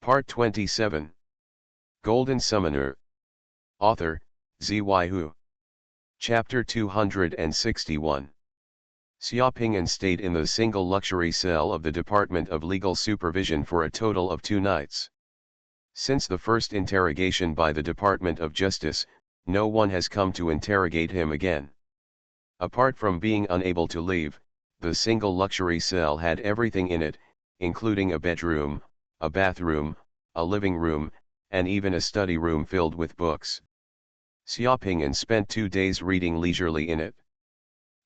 Part 27. Golden Summoner. Author, Xuanhuan. Chapter 261. Xiaoping'an stayed in the single luxury cell of the Department of Legal Supervision for a total of 2 nights. Since the first interrogation by the Department of Justice, no one has come to interrogate him again. Apart from being unable to leave, the single luxury cell had everything in it, including a bedroom, a bathroom, a living room, and even a study room filled with books. Xiaoping'an spent 2 days reading leisurely in it.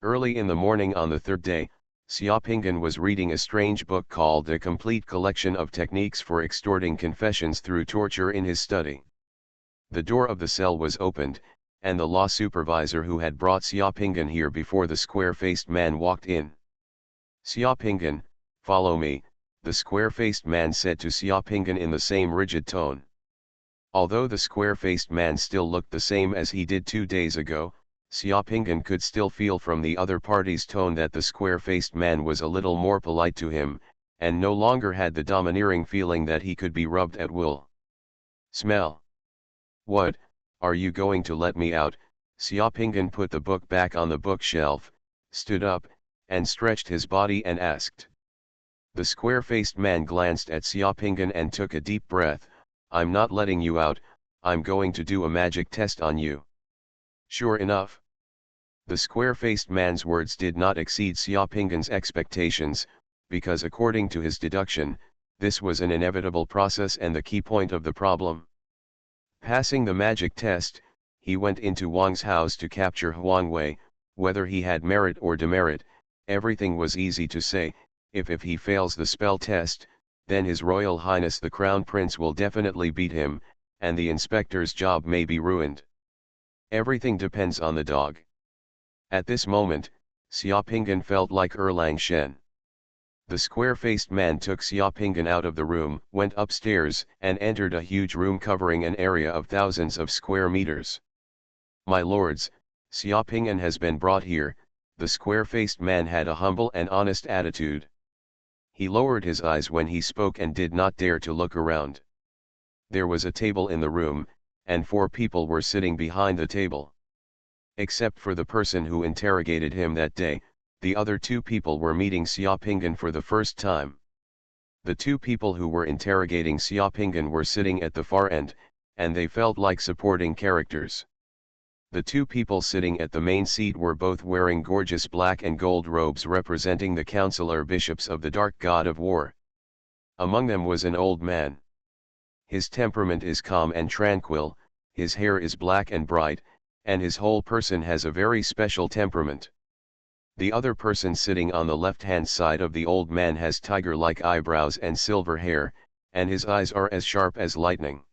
Early in the morning on the 3rd day, Xiaoping'an was reading a strange book called The Complete Collection of Techniques for Extorting Confessions Through Torture in his study. The door of the cell was opened, and the law supervisor who had brought Xiaoping'an here before the square-faced man walked in. "Xiaoping'an, follow me," the square-faced man said to Xiaoping'an in the same rigid tone. Although the square-faced man still looked the same as he did 2 days ago, Xiaoping'an could still feel from the other party's tone that the square-faced man was a little more polite to him, and no longer had the domineering feeling that he could be rubbed at will. "Smell. What, are you going to let me out?" Xiaoping'an put the book back on the bookshelf, stood up, and stretched his body and asked. The square-faced man glanced at Xiaoping'an and took a deep breath. "I'm not letting you out, I'm going to do a magic test on you." Sure enough. The square-faced man's words did not exceed Xiaoping'an's expectations, because according to his deduction, this was an inevitable process and the key point of the problem. Passing the magic test, he went into Wang's house to capture Xuanhuan. Whether he had merit or demerit, everything was easy to say. If he fails the spell test, then His Royal Highness the Crown Prince will definitely beat him, and the inspector's job may be ruined. Everything depends on the dog. At this moment, Xiaoping'an felt like Erlang Shen. The square-faced man took Xiaoping'an out of the room, went upstairs, and entered a huge room covering an area of thousands of square meters. "My lords, Xiaoping'an has been brought here." The square-faced man had a humble and honest attitude. He lowered his eyes when he spoke and did not dare to look around. There was a table in the room, and 4 people were sitting behind the table. Except for the person who interrogated him that day, the other 2 people were meeting Xiaoping'an for the first time. The 2 people who were interrogating Xiaoping'an were sitting at the far end, and they felt like supporting characters. The 2 people sitting at the main seat were both wearing gorgeous black and gold robes representing the counselor bishops of the Dark God of War. Among them was an old man. His temperament is calm and tranquil, his hair is black and bright, and his whole person has a very special temperament. The other person sitting on the left-hand side of the old man has tiger-like eyebrows and silver hair, and his eyes are as sharp as lightning.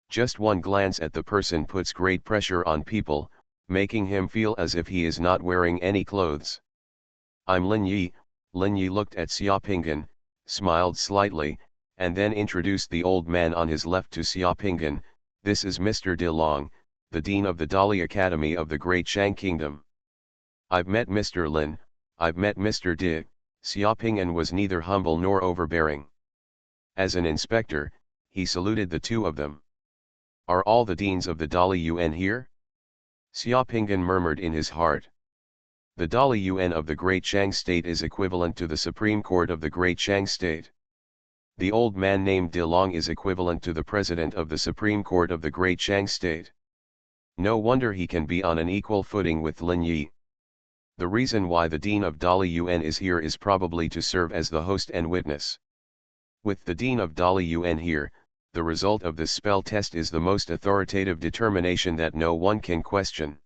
Just one glance at the person puts great pressure on people, making him feel as if he is not wearing any clothes. "I'm Lin Yi." Lin Yi looked at Xiaoping'an, smiled slightly, and then introduced the old man on his left to Xiaoping'an. "This is Mr. De Long, the Dean of the Dali Academy of the Great Shang Kingdom." "I've met Mr. Lin, I've met Mr. De." Xiaoping'an was neither humble nor overbearing. As an inspector, he saluted the 2 of them. "Are all the deans of the Dali Yuan here?" Xiaoping'an murmured in his heart. The Dali Yuan of the Great Shang State is equivalent to the Supreme Court of the Great Shang State. The old man named De Long is equivalent to the President of the Supreme Court of the Great Shang State. No wonder he can be on an equal footing with Lin Yi. The reason why the Dean of Dali Yuan is here is probably to serve as the host and witness. With the Dean of Dali Yuan here, the result of this spell test is the most authoritative determination that no one can question.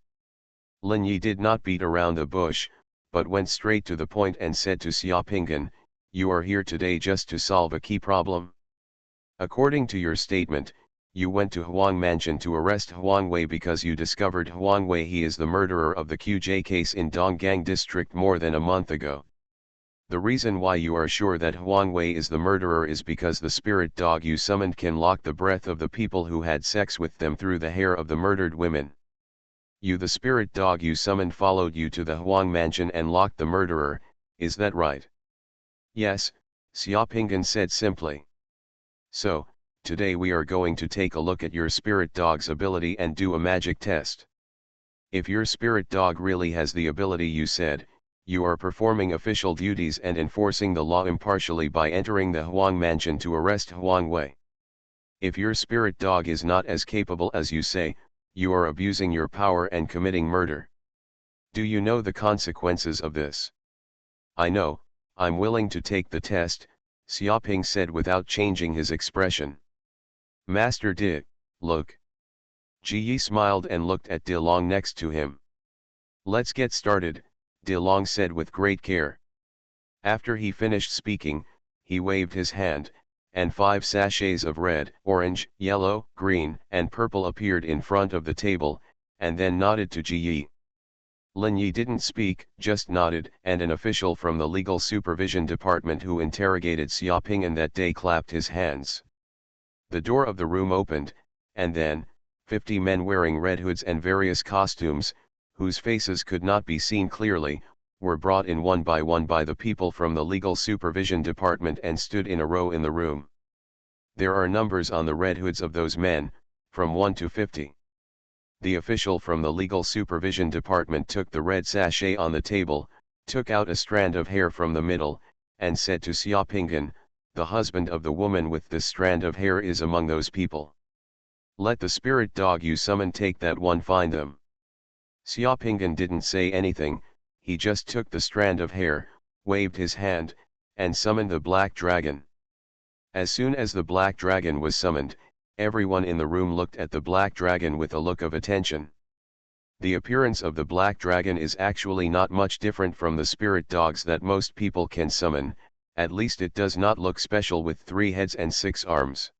Lin Yi did not beat around the bush, but went straight to the point and said to Xiaoping'an, "You are here today just to solve a key problem. According to your statement, you went to Huang Mansion to arrest Xuanhuan because you discovered Xuanhuan he is the murderer of the QJ case in Donggang district more than a month ago. The reason why you are sure that Xuanhuan is the murderer is because the spirit dog you summoned can lock the breath of the people who had sex with them through the hair of the murdered women. The spirit dog you summoned followed you to the Huang Mansion and locked the murderer, is that right?" "Yes," Xiaoping'an said simply. "So, Today we are going to take a look at your spirit dog's ability and do a magic test. If your spirit dog really has the ability you said, you are performing official duties and enforcing the law impartially by entering the Huang mansion to arrest Xuanhuan. If your spirit dog is not as capable as you say, you are abusing your power and committing murder. Do you know the consequences of this? I know, I'm willing to take the test, Xiaoping said without changing his expression. Master De, look. Ji Yi smiled and looked at De Long next to him. Let's get started, De Long said with great care. After he finished speaking, he waved his hand, and 5 sachets of red, orange, yellow, green, and purple appeared in front of the table, and then nodded to Ji Yi. Lin Yi didn't speak, just nodded, and an official from the Legal Supervision Department who interrogated Xiaoping that day clapped his hands. The door of the room opened, and then, 50 men wearing red hoods and various costumes, whose faces could not be seen clearly, were brought in one by the people from the Legal Supervision Department and stood in a row in the room. There are numbers on the red hoods of those men, from 1 to 50. The official from the Legal Supervision Department took the red sachet on the table, took out a strand of hair from the middle, and said to Xiaoping, the husband of the woman with this strand of hair is among those people. Let the spirit dog you summon take that one, find them. Xiaoping didn't say anything, he just took the strand of hair, waved his hand, and summoned the black dragon. As soon as the black dragon was summoned, everyone in the room looked at the black dragon with a look of attention. The appearance of the black dragon is actually not much different from the spirit dogs that most people can summon, at least it does not look special with 3 heads and 6 arms.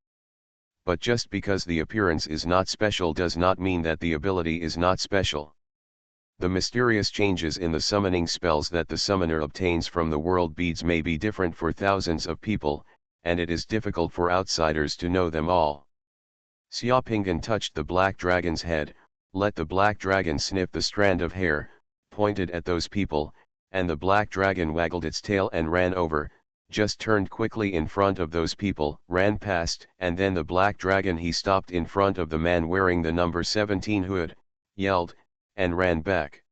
But just because the appearance is not special does not mean that the ability is not special. The mysterious changes in the summoning spells that the summoner obtains from the world beads may be different for thousands of people, and it is difficult for outsiders to know them all. Xiaoping touched the black dragon's head, let the black dragon sniff the strand of hair, pointed at those people, and the black dragon waggled its tail and ran over, just turned quickly in front of those people, ran past, and then the black dragon he stopped in front of the man wearing the number 17 hood, yelled, and ran back.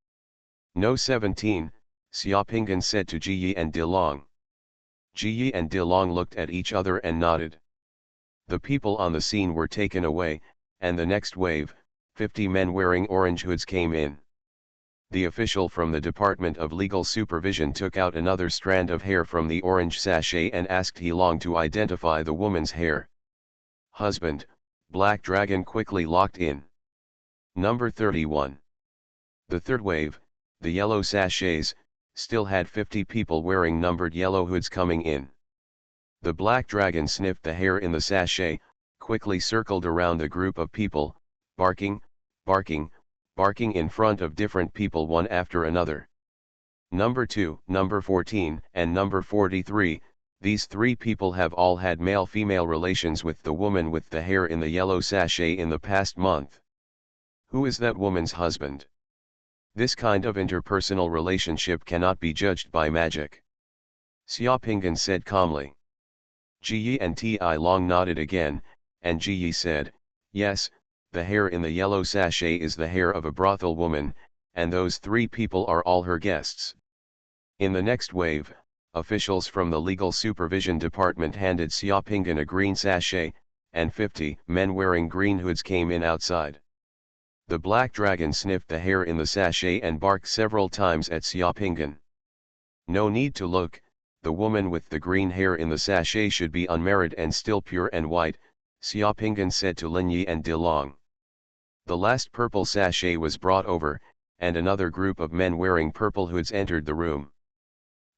No 17, Xiaoping said to Ji Yi and De Long. Ji Yi and De Long looked at each other and nodded. The people on the scene were taken away, and the next wave, 50 men wearing orange hoods came in. The official from the Department of Legal Supervision took out another strand of hair from the orange sachet and asked He Long to identify the woman's hair. Husband, black dragon quickly locked in. Number 31. The third wave, the yellow sachets, still had 50 people wearing numbered yellow hoods coming in. The black dragon sniffed the hair in the sachet, quickly circled around the group of people, barking, barking, barking in front of different people one after another. Number 2, number 14, and number 43, these 3 people have all had male-female relations with the woman with the hair in the yellow sachet in the past month. Who is that woman's husband? This kind of interpersonal relationship cannot be judged by magic. Xiaoping said calmly. Ji Yi and Ti Long nodded again, and Ji Yi said, yes, the hair in the yellow sachet is the hair of a brothel woman, and those 3 people are all her guests. In the next wave, officials from the Legal Supervision Department handed Xiaoping a green sachet, and 50 men wearing green hoods came in outside. The black dragon sniffed the hair in the sachet and barked several times at Xiaoping. No need to look, the woman with the green hair in the sachet should be unmarried and still pure and white, Xiaoping said to Lin Yi and De Long. The last purple sachet was brought over, and another group of men wearing purple hoods entered the room.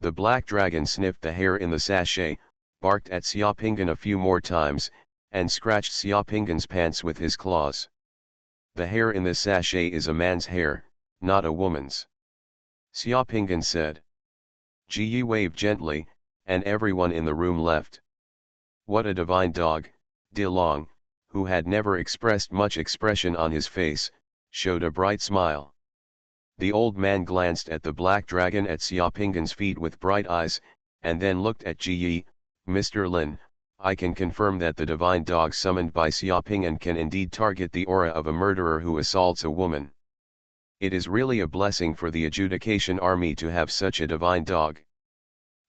The black dragon sniffed the hair in the sachet, barked at Xiaoping a few more times, and scratched Xiaoping's pants with his claws. The hair in this sachet is a man's hair, not a woman's. Xiaoping said. Ji Yi waved gently, and everyone in the room left. What a divine dog, De Long, who had never expressed much expression on his face, showed a bright smile. The old man glanced at the black dragon at Xiaoping's feet with bright eyes, and then looked at Ji Yi, Mr. Lin, I can confirm that the divine dog summoned by Xiaoping'an can indeed target the aura of a murderer who assaults a woman. It is really a blessing for the adjudication army to have such a divine dog.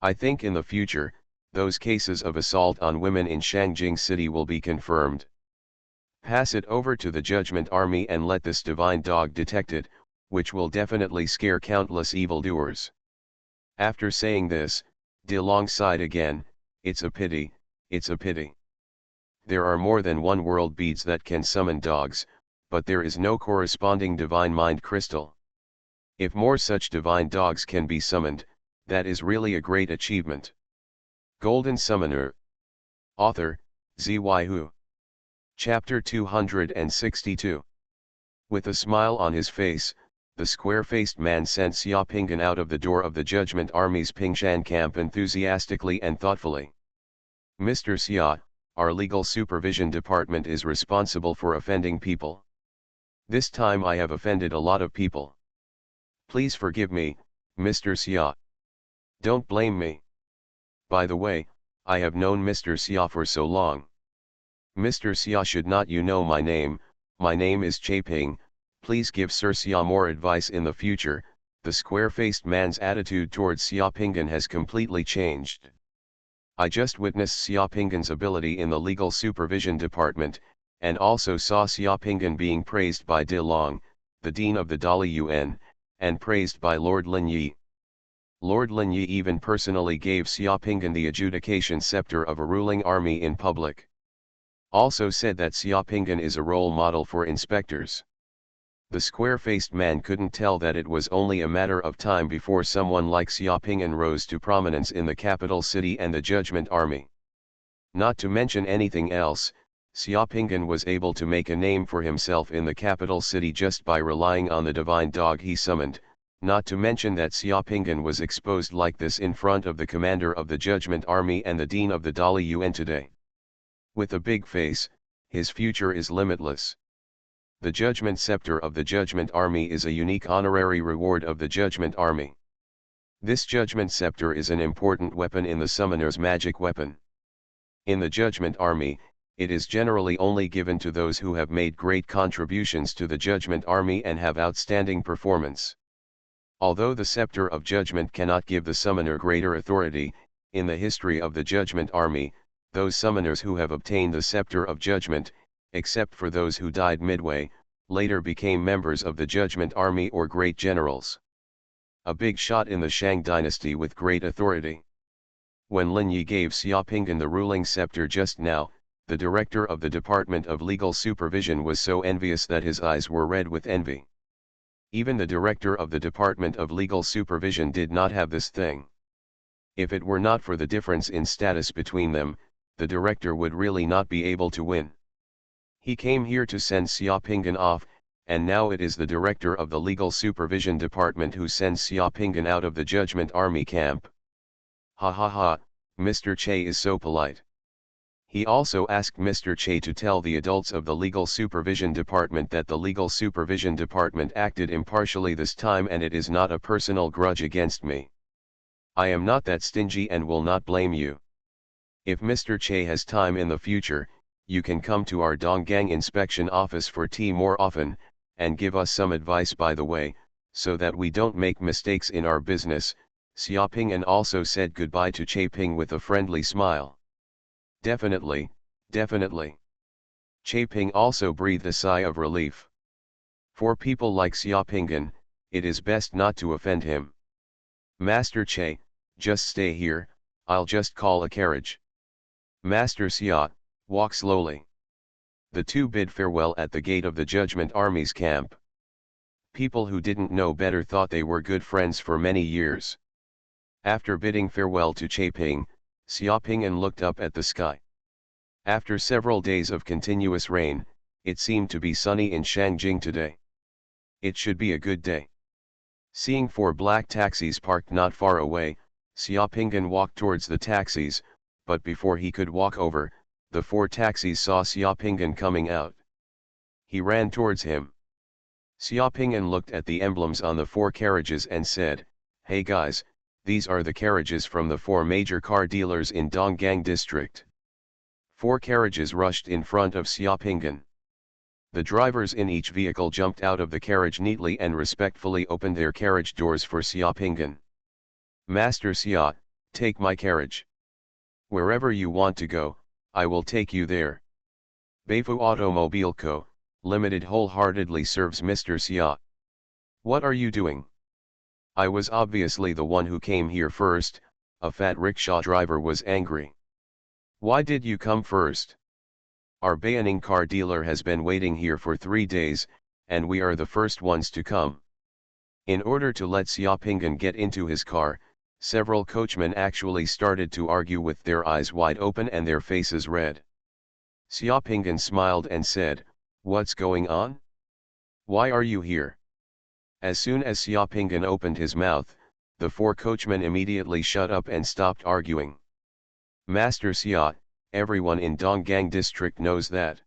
I think in the future, those cases of assault on women in Shangjing City will be confirmed. Pass it over to the judgment army and let this divine dog detect it, which will definitely scare countless evildoers. After saying this, De Long sighed again. It's a pity, it's a pity. There are more than one world beads that can summon dogs, but there is no corresponding divine mind crystal. If more such divine dogs can be summoned, that is really a great achievement. Golden Summoner. Author, Xuanhuan. Chapter 262. With a smile on his face, the square-faced man sent Xiaoping'an out of the door of the Judgment Army's Pingshan camp enthusiastically and thoughtfully. Mr. Xia, our legal supervision department is responsible for offending people. This time I have offended a lot of people. Please forgive me, Mr. Xia. Don't blame me. By the way, I have known Mr. Xia for so long. Mr. Xia should not know my name is Chaping. Please give Sir Xia more advice in the future. The square-faced man's attitude towards Xiaoping'an has completely changed. I just witnessed Xiaoping'an's ability in the legal supervision department, and also saw Xiaoping'an being praised by De Long, the dean of the Dali Yuan, and praised by Lord Linyi. Lord Linyi even personally gave Xiaoping'an the adjudication scepter of a ruling army in public. Also said that Xiaoping'an is a role model for inspectors. The square-faced man couldn't tell that it was only a matter of time before someone like Xiaoping'an rose to prominence in the capital city and the Judgment Army. Not to mention anything else, Xiaoping'an was able to make a name for himself in the capital city just by relying on the divine dog he summoned, not to mention that Xiaoping'an was exposed like this in front of the commander of the Judgment Army and the dean of the Dali Yuan today. With a big face, his future is limitless. The Judgment Scepter of the Judgment Army is a unique honorary reward of the Judgment Army. This Judgment Scepter is an important weapon in the Summoner's magic weapon. In the Judgment Army, it is generally only given to those who have made great contributions to the Judgment Army and have outstanding performance. Although the Scepter of Judgment cannot give the Summoner greater authority, in the history of the Judgment Army, those summoners who have obtained the Scepter of Judgment, except for those who died midway, later became members of the Judgment Army or great generals. A big shot in the Shang dynasty with great authority. When Lin Yi gave Xiaoping'an the ruling scepter just now, the director of the Department of Legal Supervision was so envious that his eyes were red with envy. Even the director of the Department of Legal Supervision did not have this thing. If it were not for the difference in status between them, the director would really not be able to win. He came here to send Xiaoping'an off, and now it is the director of the Legal Supervision Department who sends Xiaoping'an out of the Judgment Army camp. Ha ha ha, Mr. Che is so polite. He also asked Mr. Che to tell the adults of the Legal Supervision Department that the Legal Supervision Department acted impartially this time and it is not a personal grudge against me. I am not that stingy and will not blame you. If Mr. Che has time in the future, you can come to our Donggang inspection office for tea more often, and give us some advice by the way, so that we don't make mistakes in our business. Xiaoping'an also said goodbye to Chaping with a friendly smile. Definitely, definitely. Chaping also breathed a sigh of relief. For people like Xiaoping'an, it is best not to offend him. Master Che, just stay here, I'll just call a carriage. Master Xia, walk slowly. The two bid farewell at the gate of the Judgment Army's camp. People who didn't know better thought they were good friends for many years. After bidding farewell to Chaping, Xiaoping'an looked up at the sky. After several days of continuous rain, it seemed to be sunny in Shangjing today. It should be a good day. Seeing 4 black taxis parked not far away, Xiaoping'an walked towards the taxis, but before he could walk over, the 4 taxis saw Xiaoping'an coming out. He ran towards him. Xiaoping'an looked at the emblems on the 4 carriages and said, "Hey guys, these are the carriages from the 4 major car dealers in Donggang district. 4 carriages rushed in front of Xiaopingan. The drivers in each vehicle jumped out of the carriage neatly and respectfully opened their carriage doors for Xiaopingan. "Master Xia, take my carriage. Wherever you want to go, I will take you there. Beifu Automobile Co., Limited wholeheartedly serves Mr. Xia." "What are you doing?" "I was obviously the one who came here first," a fat rickshaw driver was angry. "Why did you come first?" "Our Bayaning car dealer has been waiting here for 3 days, and we are the first ones to come." In order to let Xiaopingan get into his car, several coachmen actually started to argue with their eyes wide open and their faces red. Xiaopingan smiled and said, "What's going on? Why are you here?" As soon as Xiaopingan opened his mouth, the 4 coachmen immediately shut up and stopped arguing. "Master Xia, everyone in Donggang district knows that.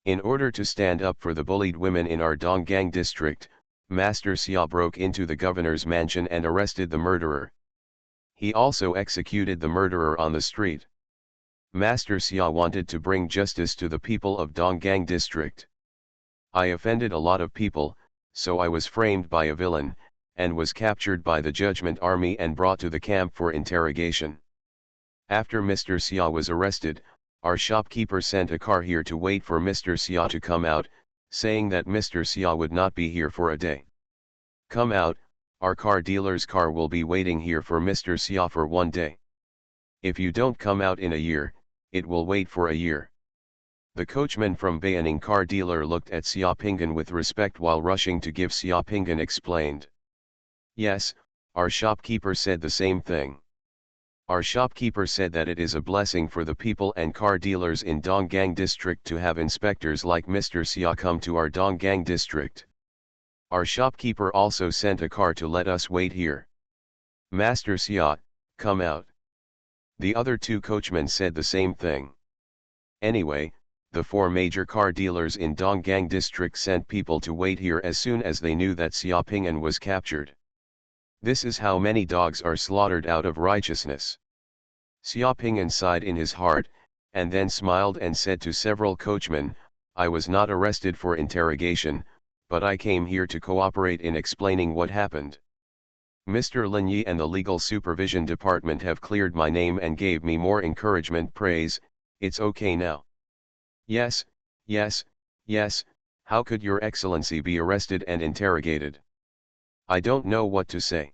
In order to stand up for the bullied women in our Donggang district, Master Xia broke into the governor's mansion and arrested the murderer. He also executed the murderer on the street. Master Xia wanted to bring justice to the people of Donggang district. I offended a lot of people, so I was framed by a villain, and was captured by the Judgment Army and brought to the camp for interrogation. After Mr. Xia was arrested, our shopkeeper sent a car here to wait for Mr. Xia to come out, saying that Mr. Xia would not be here for a day. Come out, our car dealer's car will be waiting here for Mr. Xia for 1 day. If you don't come out in a year, it will wait for a year." The coachman from Bayaning car dealer looked at Xiaopingan with respect while rushing to give Xiaopingan explained. "Yes, our shopkeeper said the same thing. Our shopkeeper said that it is a blessing for the people and car dealers in Donggang district to have inspectors like Mr. Xia come to our Donggang district. Our shopkeeper also sent a car to let us wait here. Master Xia, come out." The other 2 coachmen said the same thing. Anyway, the 4 major car dealers in Donggang district sent people to wait here as soon as they knew that Xiaopingan was captured. This is how many dogs are slaughtered out of righteousness. Xiaopingan sighed in his heart, and then smiled and said to several coachmen, "I was not arrested for interrogation, but I came here to cooperate in explaining what happened. Mr. Lin Yi and the Legal Supervision Department have cleared my name and gave me more encouragement praise. It's okay now." "Yes, yes, yes, how could Your Excellency be arrested and interrogated? I don't know what to say."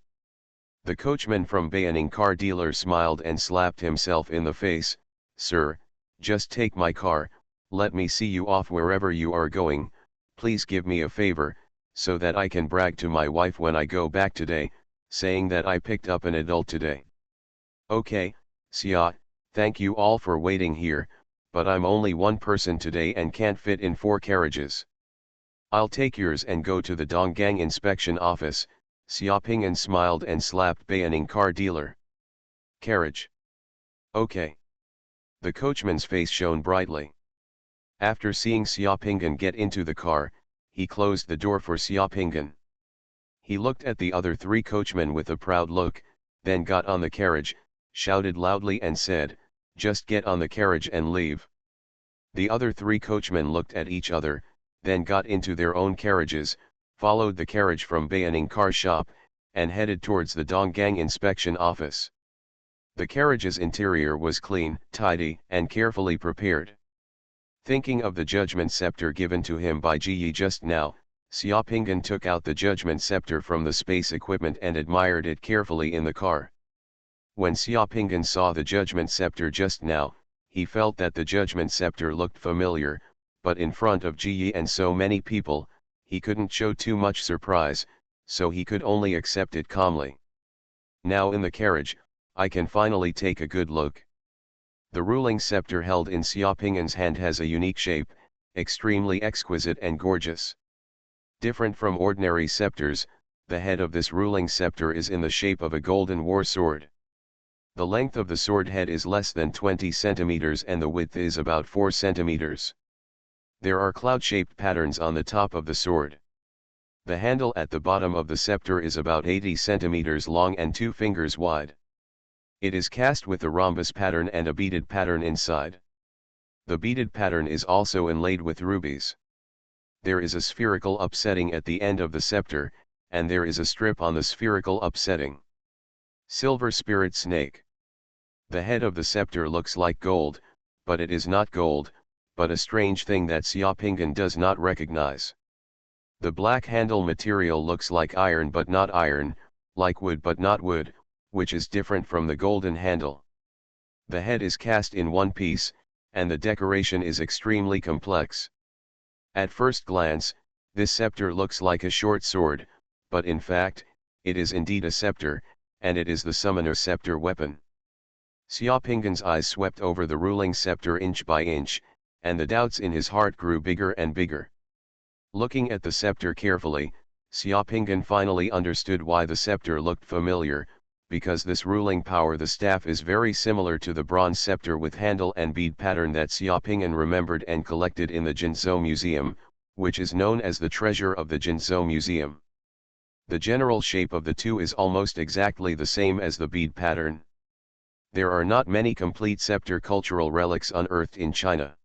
The coachman from Bayaning car dealer smiled and slapped himself in the face. "Sir, just take my car, let me see you off wherever you are going, please give me a favor, so that I can brag to my wife when I go back today, saying that I picked up an adult today." "Okay, Xia, thank you all for waiting here, but I'm only one person today and can't fit in 4 carriages. I'll take yours and go to the Donggang inspection office." Xiaopingan smiled and slapped Bayaning car dealer. "Carriage. Okay." The coachman's face shone brightly. After seeing Xiaopingan get into the car, he closed the door for Xiaopingan. He looked at the other 3 coachmen with a proud look, then got on the carriage, shouted loudly and said, "Just get on the carriage and leave." The other 3 coachmen looked at each other, then got into their own carriages, followed the carriage from Bayaning car shop, and headed towards the Donggang inspection office. The carriage's interior was clean, tidy, and carefully prepared. Thinking of the judgment scepter given to him by Ji Yi just now, Xiaopingan took out the judgment scepter from the space equipment and admired it carefully in the car. When Xiaopingan saw the judgment scepter just now, he felt that the judgment scepter looked familiar, but in front of Ji Yi and so many people, he couldn't show too much surprise, so he could only accept it calmly. Now in the carriage, I can finally take a good look. The ruling scepter held in Xiaopingan's hand has a unique shape, extremely exquisite and gorgeous. Different from ordinary scepters, the head of this ruling scepter is in the shape of a golden war sword. The length of the sword head is less than 20 centimeters and the width is about 4 centimeters. There are cloud-shaped patterns on the top of the sword. The handle at the bottom of the scepter is about 80 centimeters long and 2 fingers wide. It is cast with a rhombus pattern and a beaded pattern inside. The beaded pattern is also inlaid with rubies. There is a spherical upsetting at the end of the scepter, and there is a strip on the spherical upsetting. Silver spirit snake. The head of the scepter looks like gold, but it is not gold, but a strange thing that Xiaopingyan does not recognize. The black handle material looks like iron but not iron, like wood but not wood, which is different from the golden handle. The head is cast in one piece, and the decoration is extremely complex. At first glance, this scepter looks like a short sword, but in fact, it is indeed a scepter, and it is the summoner scepter weapon. Xiaopingyan's eyes swept over the ruling scepter inch by inch, and the doubts in his heart grew bigger and bigger. Looking at the scepter carefully, Xiaopingyan finally understood why the scepter looked familiar, because this ruling power, the staff, is very similar to the bronze scepter with handle and bead pattern that Xiaopingyan remembered and collected in the Jinzhou Museum, which is known as the treasure of the Jinzhou Museum. The general shape of the two is almost exactly the same as the bead pattern. There are not many complete scepter cultural relics unearthed in China.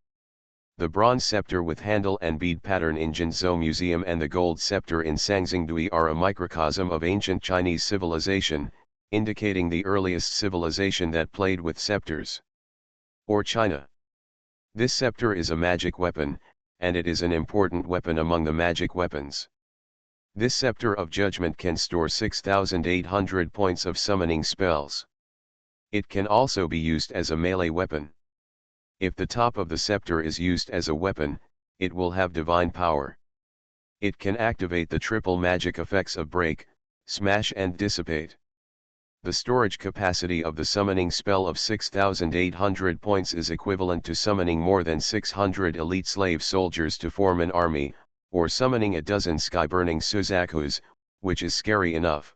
The bronze scepter with handle and bead pattern in Jinzhou Museum and the gold scepter in Sangxingdui are a microcosm of ancient Chinese civilization, indicating the earliest civilization that played with scepters. Or China. This scepter is a magic weapon, and it is an important weapon among the magic weapons. This scepter of judgment can store 6,800 points of summoning spells. It can also be used as a melee weapon. If the top of the scepter is used as a weapon, it will have divine power. It can activate the triple magic effects of break, smash and dissipate. The storage capacity of the summoning spell of 6,800 points is equivalent to summoning more than 600 elite slave soldiers to form an army, or summoning a dozen sky-burning Suzakus, which is scary enough.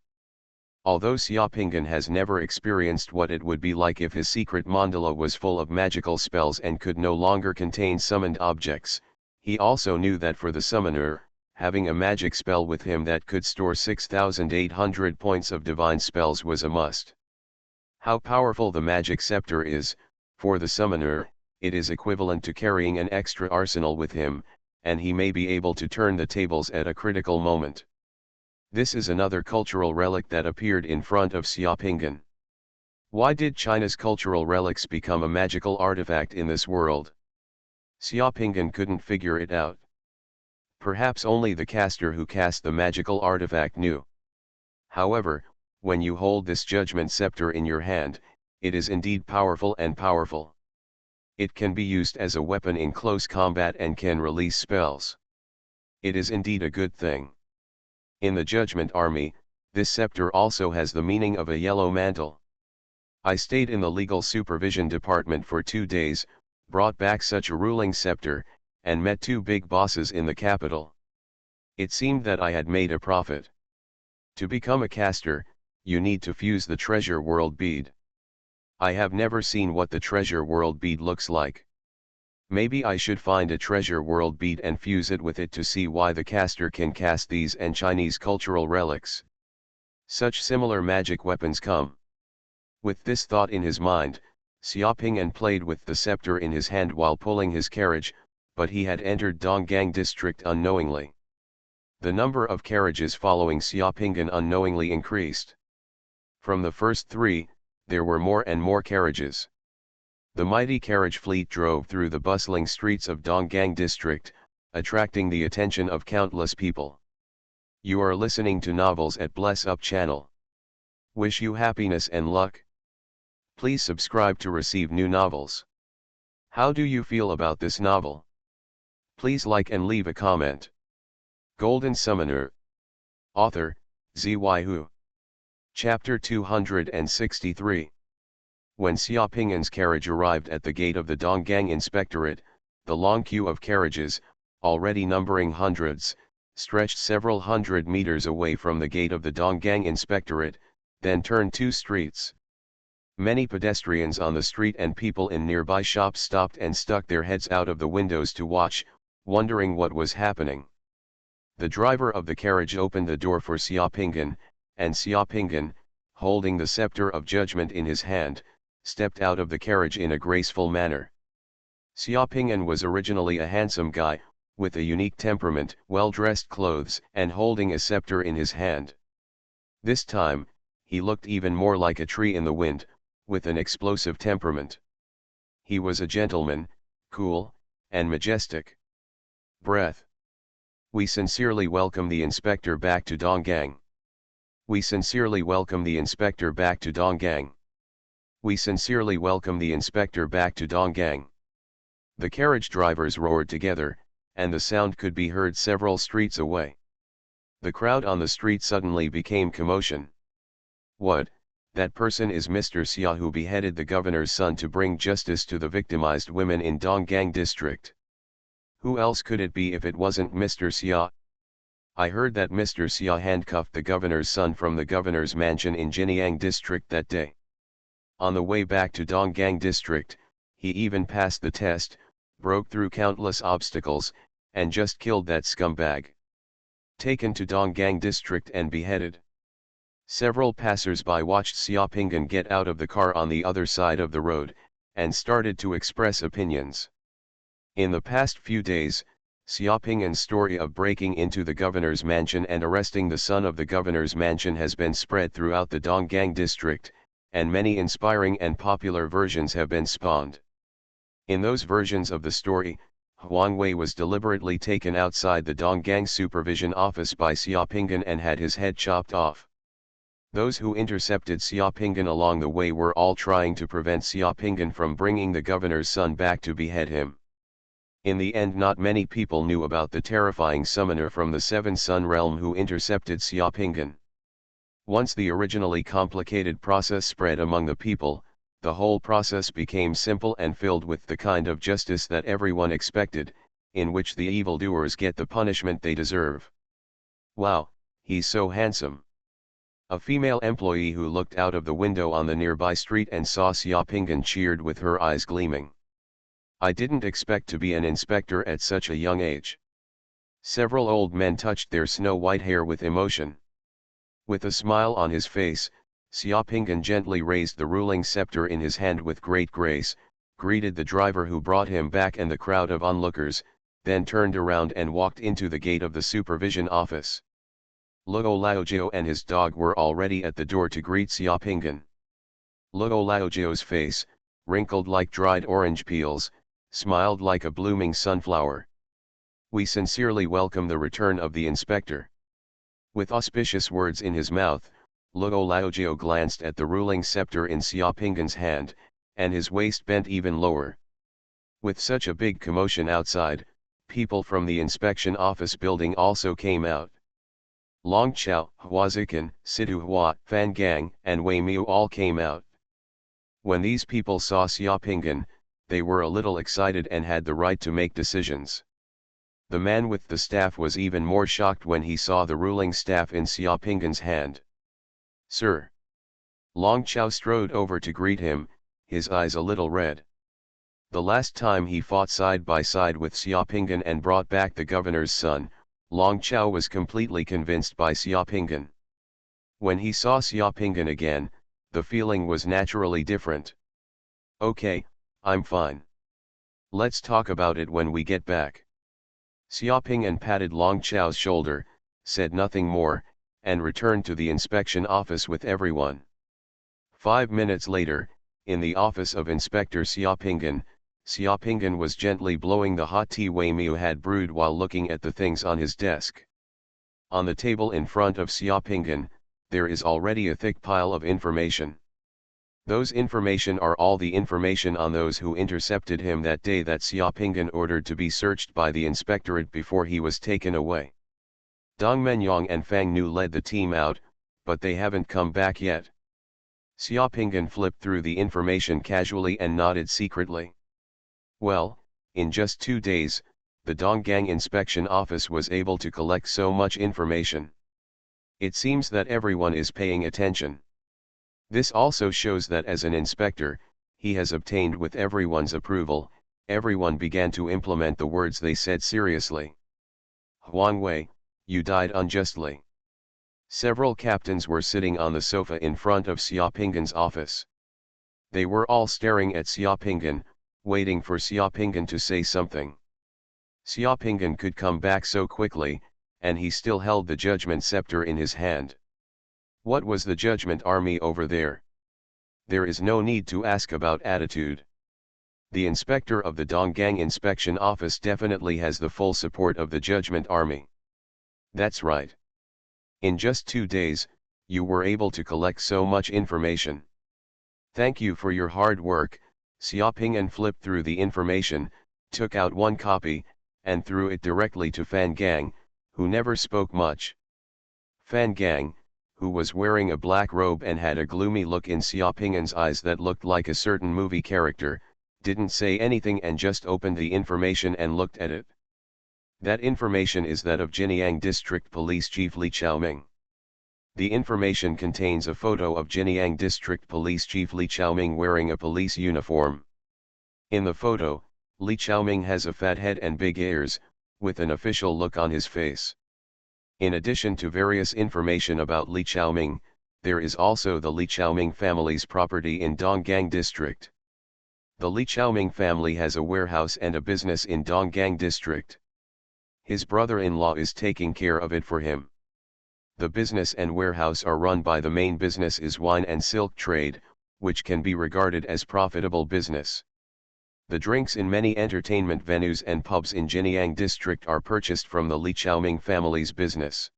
Although Xiaopingyan has never experienced what it would be like if his secret mandala was full of magical spells and could no longer contain summoned objects, he also knew that for the summoner, having a magic spell with him that could store 6,800 points of divine spells was a must. How powerful the magic scepter is, for the summoner, it is equivalent to carrying an extra arsenal with him, and he may be able to turn the tables at a critical moment. This is another cultural relic that appeared in front of Xiaopingyan. Why did China's cultural relics become a magical artifact in this world? Xiaopingyan couldn't figure it out. Perhaps only the caster who cast the magical artifact knew. However, when you hold this judgment scepter in your hand, it is indeed powerful and powerful. It can be used as a weapon in close combat and can release spells. It is indeed a good thing. In the Judgment Army, this scepter also has the meaning of a yellow mantle. I stayed in the legal supervision department for 2 days, brought back such a ruling scepter, and met 2 big bosses in the capital. It seemed that I had made a profit. To become a caster, you need to fuse the treasure world bead. I have never seen what the treasure world bead looks like. Maybe I should find a treasure world bead and fuse it with it to see why the caster can cast these and Chinese cultural relics. Such similar magic weapons come. With this thought in his mind, Xiaopingyan played with the scepter in his hand while pulling his carriage, but he had entered Donggang district unknowingly. The number of carriages following Xiaopingyan unknowingly increased. From the first 3, there were more and more carriages. The mighty carriage fleet drove through the bustling streets of Donggang district, attracting the attention of countless people. You are listening to Novels at Bless Up channel. Wish you happiness and luck. Please subscribe to receive new novels. How do you feel about this novel? Please like and leave a comment. Golden Summoner. Author, Xuanhuan. Chapter 263. When Xiaopingyan's carriage arrived at the gate of the Donggang Inspectorate, the long queue of carriages, already numbering hundreds, stretched several hundred meters away from the gate of the Donggang Inspectorate, then turned 2 streets. Many pedestrians on the street and people in nearby shops stopped and stuck their heads out of the windows to watch, wondering what was happening. The driver of the carriage opened the door for Xiaopingyan, and Xiaopingyan, holding the scepter of judgment in his hand, stepped out of the carriage in a graceful manner. Xiaoping'an was originally a handsome guy, with a unique temperament, well-dressed clothes, and holding a scepter in his hand. This time, he looked even more like a tree in the wind, with an explosive temperament. He was a gentleman, cool, and majestic. Breath. We sincerely welcome the inspector back to Donggang. We sincerely welcome the inspector back to Donggang. We sincerely welcome the inspector back to Donggang. The carriage drivers roared together, and the sound could be heard several streets away. The crowd on the street suddenly became commotion. What? That person is Mr. Xia, who beheaded the governor's son to bring justice to the victimized women in Donggang district. Who else could it be if it wasn't Mr. Xia? I heard that Mr. Xia handcuffed the governor's son from the governor's mansion in Jinyang district that day. On the way back to Donggang district, he even passed the test, broke through countless obstacles, and just killed that scumbag. Taken to Donggang district and beheaded. Several passers-by watched Xiaoping'an get out of the car on the other side of the road, and started to express opinions. In the past few days, Xiaoping'an's story of breaking into the governor's mansion and arresting the son of the governor's mansion has been spread throughout the Donggang district, and many inspiring and popular versions have been spawned. In those versions of the story, Xuanhuan was deliberately taken outside the Donggang supervision office by Xiaoping'an and had his head chopped off. Those who intercepted Xiaoping'an along the way were all trying to prevent Xiaoping'an from bringing the governor's son back to behead him. In the end, not many people knew about the terrifying summoner from the Seven Sun realm who intercepted Xiaoping'an. Once the originally complicated process spread among the people, the whole process became simple and filled with the kind of justice that everyone expected, in which the evildoers get the punishment they deserve. Wow, he's so handsome. A female employee who looked out of the window on the nearby street and saw Xiaoping'an cheered with her eyes gleaming. I didn't expect to be an inspector at such a young age. Several old men touched their snow-white hair with emotion. With a smile on his face, Xiaoping'an gently raised the ruling scepter in his hand with great grace, greeted the driver who brought him back and the crowd of onlookers, then turned around and walked into the gate of the supervision office. Luo Laojiao and his dog were already at the door to greet Xiaoping'an. Luo Laojiao's face, wrinkled like dried orange peels, smiled like a blooming sunflower. We sincerely welcome the return of the inspector. With auspicious words in his mouth, Luo Laojiao glanced at the ruling scepter in Xiaoping'an's hand, and his waist bent even lower. With such a big commotion outside, people from the inspection office building also came out. Long Chao, Huazikan, Situ Hua, Fan Gang, and Wei Miu all came out. When these people saw Xiaoping'an, they were a little excited and had the right to make decisions. The man with the staff was even more shocked when he saw the ruling staff in Xiaoping'an's hand. Sir. Long Chao strode over to greet him, his eyes a little red. The last time he fought side by side with Xiaoping'an and brought back the governor's son, Long Chao was completely convinced by Xiaoping'an. When he saw Xiaoping'an again, the feeling was naturally different. Okay, I'm fine. Let's talk about it when we get back. Xiaoping'an patted Long Chao's shoulder, said nothing more, and returned to the inspection office with everyone. 5 minutes later, in the office of Inspector Xiaoping'an, Xiaoping'an was gently blowing the hot tea Wei Miu had brewed while looking at the things on his desk. On the table in front of Xiaoping'an, there is already a thick pile of information. Those information are all the information on those who intercepted him that day that Xiaoping'an ordered to be searched by the inspectorate before he was taken away. Dong Menyang and Fang Nu led the team out, but they haven't come back yet. Xiaoping'an flipped through the information casually and nodded secretly. Well, in just 2 days, the Donggang inspection office was able to collect so much information. It seems that everyone is paying attention. This also shows that as an inspector, he has obtained with everyone's approval. Everyone began to implement the words they said seriously. Xuanhuan, you died unjustly. Several captains were sitting on the sofa in front of Xiaoping'an's office. They were all staring at Xiaoping'an, waiting for Xiaopingan to say something. Xiaopingan could come back so quickly, and he still held the judgment scepter in his hand. What was the judgment army over there? There is no need to ask about attitude. The inspector of the Donggang inspection office definitely has the full support of the judgment army. That's right. In just 2 days, you were able to collect so much information. Thank you for your hard work. Xiaopingan flipped through the information, took out one copy, and threw it directly to Fan Gang, who never spoke much. Fan Gang, who was wearing a black robe and had a gloomy look in Xiaopingan's eyes that looked like a certain movie character, didn't say anything and just opened the information and looked at it. That information is that of Jinyang District Police Chief Li Chaoming. The information contains a photo of Jinyang District Police Chief Li Chaoming wearing a police uniform. In the photo, Li Chaoming has a fat head and big ears, with an official look on his face. In addition to various information about Li Chaoming, there is also the Li Chaoming family's property in Donggang District. The Li Chaoming family has a warehouse and a business in Donggang District. His brother-in-law is taking care of it for him. The business and warehouse are run by the main business is wine and silk trade, which can be regarded as profitable business. The drinks in many entertainment venues and pubs in Jinyang District are purchased from the Li Chaoming family's business.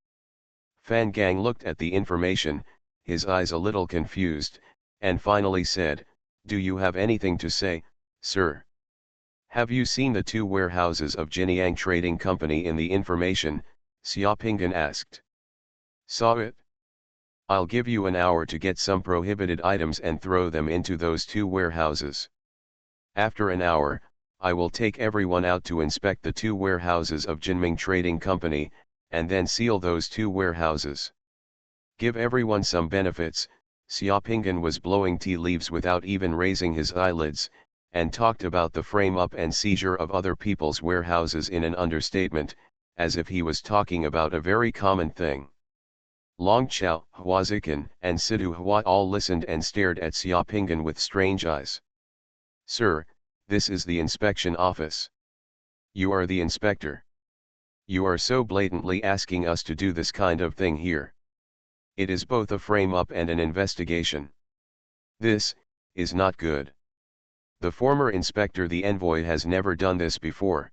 Fan Gang looked at the information, his eyes a little confused, and finally said, "Do you have anything to say, sir? Have you seen the 2 warehouses of Jinyang Trading Company in the information?" Xiaopingan asked. Saw it? I'll give you an hour to get some prohibited items and throw them into those 2 warehouses. After an hour, I will take everyone out to inspect the 2 warehouses of Jinming Trading Company, and then seal those 2 warehouses. Give everyone some benefits. Xiaopingan was blowing tea leaves without even raising his eyelids, and talked about the frame-up and seizure of other people's warehouses in an understatement, as if he was talking about a very common thing. Long Chao, Huazikan, and Sidu Hua all listened and stared at Xiaopingan with strange eyes. Sir, this is the inspection office. You are the inspector. You are so blatantly asking us to do this kind of thing here. It is both a frame-up and an investigation. This is not good. The former inspector, the envoy, has never done this before.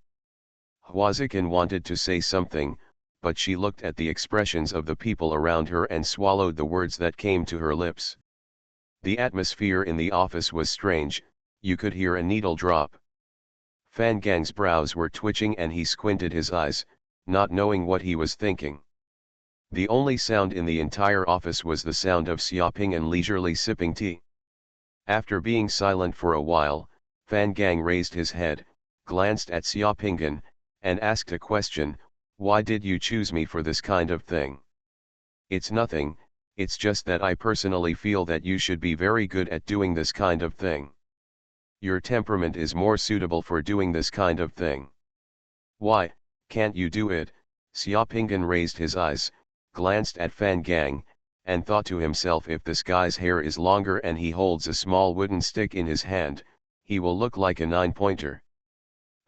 Huazikan wanted to say something, but she looked at the expressions of the people around her and swallowed the words that came to her lips. The atmosphere in the office was strange, you could hear a needle drop. Fan Gang's brows were twitching and he squinted his eyes, not knowing what he was thinking. The only sound in the entire office was the sound of Xiaopingan leisurely sipping tea. After being silent for a while, Fan Gang raised his head, glanced at Xiaopingan, and asked a question, "Why did you choose me for this kind of thing?" "It's nothing, it's just that I personally feel that you should be very good at doing this kind of thing. Your temperament is more suitable for doing this kind of thing. Why, can't you do it?" Xiaopingan raised his eyes, glanced at Fan Gang, and thought to himself, if this guy's hair is longer and he holds a small wooden stick in his hand, he will look like a 9-pointer.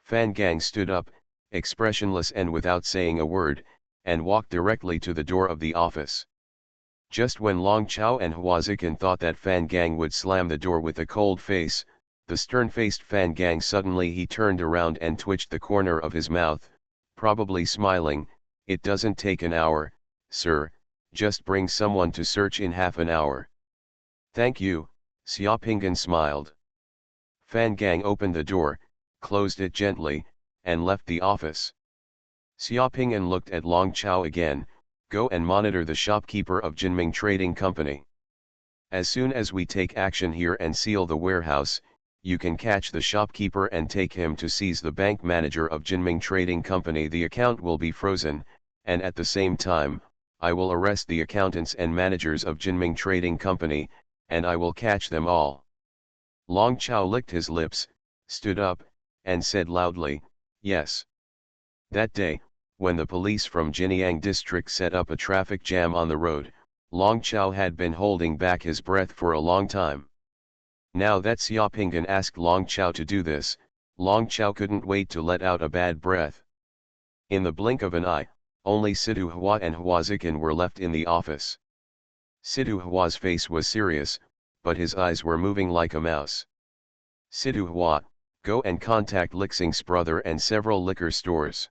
Fan Gang stood up, expressionless and without saying a word, and walked directly to the door of the office. Just when Long Chao and Huazikan thought that Fan Gang would slam the door with a cold face, the stern-faced Fan Gang suddenly he turned around and twitched the corner of his mouth, probably smiling. "It doesn't take an hour, sir, just bring someone to search in half an hour." "Thank you," Xiaopingan smiled. Fan Gang opened the door, closed it gently, and left the office. Xiaopingan looked at Long Chao again, "Go and monitor the shopkeeper of Jinming Trading Company. As soon as we take action here and seal the warehouse, you can catch the shopkeeper and take him to seize the bank manager of Jinming Trading Company. The account will be frozen, and at the same time, I will arrest the accountants and managers of Jinming Trading Company, and I will catch them all." Long Chao licked his lips, stood up, and said loudly, "Yes." That day, when the police from Jinyang District set up a traffic jam on the road, Long Chao had been holding back his breath for a long time. Now that Xiaopingan asked Long Chao to do this, Long Chao couldn't wait to let out a bad breath. In the blink of an eye, only Sidu Hua and Huazikan were left in the office. Sidu Hua's face was serious, but his eyes were moving like a mouse. Sidu Hua, go and contact Lixing's brother and several liquor stores.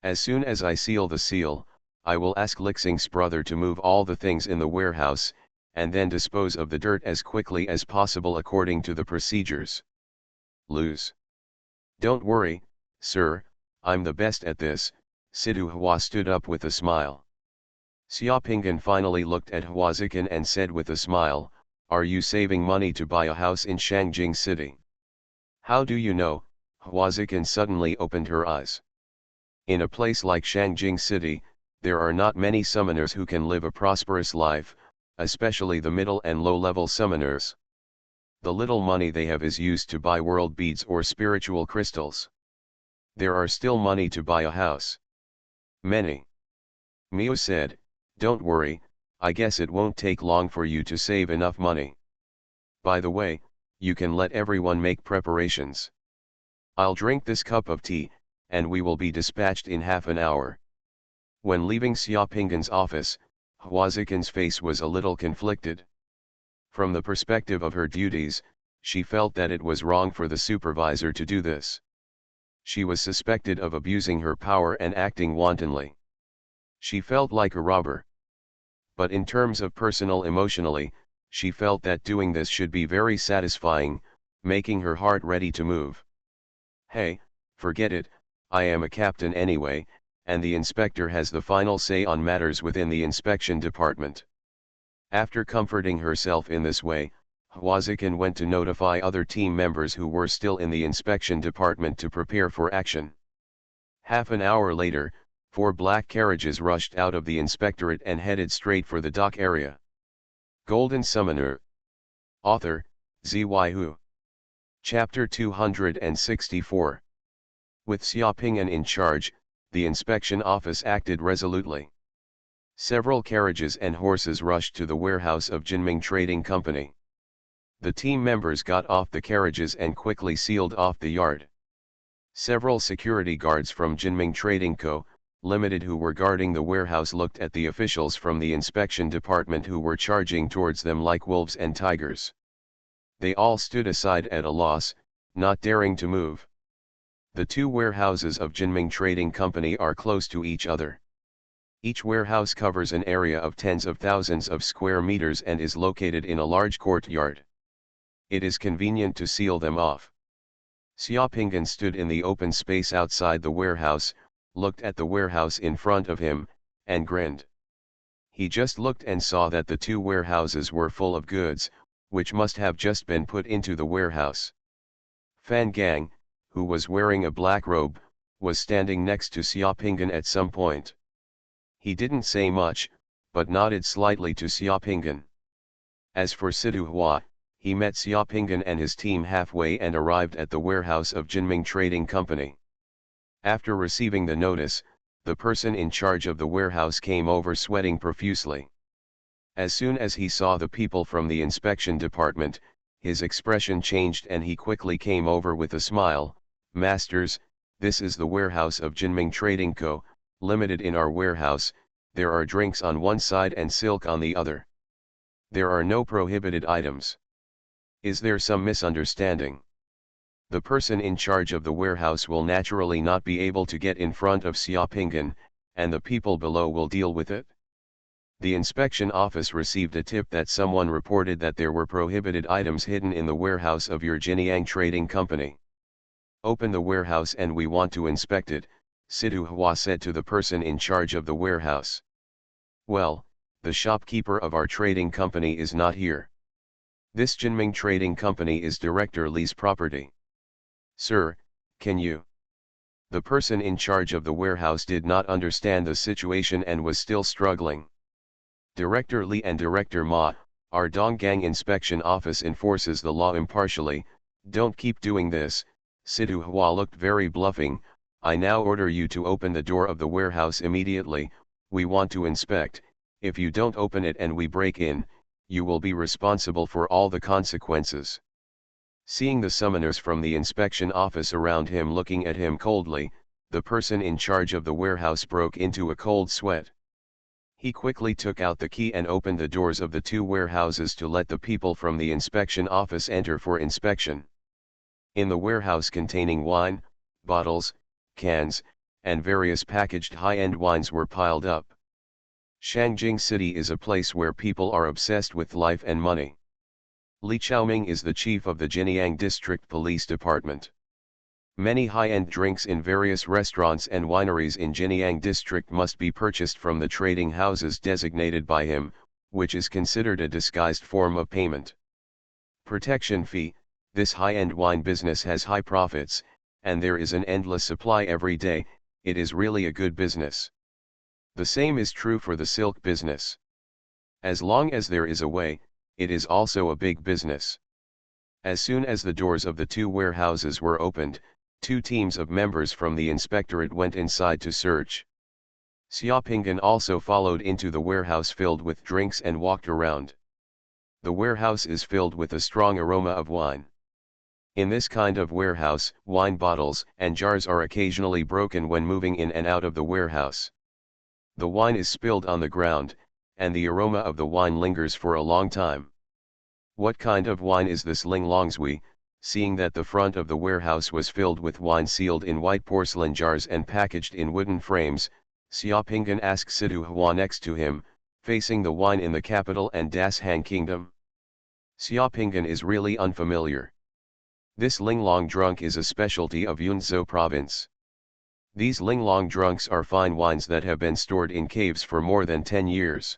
As soon as I seal the seal, I will ask Lixing's brother to move all the things in the warehouse, and then dispose of the dirt as quickly as possible according to the procedures. Lose. Don't worry, sir, I'm the best at this. Sidu Hua stood up with a smile. Xiaopingan finally looked at Huazikan and said with a smile, are you saving money to buy a house in Shangjing City? How do you know? Huazikan suddenly opened her eyes. In a place like Shangjing City, there are not many summoners who can live a prosperous life, especially the middle and low-level summoners. The little money they have is used to buy world beads or spiritual crystals. There are still money to buy a house. Many. Mio said, don't worry, I guess it won't take long for you to save enough money. By the way, you can let everyone make preparations. I'll drink this cup of tea, and we will be dispatched in half an hour. When leaving Xiaopingan's office, Huazikan's face was a little conflicted. From the perspective of her duties, she felt that it was wrong for the supervisor to do this. She was suspected of abusing her power and acting wantonly. She felt like a robber. But in terms of personal emotionally, she felt that doing this should be very satisfying, making her heart ready to move. Hey, forget it, I am a captain anyway, and the inspector has the final say on matters within the inspection department. After comforting herself in this way, Huazikan went to notify other team members who were still in the inspection department to prepare for action. Half an hour later, 4 black carriages rushed out of the inspectorate and headed straight for the dock area. Golden Summoner. Author, Xuanhuan. Chapter 264. With Xiaopingan in charge, the inspection office acted resolutely. Several carriages and horses rushed to the warehouse of Jinming Trading Company. The team members got off the carriages and quickly sealed off the yard. Several security guards from Jinming Trading Co., Limited who were guarding the warehouse looked at the officials from the inspection department who were charging towards them like wolves and tigers. They all stood aside at a loss, not daring to move. The 2 warehouses of Jinming Trading Company are close to each other. Each warehouse covers an area of tens of thousands of square meters and is located in a large courtyard. It is convenient to seal them off. Xiaopingan stood in the open space outside the warehouse, looked at the warehouse in front of him, and grinned. He just looked and saw that the 2 warehouses were full of goods, which must have just been put into the warehouse. Fan Gang, who was wearing a black robe, was standing next to Xiaopingan at some point. He didn't say much, but nodded slightly to Xiaopingan. As for Sidu Hua, he met Xiaopingan and his team halfway and arrived at the warehouse of Jinming Trading Company. After receiving the notice, the person in charge of the warehouse came over sweating profusely. As soon as he saw the people from the inspection department, his expression changed and he quickly came over with a smile. Masters, this is the warehouse of Jinming Trading Co., Limited. In our warehouse, there are drinks on one side and silk on the other. There are no prohibited items. Is there some misunderstanding? The person in charge of the warehouse will naturally not be able to get in front of Xiaopingan, and the people below will deal with it. The inspection office received a tip that someone reported that there were prohibited items hidden in the warehouse of your Jinyang Trading Company. Open the warehouse and we want to inspect it, Sidu Hua said to the person in charge of the warehouse. Well, the shopkeeper of our trading company is not here. This Jinming Trading Company is Director Li's property. Sir, can you? The person in charge of the warehouse did not understand the situation and was still struggling. Director Li and Director Ma, our Donggang Inspection Office enforces the law impartially, don't keep doing this. Sidu Hua looked very bluffing. I now order you to open the door of the warehouse immediately, we want to inspect. If you don't open it and we break in, you will be responsible for all the consequences. Seeing the summoners from the inspection office around him looking at him coldly, the person in charge of the warehouse broke into a cold sweat. He quickly took out the key and opened the doors of the two warehouses to let the people from the inspection office enter for inspection. In the warehouse containing wine, bottles, cans, and various packaged high-end wines were piled up. Shangjing City is a place where people are obsessed with life and money. Li Chaoming is the chief of the Jinyang District Police Department. Many high-end drinks in various restaurants and wineries in Jinyang District must be purchased from the trading houses designated by him, which is considered a disguised form of payment. Protection fee: this high-end wine business has high profits, and there is an endless supply every day. It is really a good business. The same is true for the silk business. As long as there is a way, it is also a big business. As soon as the doors of the two warehouses were opened, two teams of members from the inspectorate went inside to search. Xiaopinggan also followed into the warehouse filled with drinks and walked around. The warehouse is filled with a strong aroma of wine. In this kind of warehouse, wine bottles and jars are occasionally broken when moving in and out of the warehouse. The wine is spilled on the ground, and the aroma of the wine lingers for a long time. What kind of wine is this? Ling Longzui, seeing that the front of the warehouse was filled with wine sealed in white porcelain jars and packaged in wooden frames, Xiaopinggan asked Xuanhuan next to him, facing the wine in the capital and Dashang Kingdom. Xiaopinggan is really unfamiliar. This Linglong drunk is a specialty of Yunzhou province. These Linglong drunks are fine wines that have been stored in caves for more than 10 years.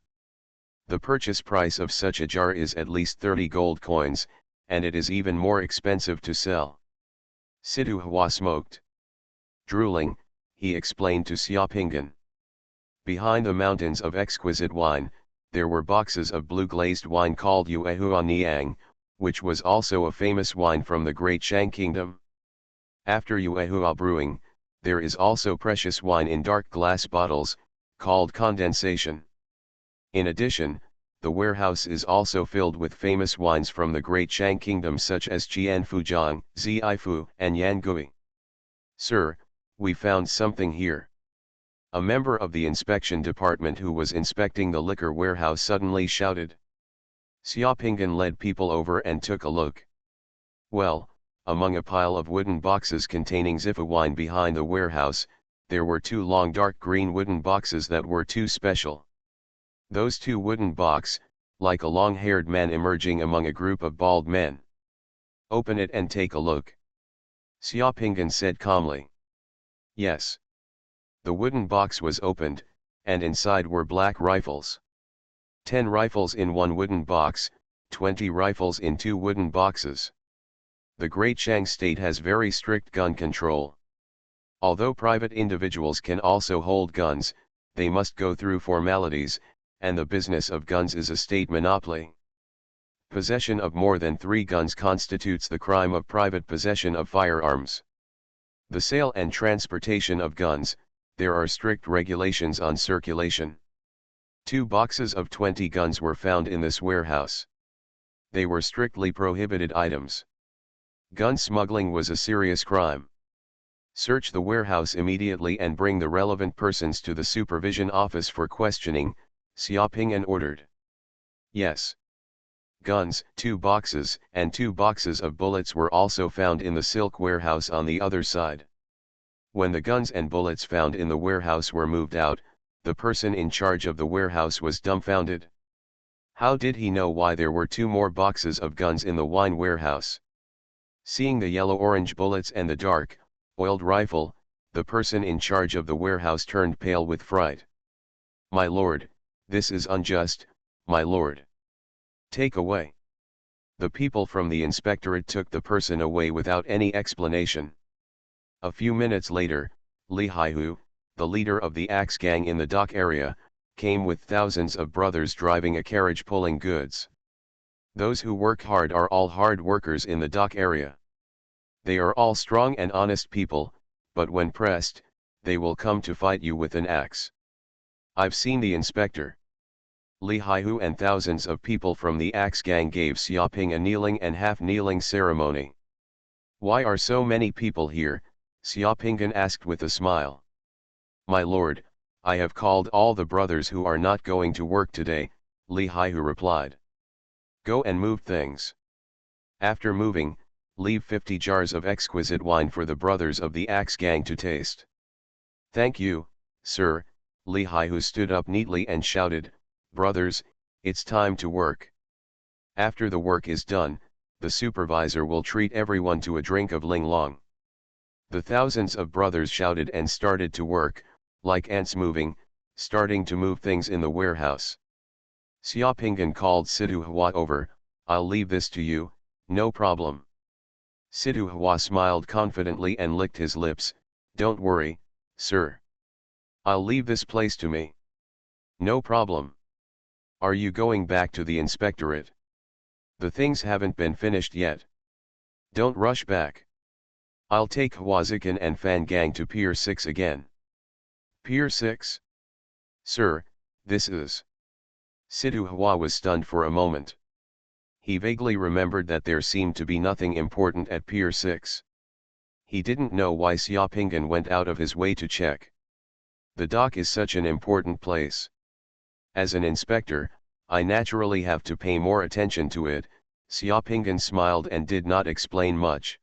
The purchase price of such a jar is at least 30 gold coins, and it is even more expensive to sell. Siduhua smoked. Drooling, he explained to Xiaopinggan. Behind the mountains of exquisite wine, there were boxes of blue-glazed wine called Yuehua Niang, which was also a famous wine from the Great Shang Kingdom. After Yuehua brewing, there is also precious wine in dark glass bottles, called condensation. In addition, the warehouse is also filled with famous wines from the Great Shang Kingdom such as Qianfujiang, Ziaifu, and Yangui. Sir, we found something here. A member of the inspection department who was inspecting the liquor warehouse suddenly shouted. Xiaopinggan led people over and took a look. Well, among a pile of wooden boxes containing Zifa wine behind the warehouse, there were two long dark green wooden boxes that were too special. Those two wooden boxes, like a long-haired man emerging among a group of bald men. Open it and take a look. Xiaopinggan said calmly. Yes. The wooden box was opened, and inside were black rifles. 10 rifles in one wooden box, 20 rifles in two wooden boxes. The Great Shang state has very strict gun control. Although private individuals can also hold guns, they must go through formalities, and the business of guns is a state monopoly. Possession of more than 3 guns constitutes the crime of private possession of firearms. The sale and transportation of guns, there are strict regulations on circulation. 2 boxes of 20 guns were found in this warehouse. They were strictly prohibited items. Gun smuggling was a serious crime. Search the warehouse immediately and bring the relevant persons to the supervision office for questioning, Xiaopinggan ordered. Yes. Guns, 2 boxes, and 2 boxes of bullets were also found in the silk warehouse on the other side. When the guns and bullets found in the warehouse were moved out, the person in charge of the warehouse was dumbfounded. How did he know why there were 2 more boxes of guns in the wine warehouse? Seeing the yellow-orange bullets and the dark, oiled rifle, the person in charge of the warehouse turned pale with fright. My lord, this is unjust, my lord. Take away. The people from the inspectorate took the person away without any explanation. A few minutes later, Li Haihu, the leader of the axe gang in the dock area, came with thousands of brothers driving a carriage pulling goods. Those who work hard are all hard workers in the dock area. They are all strong and honest people, but when pressed, they will come to fight you with an axe. I've seen the inspector. Li Haihu and thousands of people from the axe gang gave Xiaoping a kneeling and half-kneeling ceremony. Why are so many people here? Xiaopinggan asked with a smile. My lord, I have called all the brothers who are not going to work today, Li Haihu replied. Go and move things. After moving, leave 50 jars of exquisite wine for the brothers of the Axe Gang to taste. Thank you, sir, Li Haihu stood up neatly and shouted, Brothers, it's time to work. After the work is done, the supervisor will treat everyone to a drink of Ling Long. The thousands of brothers shouted and started to work, like ants moving, starting to move things in the warehouse. Xiaopinggan called Sidu Hua over, I'll leave this to you, no problem. Sidu Hua smiled confidently and licked his lips, don't worry, sir. I'll leave this place to me. No problem. Are you going back to the inspectorate? The things haven't been finished yet. Don't rush back. I'll take Huazikan and Fan Gang to Pier 6 again. Pier 6? Sir, this is... Sidu Hua was stunned for a moment. He vaguely remembered that there seemed to be nothing important at Pier 6. He didn't know why Xiaopinggan went out of his way to check. The dock is such an important place. As an inspector, I naturally have to pay more attention to it. Xiaopinggan smiled and did not explain much.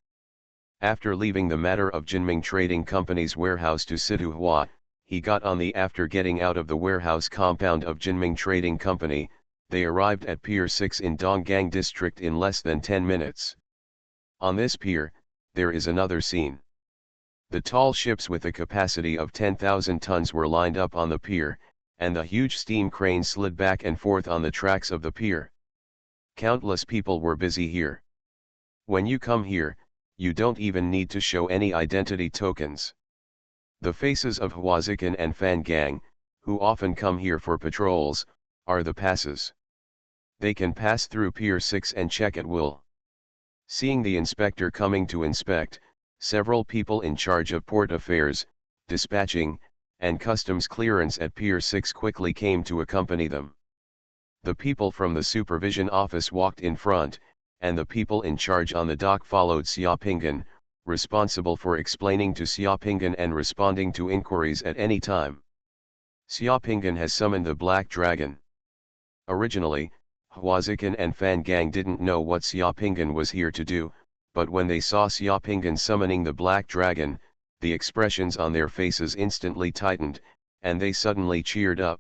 After leaving the matter of Jinming Trading Company's warehouse to Sidu Hua, he got on the after getting out of the warehouse compound of Jinming Trading Company, they arrived at Pier 6 in Donggang District in less than 10 minutes. On this pier, there is another scene. The tall ships with a capacity of 10,000 tons were lined up on the pier, and the huge steam crane slid back and forth on the tracks of the pier. Countless people were busy here. When you come here, you don't even need to show any identity tokens. The faces of Huazikan and Fan Gang, who often come here for patrols, are the passes. They can pass through Pier 6 and check at will. Seeing the inspector coming to inspect, several people in charge of port affairs, dispatching, and customs clearance at Pier 6 quickly came to accompany them. The people from the supervision office walked in front, and the people in charge on the dock followed Xiaopinggan, responsible for explaining to Xiaopinggan and responding to inquiries at any time. Xiaopinggan has summoned the Black Dragon. Originally, Huazikan and Fan Gang didn't know what Xiaopinggan was here to do, but when they saw Xiaopinggan summoning the Black Dragon, the expressions on their faces instantly tightened, and they suddenly cheered up.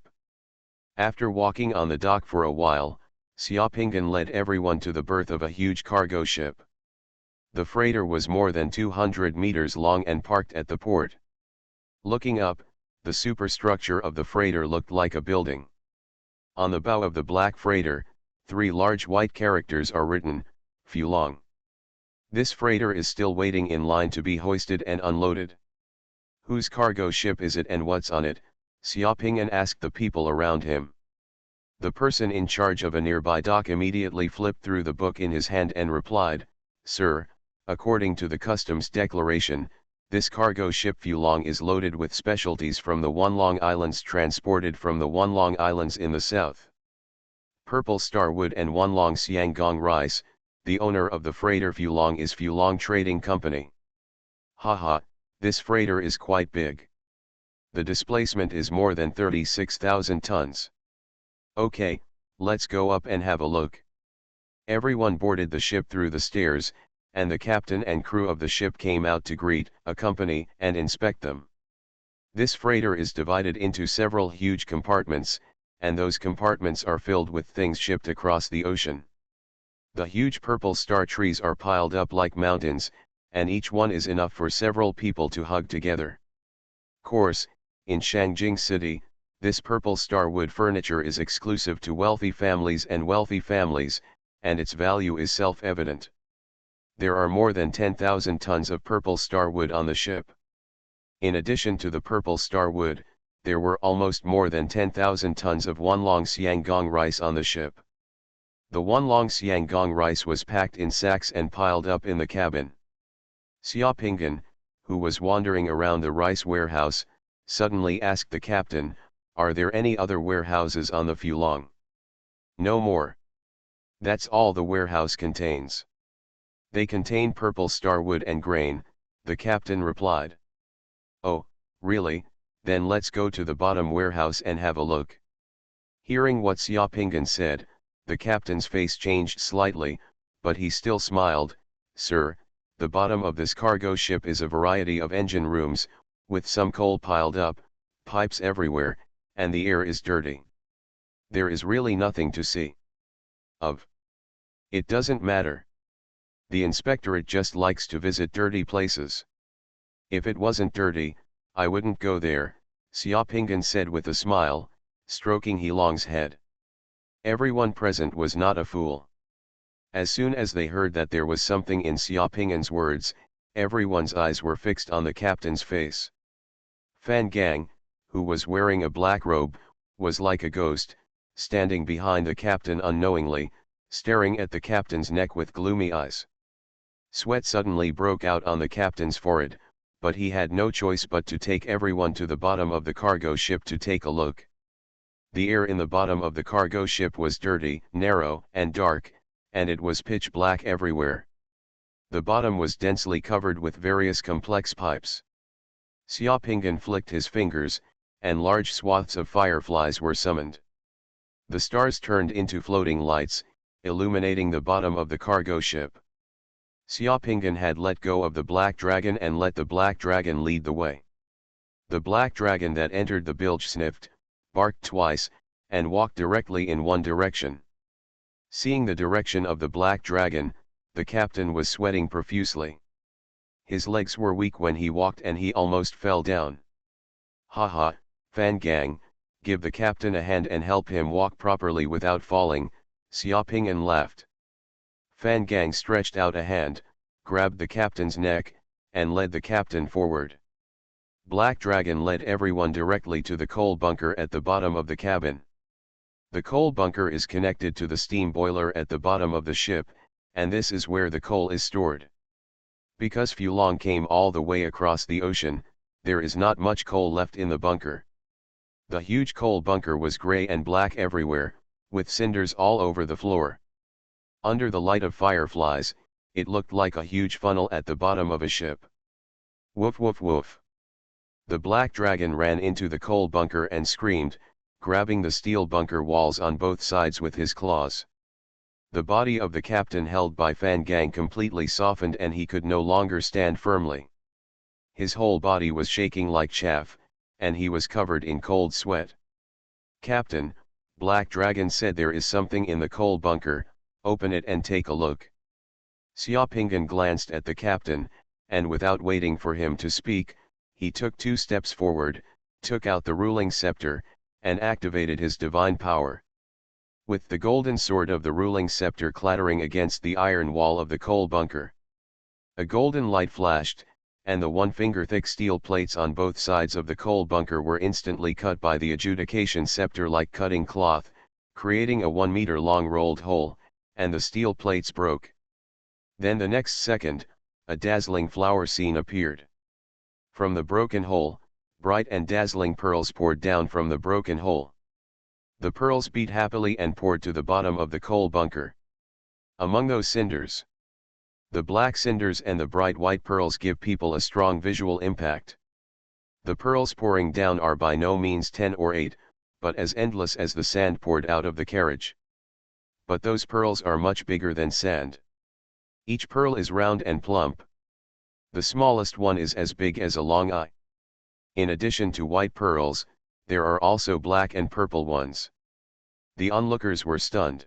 After walking on the dock for a while, Xiaopinggan led everyone to the berth of a huge cargo ship. The freighter was more than 200 meters long and parked at the port. Looking up, the superstructure of the freighter looked like a building. On the bow of the black freighter, 3 large white characters are written, Fulong. This freighter is still waiting in line to be hoisted and unloaded. Whose cargo ship is it and what's on it? Xiaopinggan asked the people around him. The person in charge of a nearby dock immediately flipped through the book in his hand and replied, Sir, according to the customs declaration, this cargo ship Fulong is loaded with specialties from the Wanlong Islands transported from the Wanlong Islands in the south. Purple Star Wood and Wanlong Xianggong Rice, the owner of the freighter Fulong is Fulong Trading Company. Haha, this freighter is quite big. The displacement is more than 36,000 tons. Okay, let's go up and have a look. Everyone boarded the ship through the stairs, and the captain and crew of the ship came out to greet, accompany, and inspect them. This freighter is divided into several huge compartments, and those compartments are filled with things shipped across the ocean. The huge purple star trees are piled up like mountains, and each one is enough for several people to hug together. Course, in Shangjing City, this purple star wood furniture is exclusive to wealthy families, and its value is self-evident. There are more than 10,000 tons of purple star wood on the ship. In addition to the purple star wood, there were almost more than 10,000 tons of Wanlong Xianggong rice on the ship. The Wanlong Xianggong rice was packed in sacks and piled up in the cabin. Xiaopinggan, who was wandering around the rice warehouse, suddenly asked the captain, Are there any other warehouses on the Fulong? No more. That's all the warehouse contains. They contain purple starwood and grain, the captain replied. Oh, really, then let's go to the bottom warehouse and have a look. Hearing what Xiaopingan said, the captain's face changed slightly, but he still smiled. Sir, the bottom of this cargo ship is a variety of engine rooms, with some coal piled up, pipes everywhere, and the air is dirty. There is really nothing to see. It doesn't matter. The inspectorate just likes to visit dirty places. If it wasn't dirty, I wouldn't go there, Xiaopingan said with a smile, stroking Heilong's head. Everyone present was not a fool. As soon as they heard that there was something in Xiaopingan's words, everyone's eyes were fixed on the captain's face. Fan Gang, who was wearing a black robe, was like a ghost, standing behind the captain unknowingly, staring at the captain's neck with gloomy eyes. Sweat suddenly broke out on the captain's forehead, but he had no choice but to take everyone to the bottom of the cargo ship to take a look. The air in the bottom of the cargo ship was dirty, narrow, and dark, and it was pitch black everywhere. The bottom was densely covered with various complex pipes. Xiaopingan flicked his fingers, and large swaths of fireflies were summoned. The stars turned into floating lights, illuminating the bottom of the cargo ship. Xiaopingan had let go of the black dragon and let the black dragon lead the way. The black dragon that entered the bilge sniffed, barked twice, and walked directly in one direction. Seeing the direction of the black dragon, the captain was sweating profusely. His legs were weak when he walked and he almost fell down. Haha, Fan Gang, give the captain a hand and help him walk properly without falling, Xiaopingan laughed. Fan Gang stretched out a hand, grabbed the captain's neck, and led the captain forward. Black Dragon led everyone directly to the coal bunker at the bottom of the cabin. The coal bunker is connected to the steam boiler at the bottom of the ship, and this is where the coal is stored. Because Fulong came all the way across the ocean, there is not much coal left in the bunker. The huge coal bunker was gray and black everywhere, with cinders all over the floor. Under the light of fireflies, it looked like a huge funnel at the bottom of a ship. Woof woof woof. The black dragon ran into the coal bunker and screamed, grabbing the steel bunker walls on both sides with his claws. The body of the captain held by Fan Gang completely softened and he could no longer stand firmly. His whole body was shaking like chaff, and he was covered in cold sweat. Captain, Black Dragon said there is something in the coal bunker, open it and take a look. Xiaopingan glanced at the captain, and without waiting for him to speak, he took 2 steps forward, took out the ruling scepter, and activated his divine power. With the golden sword of the ruling scepter clattering against the iron wall of the coal bunker, a golden light flashed, and the 1-finger-thick steel plates on both sides of the coal bunker were instantly cut by the adjudication scepter like cutting cloth, creating a 1-meter-long rolled hole, and the steel plates broke. Then the next second, a dazzling flower scene appeared. From the broken hole, bright and dazzling pearls poured down from the broken hole. The pearls beat happily and poured to the bottom of the coal bunker. Among those cinders, the black cinders and the bright white pearls give people a strong visual impact. The pearls pouring down are by no means 10 or 8, but as endless as the sand poured out of the carriage. But those pearls are much bigger than sand. Each pearl is round and plump. The smallest one is as big as a long eye. In addition to white pearls, there are also black and purple ones. The onlookers were stunned.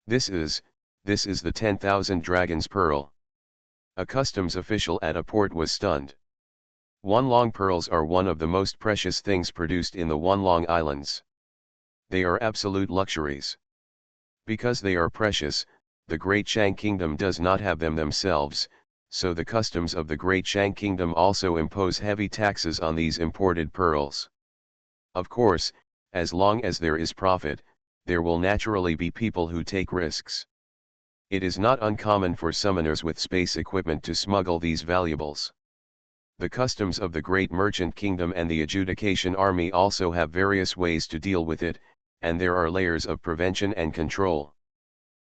This is the 10,000 dragons pearl. A customs official at a port was stunned. Xuanhuan pearls are one of the most precious things produced in the Xuanhuan Islands. They are absolute luxuries. Because they are precious, the Great Shang Kingdom does not have them themselves, so the customs of the Great Shang Kingdom also impose heavy taxes on these imported pearls. Of course, as long as there is profit, there will naturally be people who take risks. It is not uncommon for summoners with space equipment to smuggle these valuables. The customs of the Great Merchant Kingdom and the Adjudication Army also have various ways to deal with it, and there are layers of prevention and control.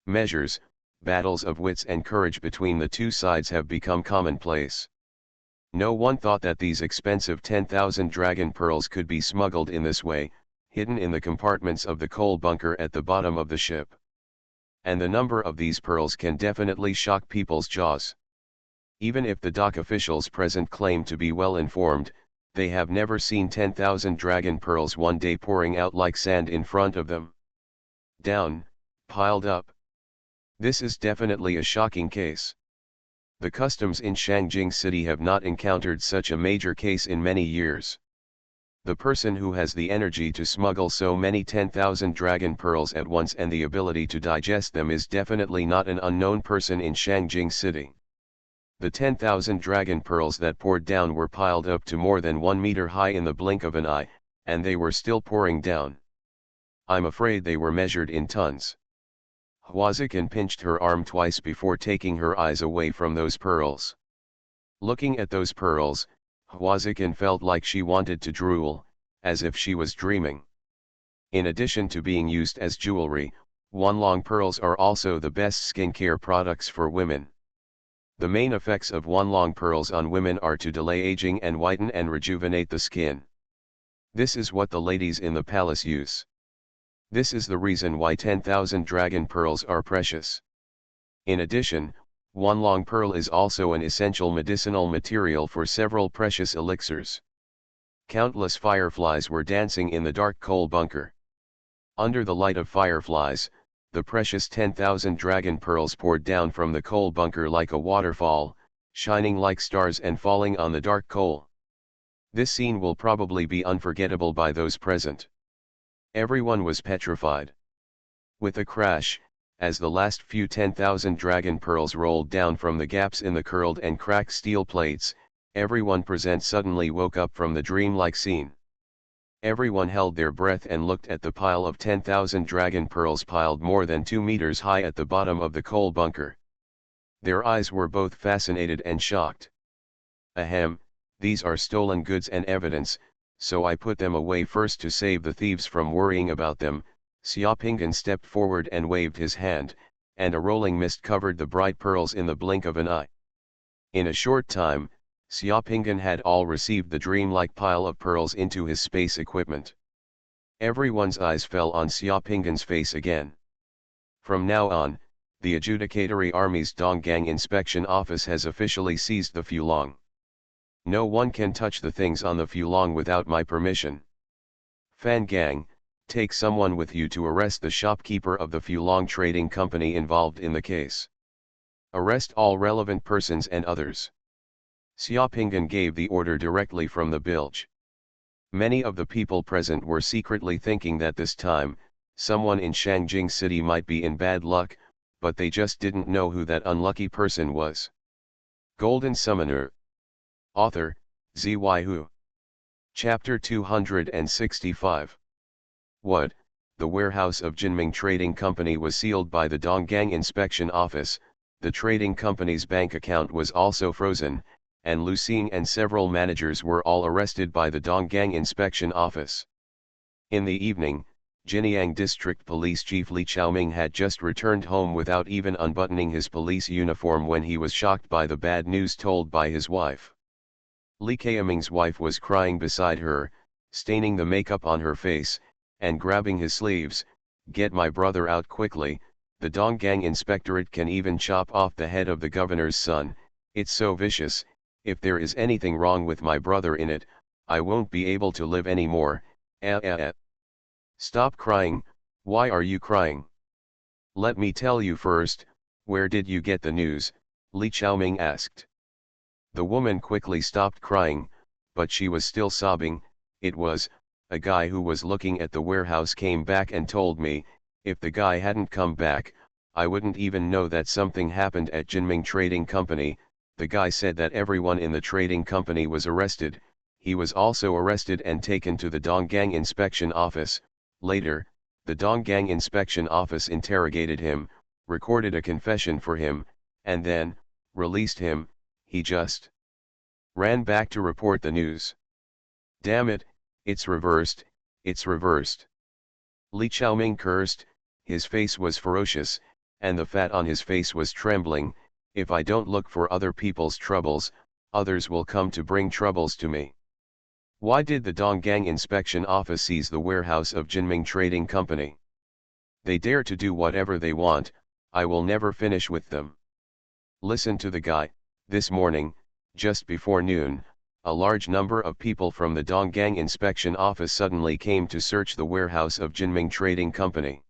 Measures, battles of wits and courage between the two sides have become commonplace. No one thought that these expensive 10,000 dragon pearls could be smuggled in this way, hidden in the compartments of the coal bunker at the bottom of the ship. And the number of these pearls can definitely shock people's jaws. Even if the dock officials present claim to be well informed, they have never seen 10,000 dragon pearls one day pouring out like sand in front of them. Down, piled up. This is definitely a shocking case. The customs in Shangjing City have not encountered such a major case in many years. The person who has the energy to smuggle so many 10,000 dragon pearls at once and the ability to digest them is definitely not an unknown person in Shangjing City. The 10,000 dragon pearls that poured down were piled up to more than 1 meter high in the blink of an eye, and they were still pouring down. I'm afraid they were measured in tons. Huazikan pinched her arm twice before taking her eyes away from those pearls. Looking at those pearls, Huazikan felt like she wanted to drool, as if she was dreaming. In addition to being used as jewelry, Xuanhuan pearls are also the best skincare products for women. The main effects of Xuanhuan pearls on women are to delay aging and whiten and rejuvenate the skin. This is what the ladies in the palace use. This is the reason why 10,000 dragon pearls are precious. In addition, Xuanhuan pearl is also an essential medicinal material for several precious elixirs. Countless fireflies were dancing in the dark coal bunker. Under the light of fireflies, the precious 10,000 dragon pearls poured down from the coal bunker like a waterfall, shining like stars and falling on the dark coal. This scene will probably be unforgettable by those present. Everyone was petrified. With a crash, as the last few 10,000 dragon pearls rolled down from the gaps in the curled and cracked steel plates, everyone present suddenly woke up from the dreamlike scene. Everyone held their breath and looked at the pile of 10,000 dragon pearls piled more than 2 meters high at the bottom of the coal bunker. Their eyes were both fascinated and shocked. Ahem, these are stolen goods and evidence, so I put them away first to save the thieves from worrying about them. Xiaopingan stepped forward and waved his hand, and a rolling mist covered the bright pearls in the blink of an eye. In a short time, Xiaopingan had all received the dreamlike pile of pearls into his space equipment. Everyone's eyes fell on Xiaopingan's face again. From now on, the Adjudicatory Army's Donggang Inspection Office has officially seized the Fulong. No one can touch the things on the Fulong without my permission. Fan Gang, take someone with you to arrest the shopkeeper of the Fulong Trading Company involved in the case. Arrest all relevant persons and others. Xiaopingan gave the order directly from the bilge. Many of the people present were secretly thinking that this time, someone in Shangjing City might be in bad luck, but they just didn't know who that unlucky person was. Golden Summoner. Author, Xuanhuan. Chapter 265. What? The warehouse of Jinming Trading Company was sealed by the Donggang Inspection Office, the trading company's bank account was also frozen, and Lu Xing and several managers were all arrested by the Donggang Inspection Office. In the evening, Jinyang District Police Chief Li Chaoming had just returned home without even unbuttoning his police uniform when he was shocked by the bad news told by his wife. Li Chaoming's wife was crying beside her, staining the makeup on her face, and grabbing his sleeves. "Get my brother out quickly, the Donggang Inspectorate can even chop off the head of the governor's son, it's so vicious, if there is anything wrong with my brother in it, I won't be able to live anymore." Stop crying, why are you crying? Let me tell you first, where did you get the news? Li Chaoming asked. The woman quickly stopped crying, but she was still sobbing. "It was, a guy who was looking at the warehouse came back and told me. If the guy hadn't come back, I wouldn't even know that something happened at Jinming Trading Company. The guy said that everyone in the trading company was arrested. He was also arrested and taken to the Donggang Inspection Office. Later, the Donggang Inspection Office interrogated him, recorded a confession for him, and then released him. He just ran back to report the news. Damn it, it's reversed, it's reversed." Li Chaoming cursed, his face was ferocious, and the fat on his face was trembling. If I don't look for other people's troubles, others will come to bring troubles to me. Why did the Donggang Inspection Office seize the warehouse of Jinming Trading Company? They dare to do whatever they want, I will never finish with them. Listen to the guy. This morning, just before noon, a large number of people from the Donggang Inspection Office suddenly came to search the warehouse of Jinming Trading Company.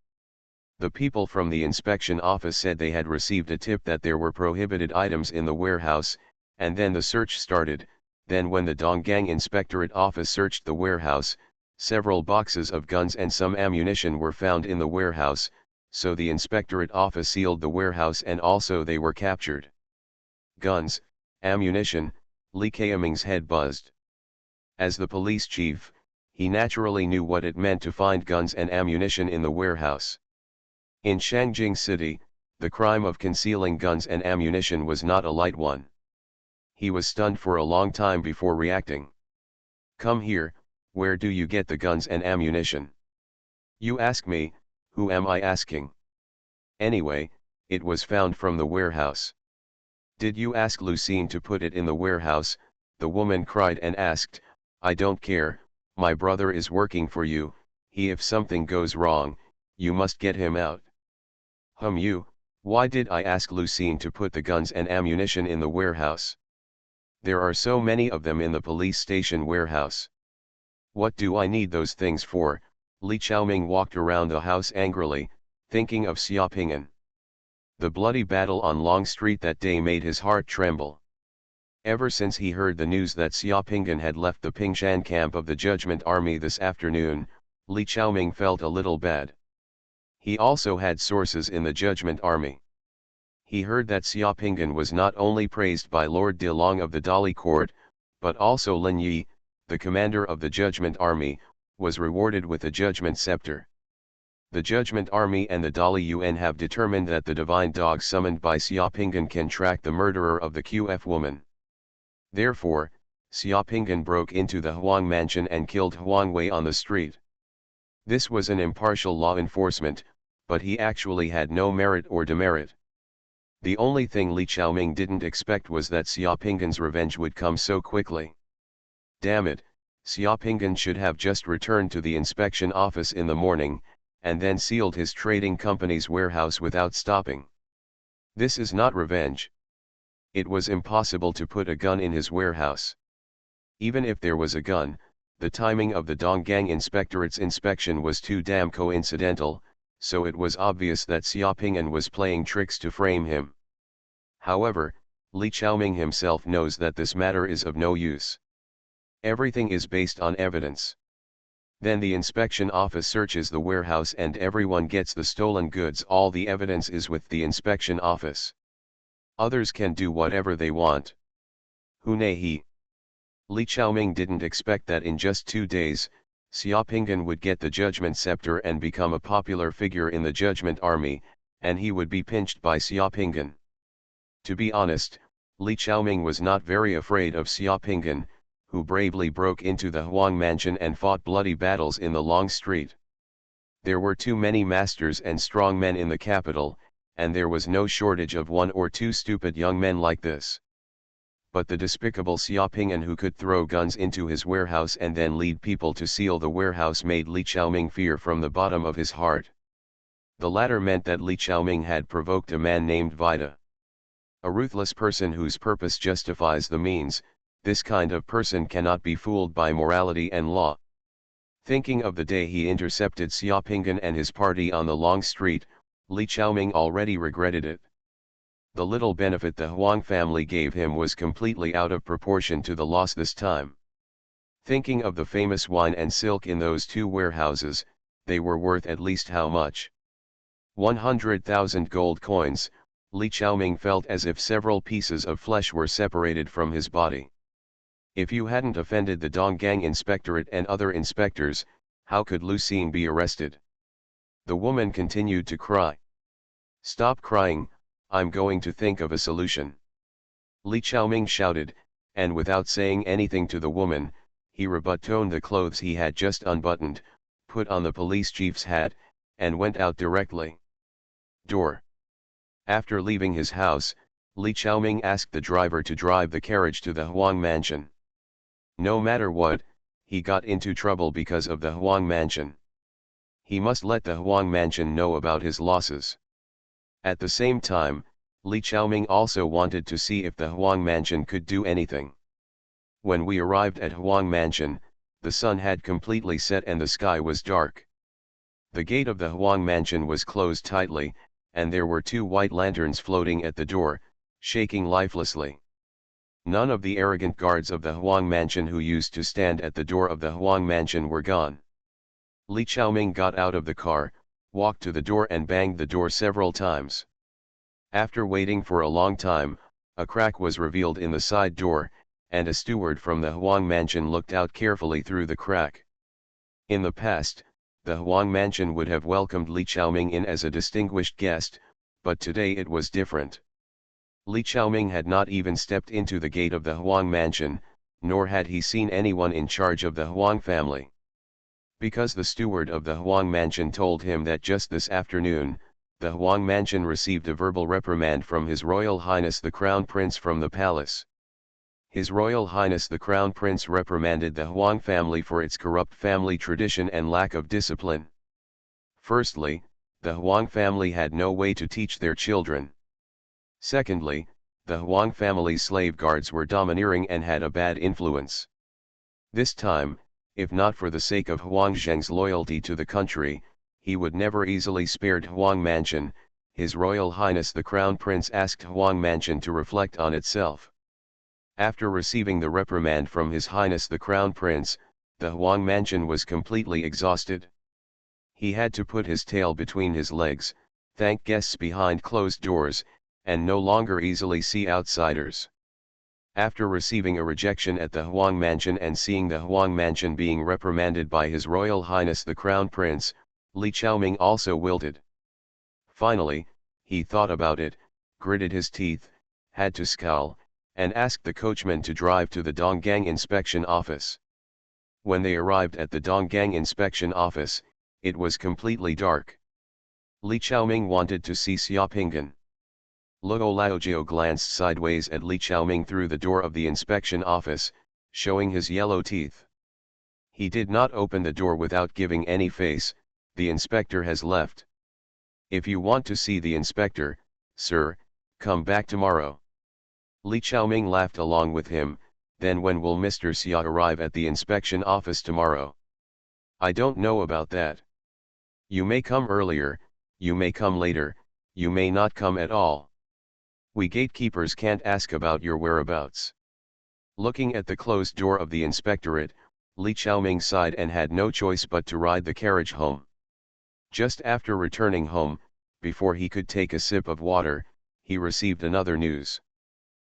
The people from the inspection office said they had received a tip that there were prohibited items in the warehouse, and then the search started. Then when the Donggang Inspectorate Office searched the warehouse, several boxes of guns and some ammunition were found in the warehouse, so the Inspectorate Office sealed the warehouse and also they were captured. Guns, ammunition, Li Keiming's head buzzed. As the police chief, he naturally knew what it meant to find guns and ammunition in the warehouse. In Shangjing City, the crime of concealing guns and ammunition was not a light one. He was stunned for a long time before reacting. Come here, where do you get the guns and ammunition? You ask me, who am I asking? Anyway, it was found from the warehouse. Did you ask Lucine to put it in the warehouse? The woman cried and asked, I don't care, my brother is working for you, if something goes wrong, you must get him out. Why did I ask Lucine to put the guns and ammunition in the warehouse? There are so many of them in the police station warehouse. What do I need those things for? Li Chaoming walked around the house angrily, thinking of Xia Ping'an. The bloody battle on Long Street that day made his heart tremble. Ever since he heard the news that Xia Ping'an had left the Pingshan camp of the Judgment Army this afternoon, Li Chaoming felt a little bad. He also had sources in the Judgment Army. He heard that Xia Ping'an was not only praised by Lord De Long of the Dali Court, but also Lin Yi, the commander of the Judgment Army, was rewarded with a Judgment Scepter. The Judgment Army and the Dali Yuan have determined that the divine dog summoned by Xia Ping'an can track the murderer of the QF woman. Therefore, Xia Ping'an broke into the Huang mansion and killed Huang Wei on the street. This was an impartial law enforcement, but he actually had no merit or demerit. The only thing Li Chaoming didn't expect was that Xia Ping'an's revenge would come so quickly. Damn it, Xia Ping'an should have just returned to the inspection office in the morning, and then sealed his trading company's warehouse without stopping. This is not revenge. It was impossible to put a gun in his warehouse. Even if there was a gun, the timing of the Donggang Inspectorate's inspection was too damn coincidental, so it was obvious that Xia Ping'an was playing tricks to frame him. However, Li Chaoming himself knows that this matter is of no use. Everything is based on evidence. Then the inspection office searches the warehouse and everyone gets the stolen goods. All the evidence is with the inspection office. Others can do whatever they want. Li Chaoming didn't expect that in just 2 days, Xia Ping'an would get the Judgment Scepter and become a popular figure in the Judgment Army, and he would be pinched by Xia Ping'an. To be honest, Li Chaoming was not very afraid of Xia Ping'an, who bravely broke into the Huang mansion and fought bloody battles in the Long Street. There were too many masters and strong men in the capital, and there was no shortage of 1 or 2 stupid young men like this. But the despicable Xia Ping'an who could throw guns into his warehouse and then lead people to seal the warehouse made Li Chaoming fear from the bottom of his heart. The latter meant that Li Chaoming had provoked a man named Vida. A ruthless person whose purpose justifies the means. This kind of person cannot be fooled by morality and law. Thinking of the day he intercepted Xia Ping'an and his party on the Long Street, Li Chaoming already regretted it. The little benefit the Huang family gave him was completely out of proportion to the loss this time. Thinking of the famous wine and silk in those 2 warehouses, they were worth at least how much? 100,000 gold coins. Li Chaoming felt as if several pieces of flesh were separated from his body. If you hadn't offended the Donggang Inspectorate and other inspectors, how could Lucine be arrested? The woman continued to cry. Stop crying, I'm going to think of a solution. Li Chaoming shouted, and without saying anything to the woman, he rebuttoned the clothes he had just unbuttoned, put on the police chief's hat, and went out directly. Door. After leaving his house, Li Chaoming asked the driver to drive the carriage to the Huang mansion. No matter what, he got into trouble because of the Huang mansion. He must let the Huang mansion know about his losses. At the same time, Li Chaoming also wanted to see if the Huang mansion could do anything. When we arrived at Huang mansion, the sun had completely set and the sky was dark. The gate of the Huang mansion was closed tightly, and there were 2 white lanterns floating at the door, shaking lifelessly. None of the arrogant guards of the Huang mansion who used to stand at the door of the Huang mansion were gone. Li Chaoming got out of the car, walked to the door and banged the door several times. After waiting for a long time, a crack was revealed in the side door, and a steward from the Huang mansion looked out carefully through the crack. In the past, the Huang mansion would have welcomed Li Chaoming in as a distinguished guest, but today it was different. Li Chaoming had not even stepped into the gate of the Huang mansion, nor had he seen anyone in charge of the Huang family. Because the steward of the Huang mansion told him that just this afternoon, the Huang mansion received a verbal reprimand from His Royal Highness the Crown Prince from the palace. His Royal Highness the Crown Prince reprimanded the Huang family for its corrupt family tradition and lack of discipline. Firstly, the Huang family had no way to teach their children. Secondly, the Huang family's slave guards were domineering and had a bad influence. This time, if not for the sake of Huang Zheng's loyalty to the country, he would never easily spared Huang mansion. His Royal Highness the Crown Prince asked Huang mansion to reflect on itself. After receiving the reprimand from His Highness the Crown Prince, the Huang mansion was completely exhausted. He had to put his tail between his legs, thank guests behind closed doors, and no longer easily see outsiders. After receiving a rejection at the Huang mansion and seeing the Huang mansion being reprimanded by His Royal Highness the Crown Prince, Li Chaoming also wilted. Finally, he thought about it, gritted his teeth, had to scowl, and asked the coachman to drive to the Donggang inspection office. When they arrived at the Donggang inspection office, it was completely dark. Li Chaoming wanted to see Xiaopinggan. Luo Laojiao glanced sideways at Li Chaoming through the door of the inspection office, showing his yellow teeth. He did not open the door without giving any face. The inspector has left. If you want to see the inspector, sir, come back tomorrow. Li Chaoming laughed along with him. Then when will Mr. Xia arrive at the inspection office tomorrow? I don't know about that. You may come earlier, you may come later, you may not come at all. We gatekeepers can't ask about your whereabouts. Looking at the closed door of the inspectorate, Li Chaoming sighed and had no choice but to ride the carriage home. Just after returning home, before he could take a sip of water, he received another news.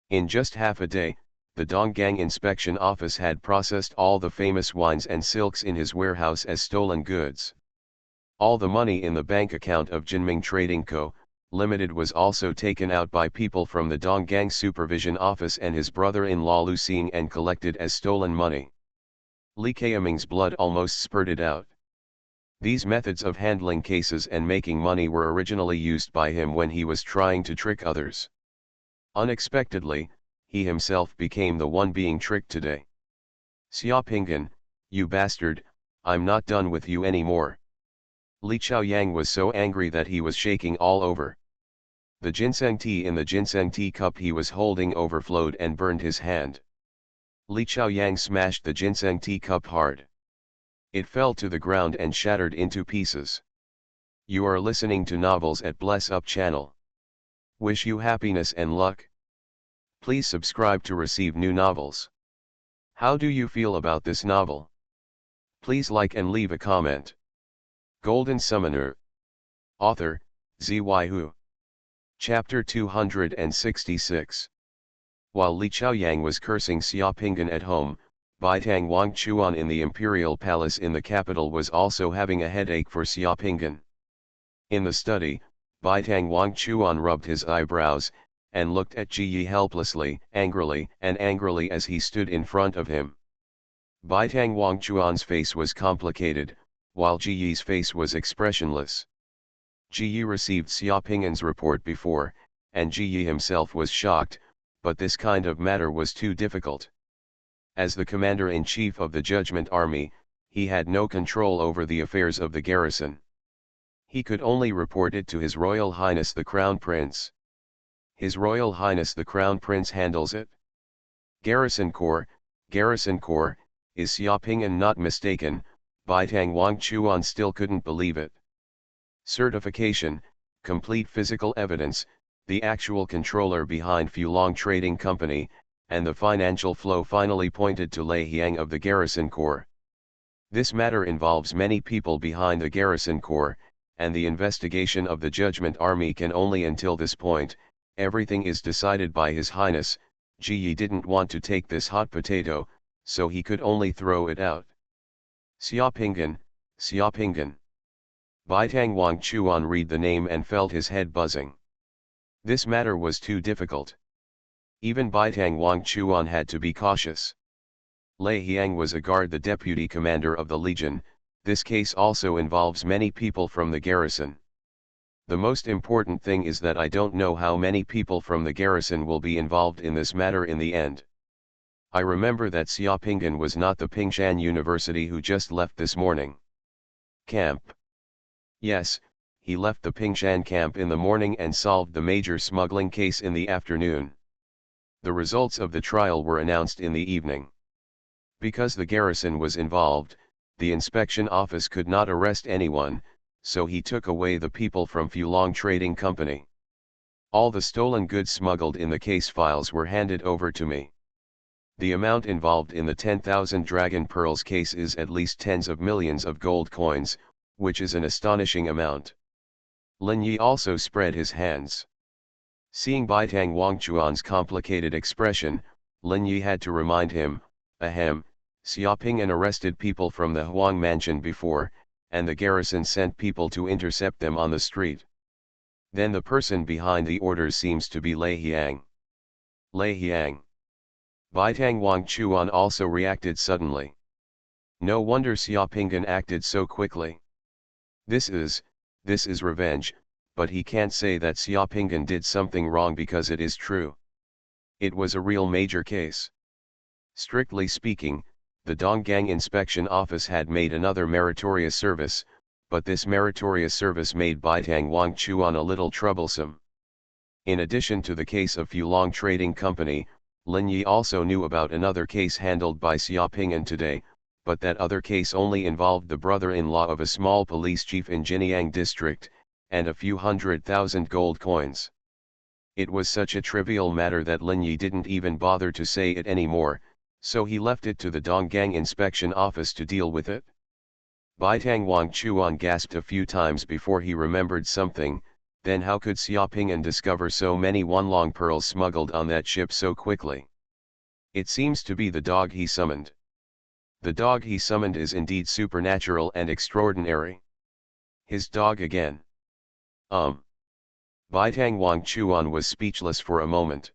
In just half a day, the Donggang inspection office had processed all the famous wines and silks in his warehouse as stolen goods. All the money in the bank account of Jinming Trading Co., Limited was also taken out by people from the Donggang Supervision Office and his brother-in-law Lu Xing and collected as stolen money. Li Chaoming's blood almost spurted out. These methods of handling cases and making money were originally used by him when he was trying to trick others. Unexpectedly, he himself became the one being tricked today. Xiaopinggan, you bastard, I'm not done with you anymore. Li Chaoyang was so angry that he was shaking all over. The ginseng tea in the ginseng tea cup he was holding overflowed and burned his hand. Li Chaoyang smashed the ginseng tea cup hard. It fell to the ground and shattered into pieces. You are listening to novels at Bless Up channel. Wish you happiness and luck. Please subscribe to receive new novels. How do you feel about this novel? Please like and leave a comment. Golden Summoner. Author, Xuanhuan. Chapter 266. While Li Chaoyang was cursing Xiaopinggan at home, Baitang Wangchuan in the imperial palace in the capital was also having a headache for Xiaopinggan. In the study, Baitang Wangchuan rubbed his eyebrows, and looked at Ji Yi helplessly, angrily as he stood in front of him. Baitang Wangchuan's face was complicated, while Ji Yi's face was expressionless. Ji Yi received Xiaopinggan's report before, and Ji Yi himself was shocked, but this kind of matter was too difficult. As the commander-in-chief of the Judgment Army, he had no control over the affairs of the garrison. He could only report it to His Royal Highness the Crown Prince. His Royal Highness the Crown Prince handles it. Garrison Corps, is Xiaoping'an not mistaken? Baitang Wangchuan still couldn't believe it. Certification, complete physical evidence, the actual controller behind Fulong Trading Company, and the financial flow finally pointed to Lei Hiang of the Garrison Corps. This matter involves many people behind the Garrison Corps, and the investigation of the Judgment Army can only until this point. Everything is decided by His Highness. Ji Yi didn't want to take this hot potato, so he could only throw it out. Xiaoping'an. Baitang Wangchuan read the name and felt his head buzzing. This matter was too difficult. Even Baitang Wangchuan had to be cautious. Lei Hiang was a guard, the deputy commander of the legion. This case also involves many people from the garrison. The most important thing is that I don't know how many people from the garrison will be involved in this matter in the end. I remember that Xiaoping'an was not the Pingshan University who just left this morning. Camp. Yes, he left the Pingshan camp in the morning and solved the major smuggling case in the afternoon. The results of the trial were announced in the evening. Because the garrison was involved, the inspection office could not arrest anyone, so he took away the people from Fulong Trading Company. All the stolen goods smuggled in the case files were handed over to me. The amount involved in the 10,000 Dragon Pearls case is at least tens of millions of gold coins, which is an astonishing amount. Lin Yi also spread his hands. Seeing Baitang Wangchuan's complicated expression, Lin Yi had to remind him, ahem, Xiaoping'an arrested people from the Huang mansion before, and the garrison sent people to intercept them on the street. Then the person behind the orders seems to be Lei Hiang. Lei Hiang. Baitang Wangchuan also reacted suddenly. No wonder Xiaoping'an acted so quickly. This is revenge, but he can't say that Xiaoping'an did something wrong because it is true. It was a real major case. Strictly speaking, the Donggang Inspection Office had made another meritorious service, but this meritorious service made Baitang Wangchuan a little troublesome. In addition to the case of Fulong Trading Company, Lin Yi also knew about another case handled by Xiaoping'an today, but that other case only involved the brother-in-law of a small police chief in Jinyang district, and a few 100,000 gold coins. It was such a trivial matter that Lin Yi didn't even bother to say it anymore, so he left it to the Donggang Inspection Office to deal with it. Baitang Wangchuan gasped a few times before he remembered something. Then how could Xiaoping'an discover so many Wanlong pearls smuggled on that ship so quickly? It seems to be the dog he summoned. The dog he summoned is indeed supernatural and extraordinary. His dog again. Baitang Wangchuan was speechless for a moment.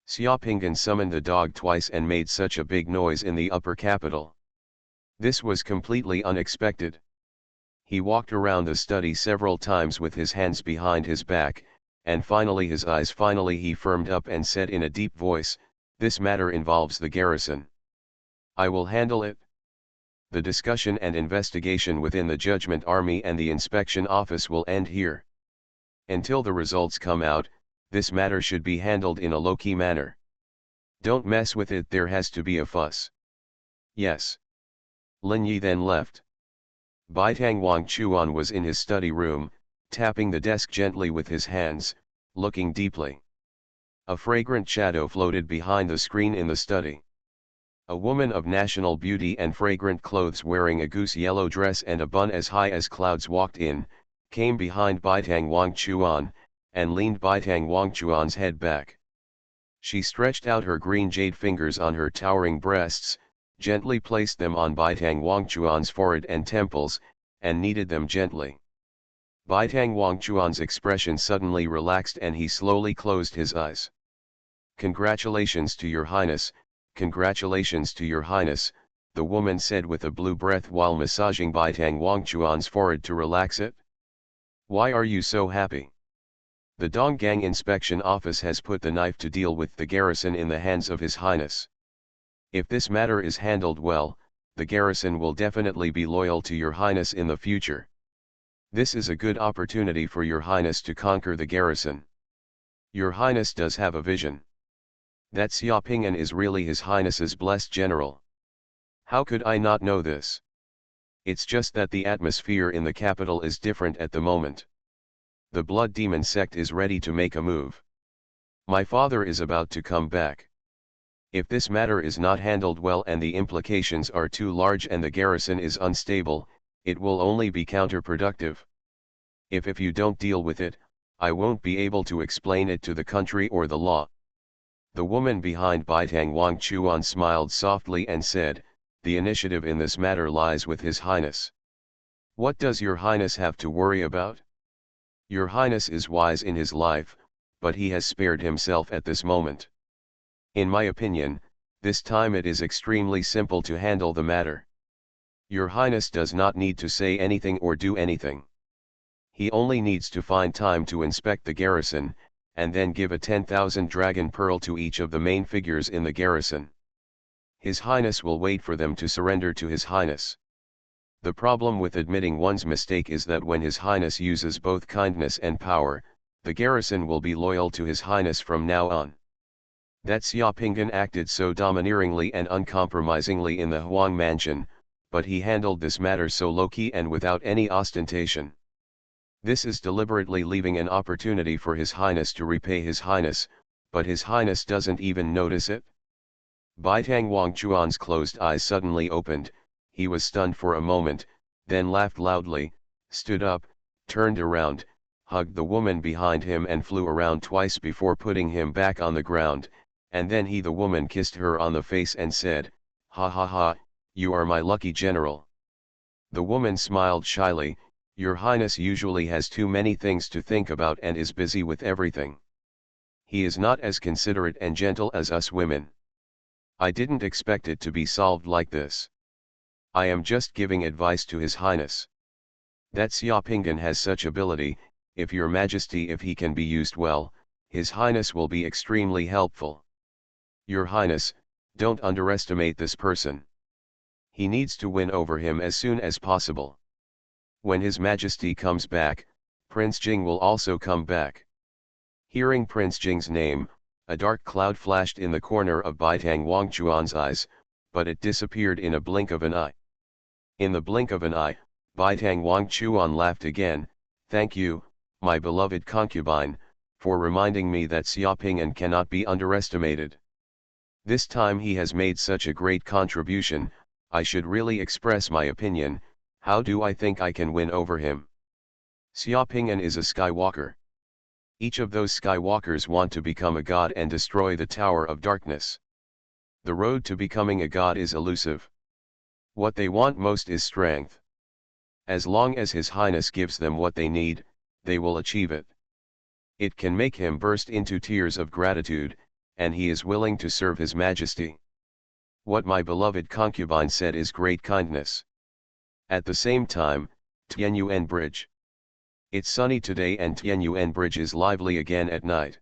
Xiaoping'an summoned the dog twice and made such a big noise in the upper capital. This was completely unexpected. He walked around the study several times with his hands behind his back, and finally he firmed up and said in a deep voice, "This matter involves the garrison. I will handle it." The discussion and investigation within the Judgment Army and the Inspection Office will end here. Until the results come out, this matter should be handled in a low-key manner. Don't mess with it, there has to be a fuss. Yes. Lin Yi then left. Baitang Wangchuan was in his study room, tapping the desk gently with his hands, looking deeply. A fragrant shadow floated behind the screen in the study. A woman of national beauty and fragrant clothes wearing a goose yellow dress and a bun as high as clouds walked in, came behind Baitang Wangchuan, and leaned Baitang Wangchuan's head back. She stretched out her green jade fingers on her towering breasts, gently placed them on Baitang Wangchuan's forehead and temples, and kneaded them gently. Baitang Wangchuan's expression suddenly relaxed and he slowly closed his eyes. "Congratulations to your highness, congratulations to your highness," the woman said with a blue breath while massaging Baitang Wangchuan's forehead to relax it. "Why are you so happy?" The Donggang Inspection Office has put the knife to deal with the garrison in the hands of His Highness. If this matter is handled well, the garrison will definitely be loyal to Your Highness in the future. This is a good opportunity for Your Highness to conquer the garrison. Your Highness does have a vision. That Xia Ping'an is really His Highness's blessed general. How could I not know this? It's just that the atmosphere in the capital is different at the moment. The Blood Demon sect is ready to make a move. My father is about to come back. If this matter is not handled well and the implications are too large and the garrison is unstable, it will only be counterproductive. If you don't deal with it, I won't be able to explain it to the country or the law. The woman behind Baitang Wangchuan smiled softly and said, the initiative in this matter lies with His Highness. What does Your Highness have to worry about? Your Highness is wise in his life, but he has spared himself at this moment. In my opinion, this time it is extremely simple to handle the matter. Your Highness does not need to say anything or do anything. He only needs to find time to inspect the garrison, and then give a 10,000 dragon pearl to each of the main figures in the garrison. His Highness will wait for them to surrender to His Highness. The problem with admitting one's mistake is that when His Highness uses both kindness and power, the garrison will be loyal to His Highness from now on. That Xia Ping'an acted so domineeringly and uncompromisingly in the Huang mansion, but he handled this matter so low-key and without any ostentation. This is deliberately leaving an opportunity for His Highness to repay His Highness, but His Highness doesn't even notice it. Baitang Wangchuan's closed eyes suddenly opened, he was stunned for a moment, then laughed loudly, stood up, turned around, hugged the woman behind him and flew around twice before putting him back on the ground, and then the woman kissed her on the face and said, "Ha ha ha, you are my lucky general." The woman smiled shyly, "Your Highness usually has too many things to think about and is busy with everything. He is not as considerate and gentle as us women. I didn't expect it to be solved like this. I am just giving advice to His Highness. That Xia Ping'an has such ability, if Your Majesty, if he can be used well, His Highness will be extremely helpful. Your Highness, don't underestimate this person. He needs to win over him as soon as possible. When His Majesty comes back, Prince Jing will also come back." Hearing Prince Jing's name, a dark cloud flashed in the corner of Baitang Wangchuan's eyes, but it disappeared in a blink of an eye. In the blink of an eye, Baitang Wangchuan laughed again, "Thank you, my beloved concubine, for reminding me that Xia Ping'an cannot be underestimated. This time he has made such a great contribution, I should really express my opinion. How do I think I can win over him? Xia Ping'an is a Skywalker. Each of those Skywalkers want to become a god and destroy the Tower of Darkness. The road to becoming a god is elusive. What they want most is strength. As long as His Highness gives them what they need, they will achieve it. It can make him burst into tears of gratitude, and he is willing to serve His Majesty. What my beloved concubine said is great kindness." At the same time, Tianyuan Bridge. It's sunny today and Tianyuan Bridge is lively again at night.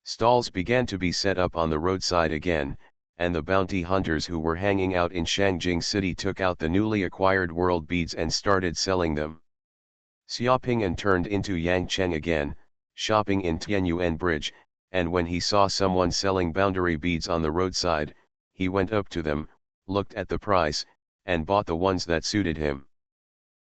Stalls began to be set up on the roadside again, and the bounty hunters who were hanging out in Shangjing City took out the newly acquired world beads and started selling them. Xia Ping'an turned into Yangcheng again, shopping in Tianyuan Bridge, and when he saw someone selling boundary beads on the roadside, he went up to them, looked at the price, and bought the ones that suited him.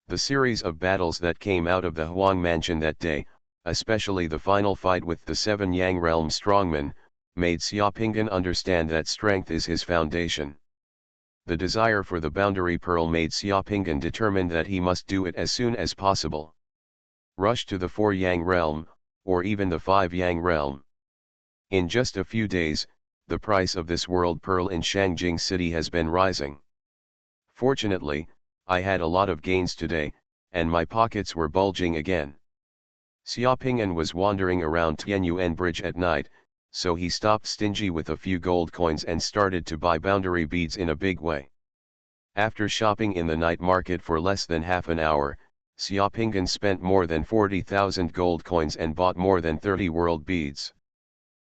The series of battles that came out of the Huang mansion that day, especially the final fight with the 7 Yang realm strongmen, made Xia Ping'an understand that strength is his foundation. The desire for the boundary pearl made Xia Ping'an determined that he must do it as soon as possible. Rush to the 4 Yang realm, or even the 5 Yang realm. In just a few days, the price of this world pearl in Shangjing City has been rising. Fortunately, I had a lot of gains today, and my pockets were bulging again. Xia Ping'an was wandering around Tianyuan Bridge at night, so he stopped stingy with a few gold coins and started to buy boundary beads in a big way. After shopping in the night market for less than half an hour, Xiaopinggan spent more than 40,000 gold coins and bought more than 30 world beads.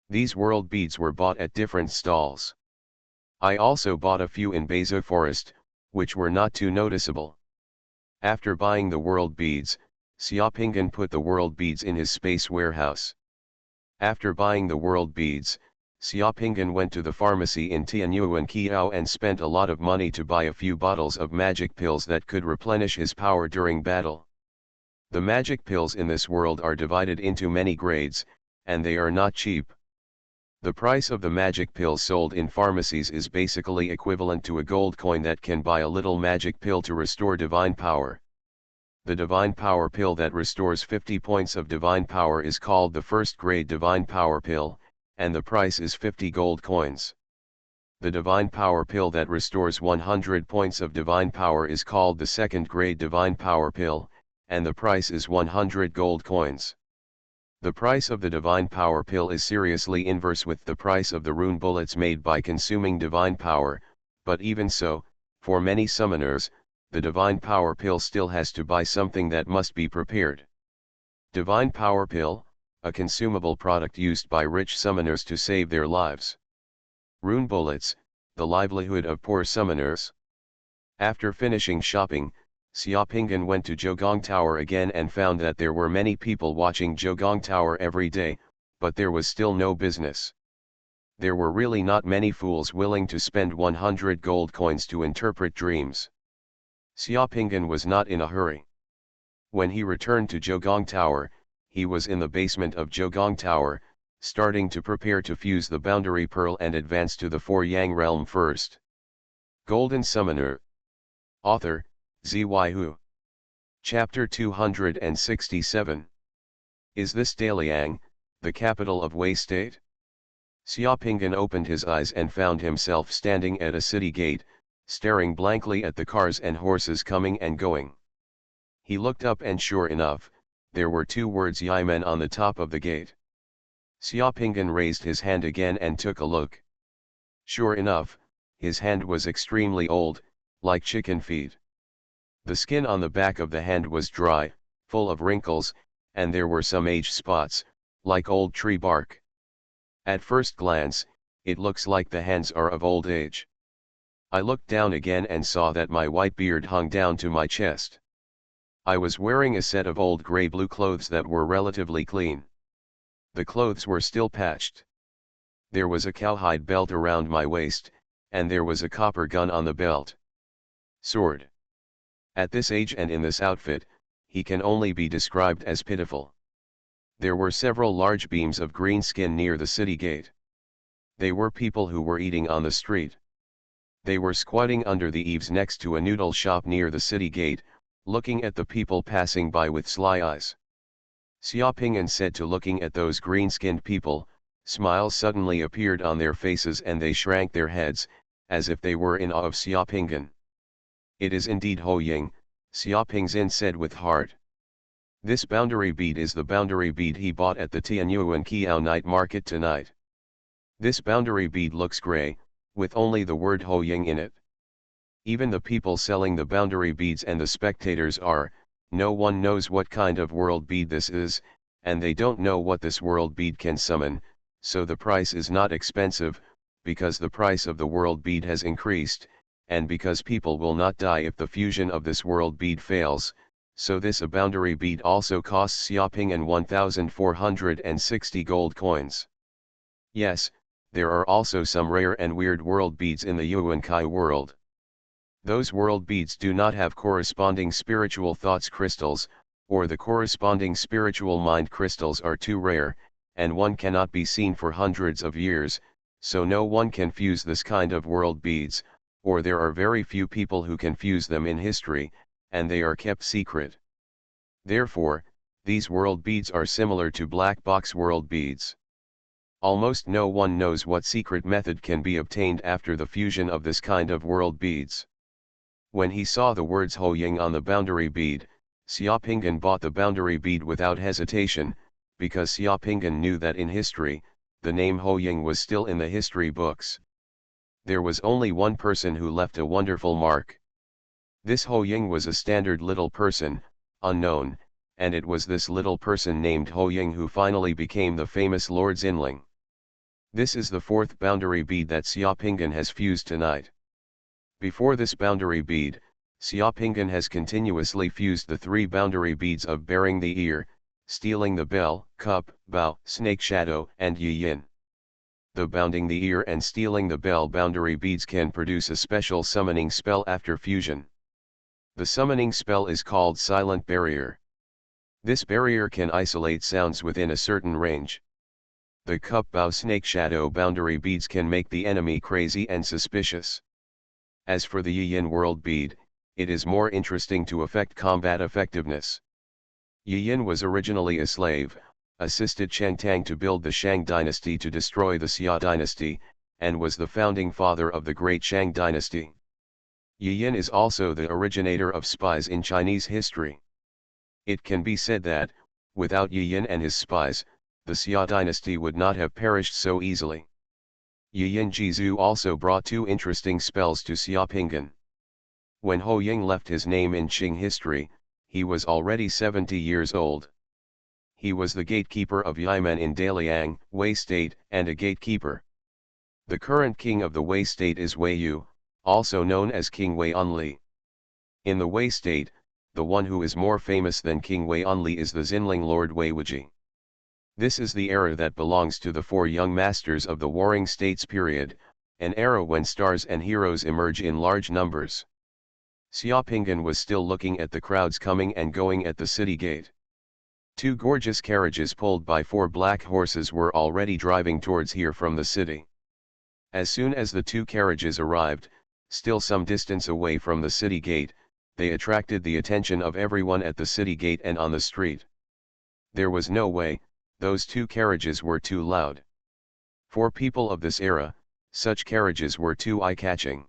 These world beads were bought at different stalls. I also bought a few in Beizhou Forest, which were not too noticeable. After buying the world beads, Xiaopinggan put the world beads in his space warehouse. After buying the world beads, Xiaopinggan went to the pharmacy in Tianyuan Qiao and spent a lot of money to buy a few bottles of magic pills that could replenish his power during battle. The magic pills in this world are divided into many grades, and they are not cheap. The price of the magic pills sold in pharmacies is basically equivalent to a gold coin that can buy a little magic pill to restore divine power. The divine power pill that restores 50 points of divine power is called the first grade divine power pill, and the price is 50 gold coins. The divine power pill that restores 100 points of divine power is called the second grade divine power pill, and the price is 100 gold coins. The price of the divine power pill is seriously inverse with the price of the rune bullets made by consuming divine power, but even so, for many summoners, the divine power pill still has to buy something that must be prepared. Divine power pill, a consumable product used by rich summoners to save their lives. Rune bullets, the livelihood of poor summoners. After finishing shopping, Xiaopinggan went to Jiugong Tower again and found that there were many people watching Jiugong Tower every day, but there was still no business. There were really not many fools willing to spend 100 gold coins to interpret dreams. Xiaopinggan was not in a hurry. When he returned to Jiugong Tower, he was in the basement of Jiugong Tower, starting to prepare to fuse the boundary pearl and advance to the Four Yang realm first. Golden Summoner. Author, Xuanhuan. Chapter 267. Is this Daliang, the capital of Wei State? Xiaopinggan opened his eyes and found himself standing at a city gate, staring blankly at the cars and horses coming and going. He looked up and sure enough, there were two words Yimen on the top of the gate. Xiaopinggan raised his hand again and took a look. Sure enough, his hand was extremely old, like chicken feed. The skin on the back of the hand was dry, full of wrinkles, and there were some age spots, like old tree bark. At first glance, it looks like the hands are of old age. I looked down again and saw that my white beard hung down to my chest. I was wearing a set of old gray-blue clothes that were relatively clean. The clothes were still patched. There was a cowhide belt around my waist, and there was a copper gun on the belt. Sword. At this age and in this outfit, he can only be described as pitiful. There were several large beams of green skin near the city gate. They were people who were eating on the street. They were squatting under the eaves next to a noodle shop near the city gate, looking at the people passing by with sly eyes. Xiaopinggan said to looking at those green-skinned people, smiles suddenly appeared on their faces and they shrank their heads, as if they were in awe of Xiaopinggan. It is indeed Ho Ying, Xiaopinggan said with heart. This boundary bead is the boundary bead he bought at the Tianyuan Qiao night market tonight. This boundary bead looks grey, with only the word Ho Ying in it. Even the people selling the boundary beads and the spectators are, no one knows what kind of world bead this is, and they don't know what this world bead can summon, so the price is not expensive, because the price of the world bead has increased, and because people will not die if the fusion of this world bead fails, so this a boundary bead also costs Xiaopinggan 1,460 gold coins. Yes, there are also some rare and weird world beads in the Yuankai world. Those world beads do not have corresponding spiritual thoughts crystals, or the corresponding spiritual mind crystals are too rare, and one cannot be seen for hundreds of years, so no one can fuse this kind of world beads, or there are very few people who can fuse them in history, and they are kept secret. Therefore, these world beads are similar to black box world beads. Almost no one knows what secret method can be obtained after the fusion of this kind of world beads. When he saw the words Ho Ying on the boundary bead, Xiaopinggan bought the boundary bead without hesitation, because Xiaopinggan knew that in history, the name Ho Ying was still in the history books. There was only one person who left a wonderful mark. This Ho Ying was a standard little person, unknown, and it was this little person named Ho Ying who finally became the famous Lord Xinling. This is the fourth boundary bead that Xiaopingan has fused tonight. Before this boundary bead, Xiaopingan has continuously fused the three boundary beads of bearing the ear, stealing the bell, cup, bow, snake shadow, and yi yin. The bounding the ear and stealing the bell boundary beads can produce a special summoning spell after fusion. The summoning spell is called Silent Barrier. This barrier can isolate sounds within a certain range. The cup bow snake shadow boundary beads can make the enemy crazy and suspicious. As for the yi yin world bead, it is more interesting to affect combat effectiveness. Yi yin was originally a slave, assisted Changtang to build the Shang dynasty to destroy the Xia dynasty, and was the founding father of the great Shang dynasty. Yi yin is also the originator of spies in Chinese history. It can be said that, without Yi yin and his spies, the Xia dynasty would not have perished so easily. Yi yin Jizu also brought two interesting spells to Xiaopingan. When Ho Ying left his name in Qing history, he was already 70 years old. He was the gatekeeper of Yimen in Daliang, Wei State, and a gatekeeper. The current king of the Wei State is Wei Yu, also known as King Wei Enli. In the Wei State, the one who is more famous than King Wei Enli is the Xinling Lord Wei Wuji. This is the era that belongs to the four young masters of the Warring States period, an era when stars and heroes emerge in large numbers. Xiaopingan was still looking at the crowds coming and going at the city gate. Two gorgeous carriages pulled by four black horses were already driving towards here from the city. As soon as the two carriages arrived, still some distance away from the city gate, they attracted the attention of everyone at the city gate and on the street. There was no way, those two carriages were too loud. For people of this era, such carriages were too eye-catching.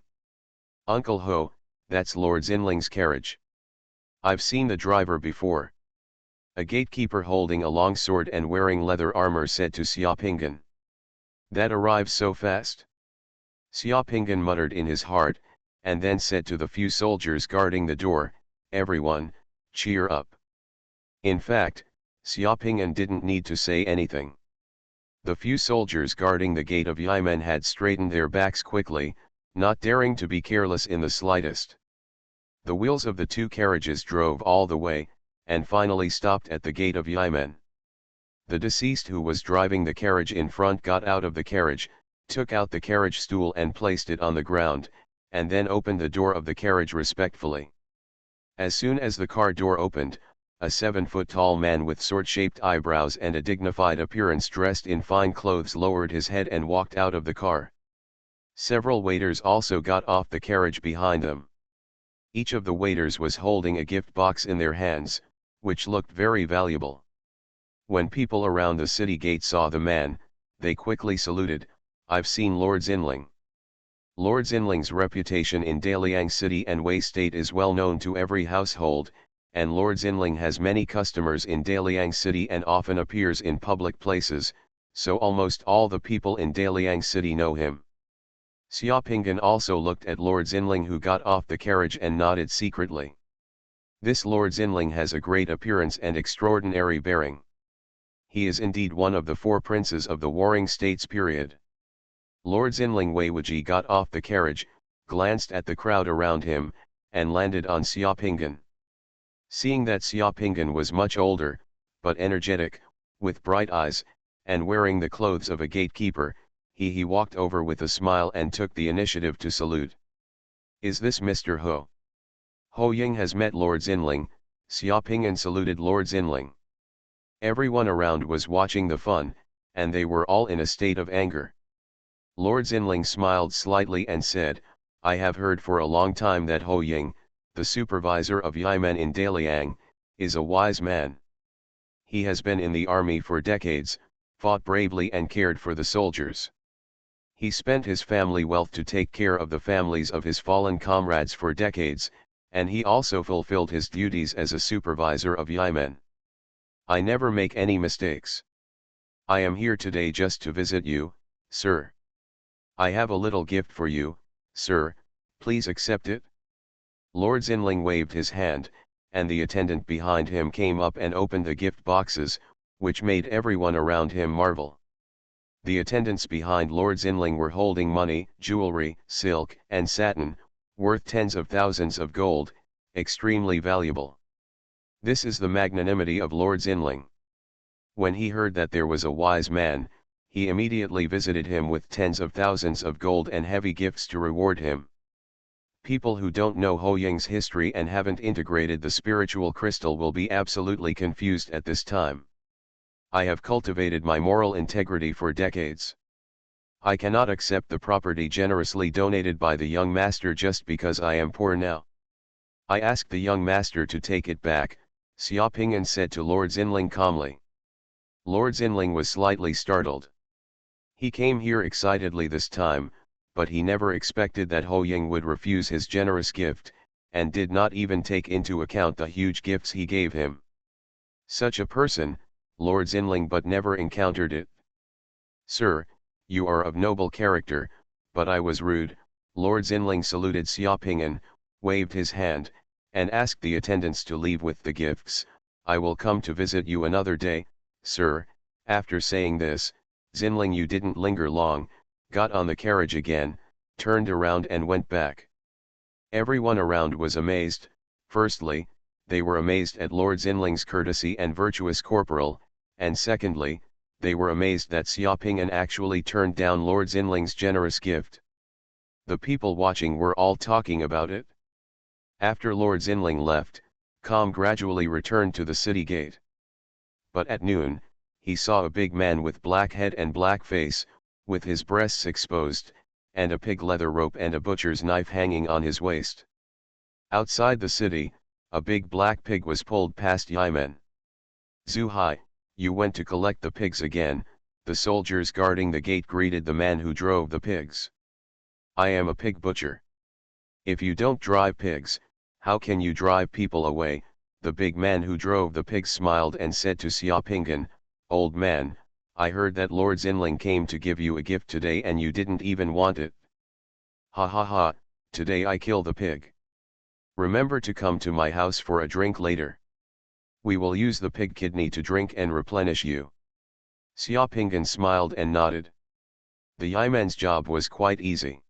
Uncle Ho, that's Lord Xinling's carriage. I've seen the driver before. A gatekeeper holding a long sword and wearing leather armor said to Xiaopingan. That arrives so fast? Xiaopingan muttered in his heart, and then said to the few soldiers guarding the door, everyone, cheer up. In fact, Xiaopingan didn't need to say anything. The few soldiers guarding the gate of Yimen had straightened their backs quickly, not daring to be careless in the slightest. The wheels of the two carriages drove all the way, and finally stopped at the gate of Yimen. The deceased who was driving the carriage in front got out of the carriage, took out the carriage stool and placed it on the ground, and then opened the door of the carriage respectfully. As soon as the car door opened, a 7-foot-tall man with sword-shaped eyebrows and a dignified appearance dressed in fine clothes lowered his head and walked out of the car. Several waiters also got off the carriage behind them. Each of the waiters was holding a gift box in their hands, which looked very valuable. When people around the city gate saw the man, they quickly saluted, I've seen Lord Xinling. Lord Xinling's reputation in Daliang City and Wei State is well known to every household, and Lord Xinling has many customers in Daliang City and often appears in public places, so almost all the people in Daliang City know him. Xiaopingan also looked at Lord Xinling, who got off the carriage and nodded secretly. This Lord Xinling has a great appearance and extraordinary bearing. He is indeed one of the four princes of the Warring States period. Lord Xinling Wei Wuji got off the carriage, glanced at the crowd around him, and landed on Xiaopingan. Seeing that Xiaopingan was much older, but energetic, with bright eyes, and wearing the clothes of a gatekeeper, he walked over with a smile and took the initiative to salute. Is this Mr. Ho? Ho Ying has met Lord Xinling. Xiaopingan saluted Lord Xinling. Everyone around was watching the fun, and they were all in a state of anger. Lord Xinling smiled slightly and said, I have heard for a long time that Ho Ying, the supervisor of Yimen in Daliang, is a wise man. He has been in the army for decades, fought bravely and cared for the soldiers. He spent his family wealth to take care of the families of his fallen comrades for decades, and he also fulfilled his duties as a supervisor of Yimen. I never make any mistakes. I am here today just to visit you, sir. I have a little gift for you, sir, please accept it. Lord Xinling waved his hand, and the attendant behind him came up and opened the gift boxes, which made everyone around him marvel. The attendants behind Lord Zinling were holding money, jewelry, silk, and satin, worth tens of thousands of gold, extremely valuable. This is the magnanimity of Lord Zinling. When he heard that there was a wise man, he immediately visited him with tens of thousands of gold and heavy gifts to reward him. People who don't know Ho Ying's history and haven't integrated the spiritual crystal will be absolutely confused at this time. I have cultivated my moral integrity for decades. I cannot accept the property generously donated by the young master just because I am poor now. I asked the young master to take it back, Xia Ping'an said to Lord Zinling calmly. Lord Zinling was slightly startled. He came here excitedly this time, but he never expected that Ho Ying would refuse his generous gift, and did not even take into account the huge gifts he gave him. Such a person, Lord Zinling but never encountered it. Sir, you are of noble character, but I was rude. Lord Zinling saluted Xia Ping'an, waved his hand, and asked the attendants to leave with the gifts. I will come to visit you another day, sir. After saying this, Zinling you didn't linger long, got on the carriage again, turned around and went back. Everyone around was amazed. Firstly, they were amazed at Lord Zinling's courtesy and virtuous corporal, and secondly, they were amazed that Xia Ping'an actually turned down Lord Zinling's generous gift. The people watching were all talking about it. After Lord Zinling left, calm gradually returned to the city gate. But at noon, he saw a big man with black head and black face, with his breasts exposed, and a pig leather rope and a butcher's knife hanging on his waist. Outside the city, a big black pig was pulled past Yimen. Zhu Hai, you went to collect the pigs again, the soldiers guarding the gate greeted the man who drove the pigs. I am a pig butcher. If you don't drive pigs, how can you drive people away? The big man who drove the pigs smiled and said to Xia Ping'an, Old man, I heard that Lord Zinling came to give you a gift today and you didn't even want it. Ha ha ha, today I kill the pig. Remember to come to my house for a drink later. We will use the pig kidney to drink and replenish you. Xia Ping'an smiled and nodded. The Yiman's job was quite easy.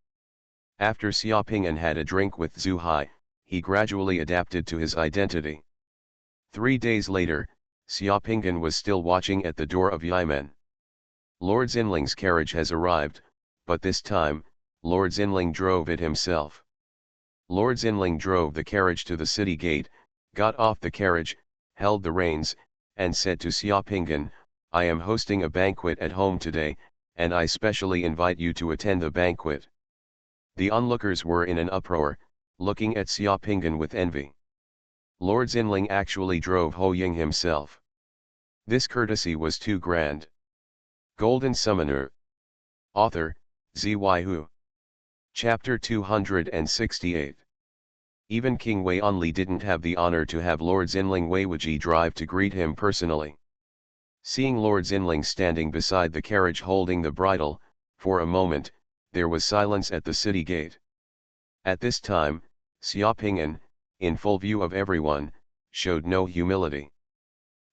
After Xia Ping'an had a drink with Zhu Hai, he gradually adapted to his identity. 3 days later, Xia Ping'an was still watching at the door of Yimen. Lord Zinling's carriage has arrived, but this time, Lord Zinling drove it himself. Lord Zinling drove the carriage to the city gate, got off the carriage, held the reins, and said to Xia Ping'an, I am hosting a banquet at home today, and I specially invite you to attend the banquet. The onlookers were in an uproar, looking at Xia Ping'an with envy. Lord Zinling actually drove Ho Ying himself. This courtesy was too grand. Golden Summoner. Author, Xuanhuan. Chapter 268. Even King Wei Onli didn't have the honor to have Lord Zinling Weiwuji drive to greet him personally. Seeing Lord Zinling standing beside the carriage holding the bridle, for a moment, there was silence at the city gate. At this time, Xia Ping'an, in full view of everyone, showed no humility.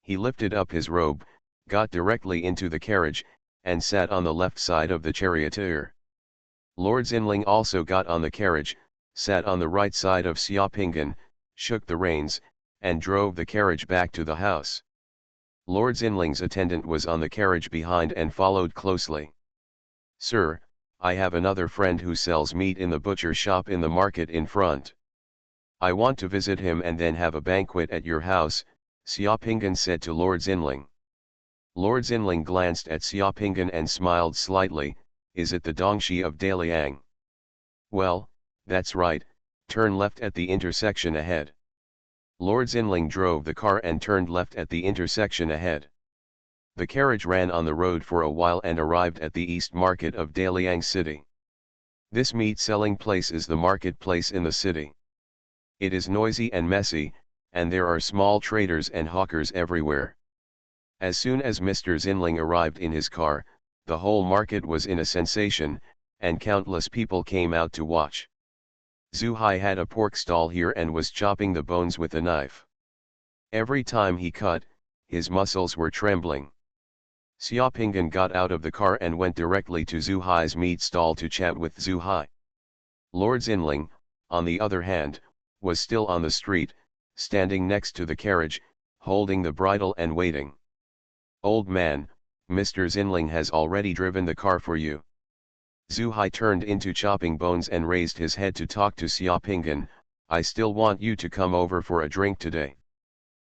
He lifted up his robe, got directly into the carriage, and sat on the left side of the charioteer. Lord Zinling also got on the carriage, sat on the right side of Xia Ping'an, shook the reins, and drove the carriage back to the house. Lord Zinling's attendant was on the carriage behind and followed closely. Sir, I have another friend who sells meat in the butcher shop in the market in front. I want to visit him and then have a banquet at your house, Xia Ping'an said to Lord Zinling. Lord Zinling glanced at Xia Ping'an and smiled slightly. Is it the Dongxi of Daliang? Well, that's right, turn left at the intersection ahead. Lord Zinling drove the car and turned left at the intersection ahead. The carriage ran on the road for a while and arrived at the East Market of Daliang City. This meat-selling place is the marketplace in the city. It is noisy and messy, and there are small traders and hawkers everywhere. As soon as Mr. Zinling arrived in his car, the whole market was in a sensation, and countless people came out to watch. Zhu Hai had a pork stall here and was chopping the bones with a knife. Every time he cut, his muscles were trembling. Xiaopinggan got out of the car and went directly to Zhu Hai's meat stall to chat with Zhu Hai. Lord Xinling, on the other hand, was still on the street, standing next to the carriage, holding the bridle and waiting. "Old man, Mr. Xinling has already driven the car for you." Zhu Hai turned into chopping bones and raised his head to talk to Xiaopinggan. "I still want you to come over for a drink today."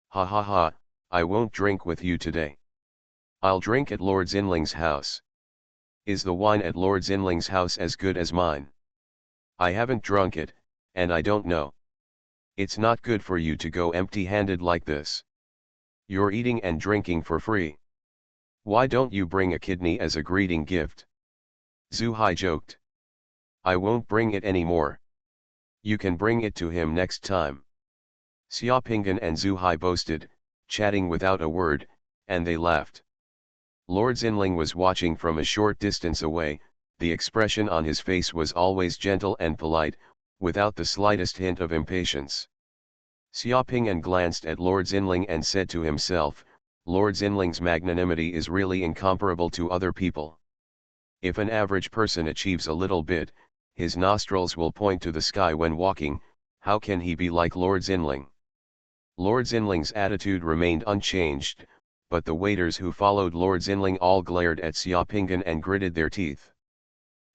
"Ha ha ha, I won't drink with you today. I'll drink at Lord Xinling's house." "Is the wine at Lord Xinling's house as good as mine?" "I haven't drunk it, and I don't know." "It's not good for you to go empty-handed like this. You're eating and drinking for free. Why don't you bring a kidney as a greeting gift?" Zhu Hai joked. "I won't bring it anymore. You can bring it to him next time." Xiaopinggan and Zhu Hai boasted, chatting without a word, and they laughed. Lord Xinling was watching from a short distance away. The expression on his face was always gentle and polite, without the slightest hint of impatience. Xiaopinggan glanced at Lord Xinling and said to himself, "Lord Xinling's magnanimity is really incomparable to other people. If an average person achieves a little bit, his nostrils will point to the sky when walking, how can he be like Lord Xinling?" Lord Xinling's attitude remained unchanged, but the waiters who followed Lord Xinling all glared at Xiaopinggan and gritted their teeth.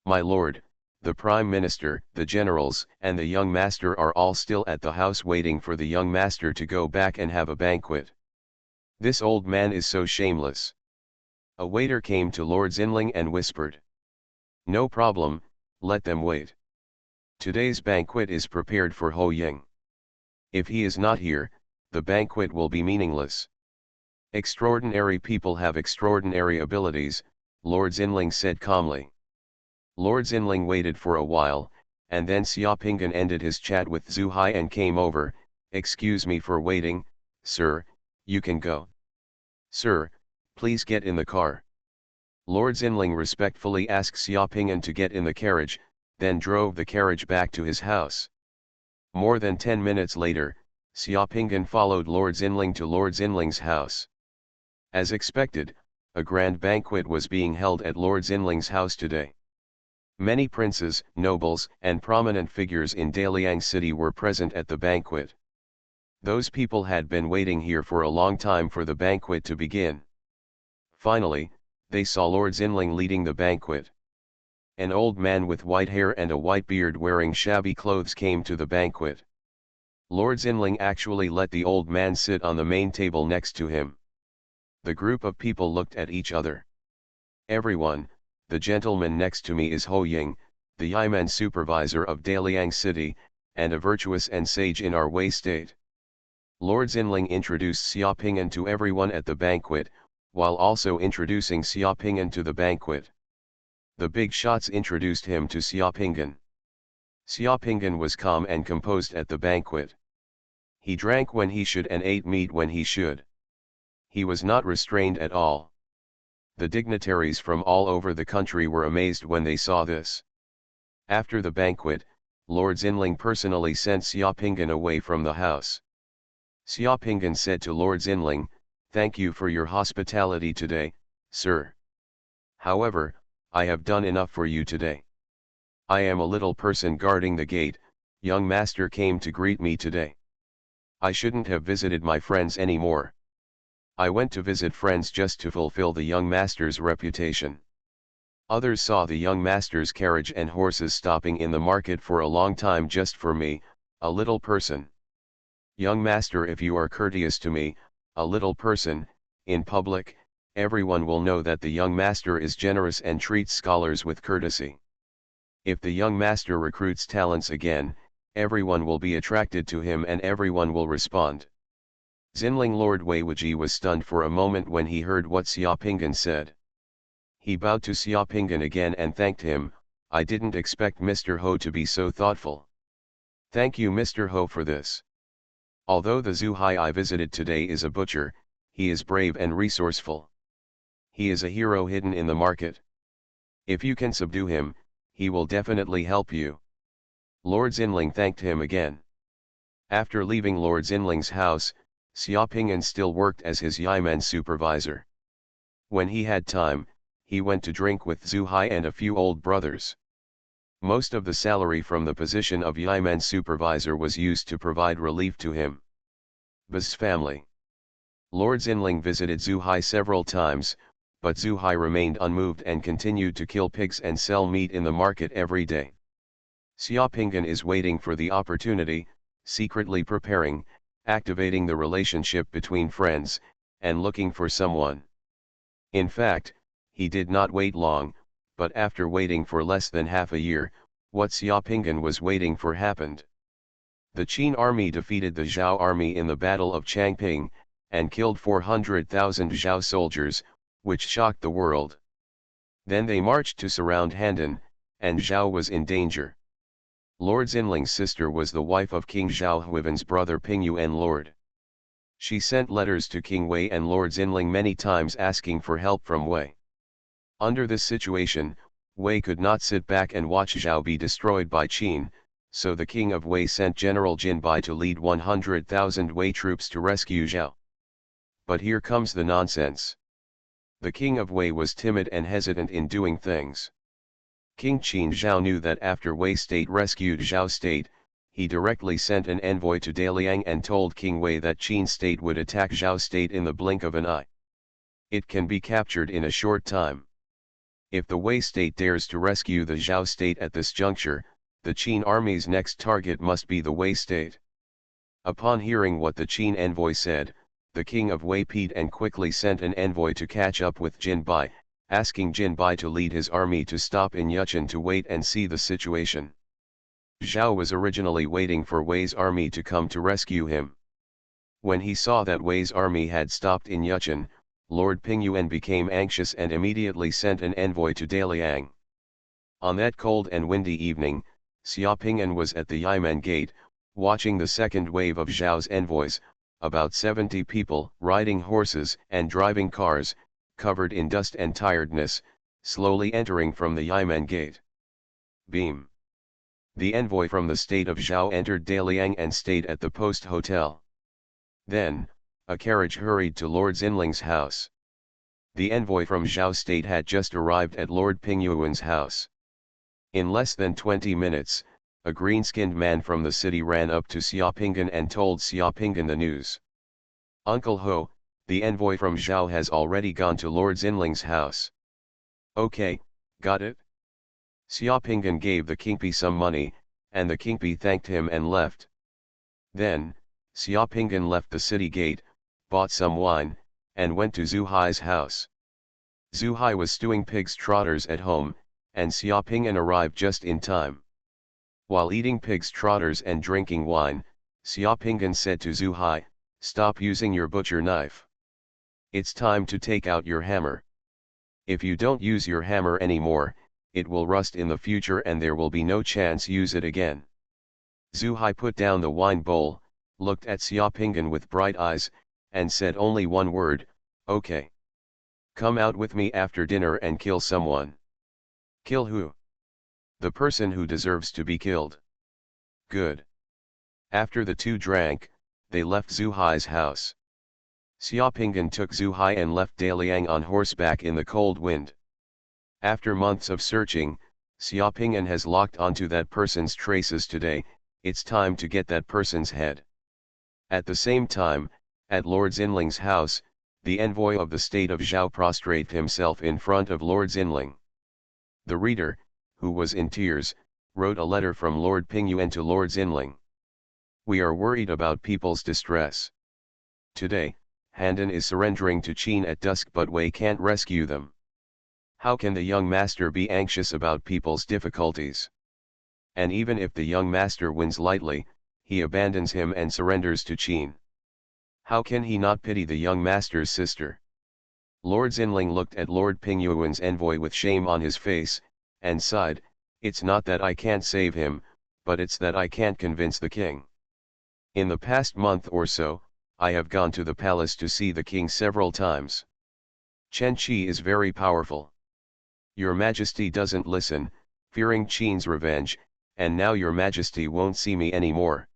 "My lord, the Prime Minister, the generals, and the young master are all still at the house waiting for the young master to go back and have a banquet. This old man is so shameless." A waiter came to Lord Xinling and whispered, "No problem, let them wait. Today's banquet is prepared for Ho Ying. If he is not here, the banquet will be meaningless." "Extraordinary people have extraordinary abilities," Lord Xinling said calmly. Lord Xinling waited for a while, and then Xiaopinggan ended his chat with Zhu Hai and came over. "Excuse me for waiting, sir, you can go." "Sir, please get in the car." Lord Xinling respectfully asked Xiaopinggan to get in the carriage, then drove the carriage back to his house. More than 10 minutes later, Xiaopinggan followed Lord Xinling to Lord Xinling's house. As expected, a grand banquet was being held at Lord Xinling's house today. Many princes, nobles, and prominent figures in Daliang City were present at the banquet. Those people had been waiting here for a long time for the banquet to begin. Finally, they saw Lord Xinling leading the banquet. An old man with white hair and a white beard wearing shabby clothes came to the banquet. Lord Xinling actually let the old man sit on the main table next to him. The group of people looked at each other. "Everyone, the gentleman next to me is Ho Ying, the Yiman supervisor of Daliang City, and a virtuous and sage in our Wei state." Lord Xinling introduced Xiaopinggan to everyone at the banquet, while also introducing Xiaopinggan to the banquet. The big shots introduced him to Xiaopinggan. Xiaopinggan was calm and composed at the banquet. He drank when he should and ate meat when he should. He was not restrained at all. The dignitaries from all over the country were amazed when they saw this. After the banquet, Lord Xinling personally sent Xiaopinggan away from the house. Xiaopinggan said to Lord Xinling, "Thank you for your hospitality today, sir. However, I have done enough for you today. I am a little person guarding the gate. Young master came to greet me today. I shouldn't have visited my friends anymore. I went to visit friends just to fulfill the young master's reputation. Others saw the young master's carriage and horses stopping in the market for a long time just for me, a little person. Young master, if you are courteous to me, a little person, in public, everyone will know that the young master is generous and treats scholars with courtesy. If the young master recruits talents again, everyone will be attracted to him and everyone will respond." Xinling Lord Weiwuji was stunned for a moment when he heard what Xiaopinggan said. He bowed to Xiaopinggan again and thanked him. "I didn't expect Mr. Ho to be so thoughtful. Thank you Mr. Ho for this. Although the Zhu Hai I visited today is a butcher, he is brave and resourceful. He is a hero hidden in the market. If you can subdue him, he will definitely help you." Lord Xinling thanked him again. After leaving Lord Xinling's house, Xiaoping'an still worked as his Yimen supervisor. When he had time, he went to drink with Zhu Hai and a few old brothers. Most of the salary from the position of Yimen supervisor was used to provide relief to him. B's family. Lord Xinling visited Zhu Hai several times, but Zhu Hai remained unmoved and continued to kill pigs and sell meat in the market every day. Xiaoping'an is waiting for the opportunity, secretly preparing, activating the relationship between friends, and looking for someone. In fact, he did not wait long, but after waiting for less than half a year, what Xiaoping'an was waiting for happened. The Qin army defeated the Zhao army in the Battle of Changping, and killed 400,000 Zhao soldiers, which shocked the world. Then they marched to surround Handan, and Zhao was in danger. Lord Xinling's sister was the wife of King Zhao Huiven's brother Pingyuan Lord. She sent letters to King Wei and Lord Xinling many times asking for help from Wei. Under this situation, Wei could not sit back and watch Zhao be destroyed by Qin, so the king of Wei sent General Jin Bai to lead 100,000 Wei troops to rescue Zhao. But here comes the nonsense. The king of Wei was timid and hesitant in doing things. King Qin Zhao knew that after Wei state rescued Zhao state, he directly sent an envoy to Daliang and told King Wei that Qin state would attack Zhao state in the blink of an eye. It can be captured in a short time. If the Wei state dares to rescue the Zhao state at this juncture, the Qin army's next target must be the Wei state. Upon hearing what the Qin envoy said, the king of Wei peed and quickly sent an envoy to catch up with Jin Bai, asking Jin Bai to lead his army to stop in Yuchen to wait and see the situation. Zhao was originally waiting for Wei's army to come to rescue him. When he saw that Wei's army had stopped in Yuchen, Lord Pingyuan became anxious and immediately sent an envoy to Daliang. On that cold and windy evening, Xiaoping'an was at the Yimen gate, watching the second wave of Zhao's envoys, about 70 people riding horses and driving cars, covered in dust and tiredness, slowly entering from the Yimen gate. Beam. The envoy from the state of Zhao entered Daliang and stayed at the post hotel. Then, a carriage hurried to Lord Xinling's house. The envoy from Zhao state had just arrived at Lord Pingyuan's house. In less than 20 minutes, a green-skinned man from the city ran up to Xiaoping'an and told Xiaoping'an the news. Uncle Ho, the envoy from Zhao has already gone to Lord Xinling's house. Okay, got it? Xiaoping'an gave the Kingpi some money, and the Kingpi thanked him and left. Then, Xiaoping'an left the city gate, bought some wine, and went to Zhu Hai's house. Zhu Hai was stewing pig's trotters at home, and Xiaoping'an arrived just in time. While eating pig's trotters and drinking wine, Xiaoping'an said to Zhu Hai, "Stop using your butcher knife. It's time to take out your hammer. If you don't use your hammer anymore, it will rust in the future and there will be no chance use it again." Zhu Hai put down the wine bowl, looked at Xiaoping'an with bright eyes, and said only one word, "Okay. Come out with me after dinner and kill someone." "Kill who?" "The person who deserves to be killed." "Good." After the two drank, they left Zhu Hai's house. Xiaoping'an took Zhu Hai and left Daliang on horseback in the cold wind. After months of searching, Xiaoping'an has locked onto that person's traces today. It's time to get that person's head. At the same time, at Lord Xinling's house, the envoy of the state of Zhao prostrated himself in front of Lord Xinling. The reader, who was in tears, wrote a letter from Lord Pingyuan to Lord Xinling. "We are worried about people's distress. Today, Handan is surrendering to Qin at dusk but Wei can't rescue them. How can the young master be anxious about people's difficulties? And even if the young master wins lightly, he abandons him and surrenders to Qin. How can he not pity the young master's sister?" Lord Xinling looked at Lord Pingyuan's envoy with shame on his face, and sighed, "It's not that I can't save him, but it's that I can't convince the king. In the past month or so, I have gone to the palace to see the king several times. Chen Qi is very powerful. Your Majesty doesn't listen, fearing Qin's revenge, and now your Majesty won't see me anymore.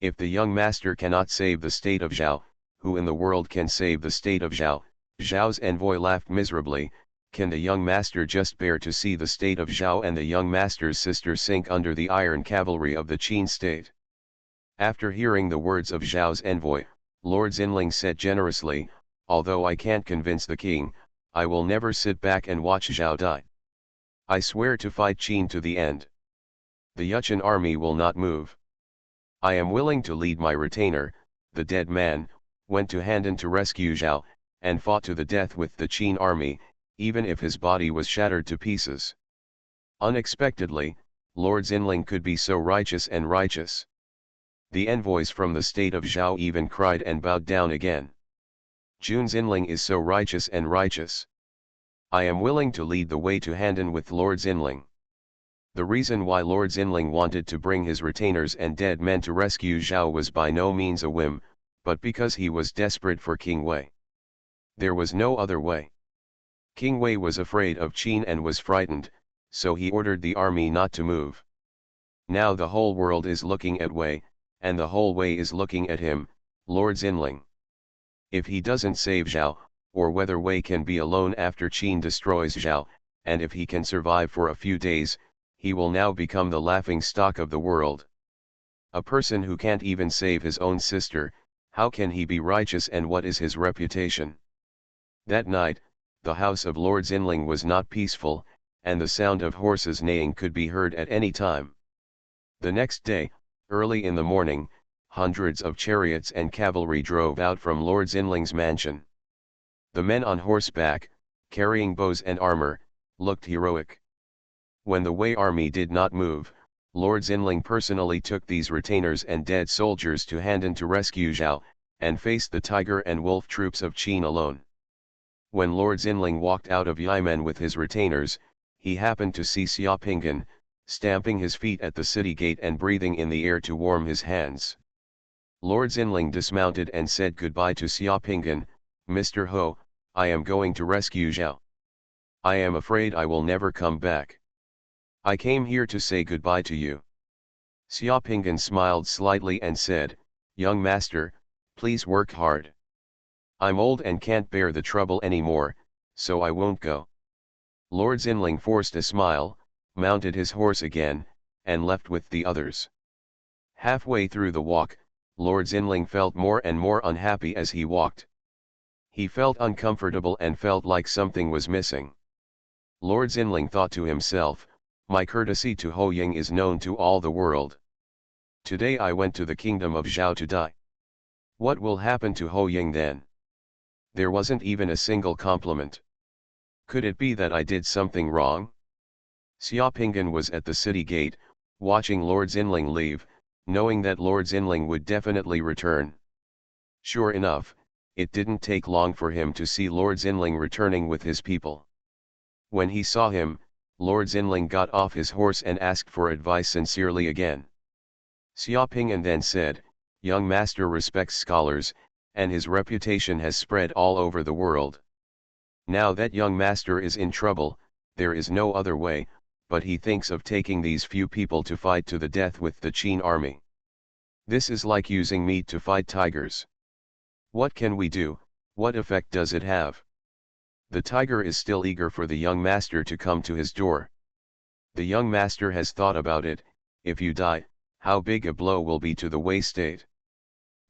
If the young master cannot save the state of Zhao, who in the world can save the state of Zhao? Zhao's envoy laughed miserably. Can the young master just bear to see the state of Zhao and the young master's sister sink under the iron cavalry of the Qin state? After hearing the words of Zhao's envoy, Lord Xinling said generously, although I can't convince the king, I will never sit back and watch Zhao die. I swear to fight Qin to the end. The Yuchen army will not move. I am willing to lead my retainer, the dead man, went to Handan to rescue Zhao, and fought to the death with the Qin army, even if his body was shattered to pieces. Unexpectedly, Lord Xinling could be so righteous and righteous. The envoys from the state of Zhao even cried and bowed down again. Jun Xinling is so righteous and righteous. I am willing to lead the way to Handan with Lord Xinling. The reason why Lord Xinling wanted to bring his retainers and dead men to rescue Zhao was by no means a whim, but because he was desperate for King Wei. There was no other way. King Wei was afraid of Qin and was frightened, so he ordered the army not to move. Now the whole world is looking at Wei, and the whole Wei is looking at him, Lord Xinling. If he doesn't save Zhao, or whether Wei can be alone after Qin destroys Zhao, and if he can survive for a few days, he will now become the laughing stock of the world. A person who can't even save his own sister, how can he be righteous, and what is his reputation? That night, the house of Lord Xinling was not peaceful, and the sound of horses neighing could be heard at any time. The next day, early in the morning, hundreds of chariots and cavalry drove out from Lord Xinling's mansion. The men on horseback, carrying bows and armor, looked heroic. When the Wei army did not move, Lord Xinling personally took these retainers and dead soldiers to Handan to rescue Zhao, and faced the tiger and wolf troops of Qin alone. When Lord Xinling walked out of Yimen with his retainers, he happened to see Xiaopinggan, stamping his feet at the city gate and breathing in the air to warm his hands. Lord Xinling dismounted and said goodbye to Xiaopinggan. Mr. Ho, I am going to rescue Zhao. I am afraid I will never come back. I came here to say goodbye to you. Xiaopinggan smiled slightly and said, young master, please work hard. I'm old and can't bear the trouble anymore, so I won't go. Lord Xinling forced a smile, mounted his horse again, and left with the others. Halfway through the walk, Lord Xinling felt more and more unhappy as he walked. He felt uncomfortable and felt like something was missing. Lord Xinling thought to himself, my courtesy to Ho Ying is known to all the world. Today I went to the kingdom of Zhao to die. What will happen to Ho Ying then? There wasn't even a single compliment. Could it be that I did something wrong? Xiaopinggan was at the city gate, watching Lord Xinling leave, knowing that Lord Xinling would definitely return. Sure enough, it didn't take long for him to see Lord Xinling returning with his people. When he saw him, Lord Xinling got off his horse and asked for advice sincerely again. Xiaopinggan then said, young master respects scholars, and his reputation has spread all over the world. Now that young master is in trouble, there is no other way, but he thinks of taking these few people to fight to the death with the Qin army. This is like using meat to fight tigers. What can we do? What effect does it have? The tiger is still eager for the young master to come to his door. The young master has thought about it. If you die, how big a blow will be to the Wei state?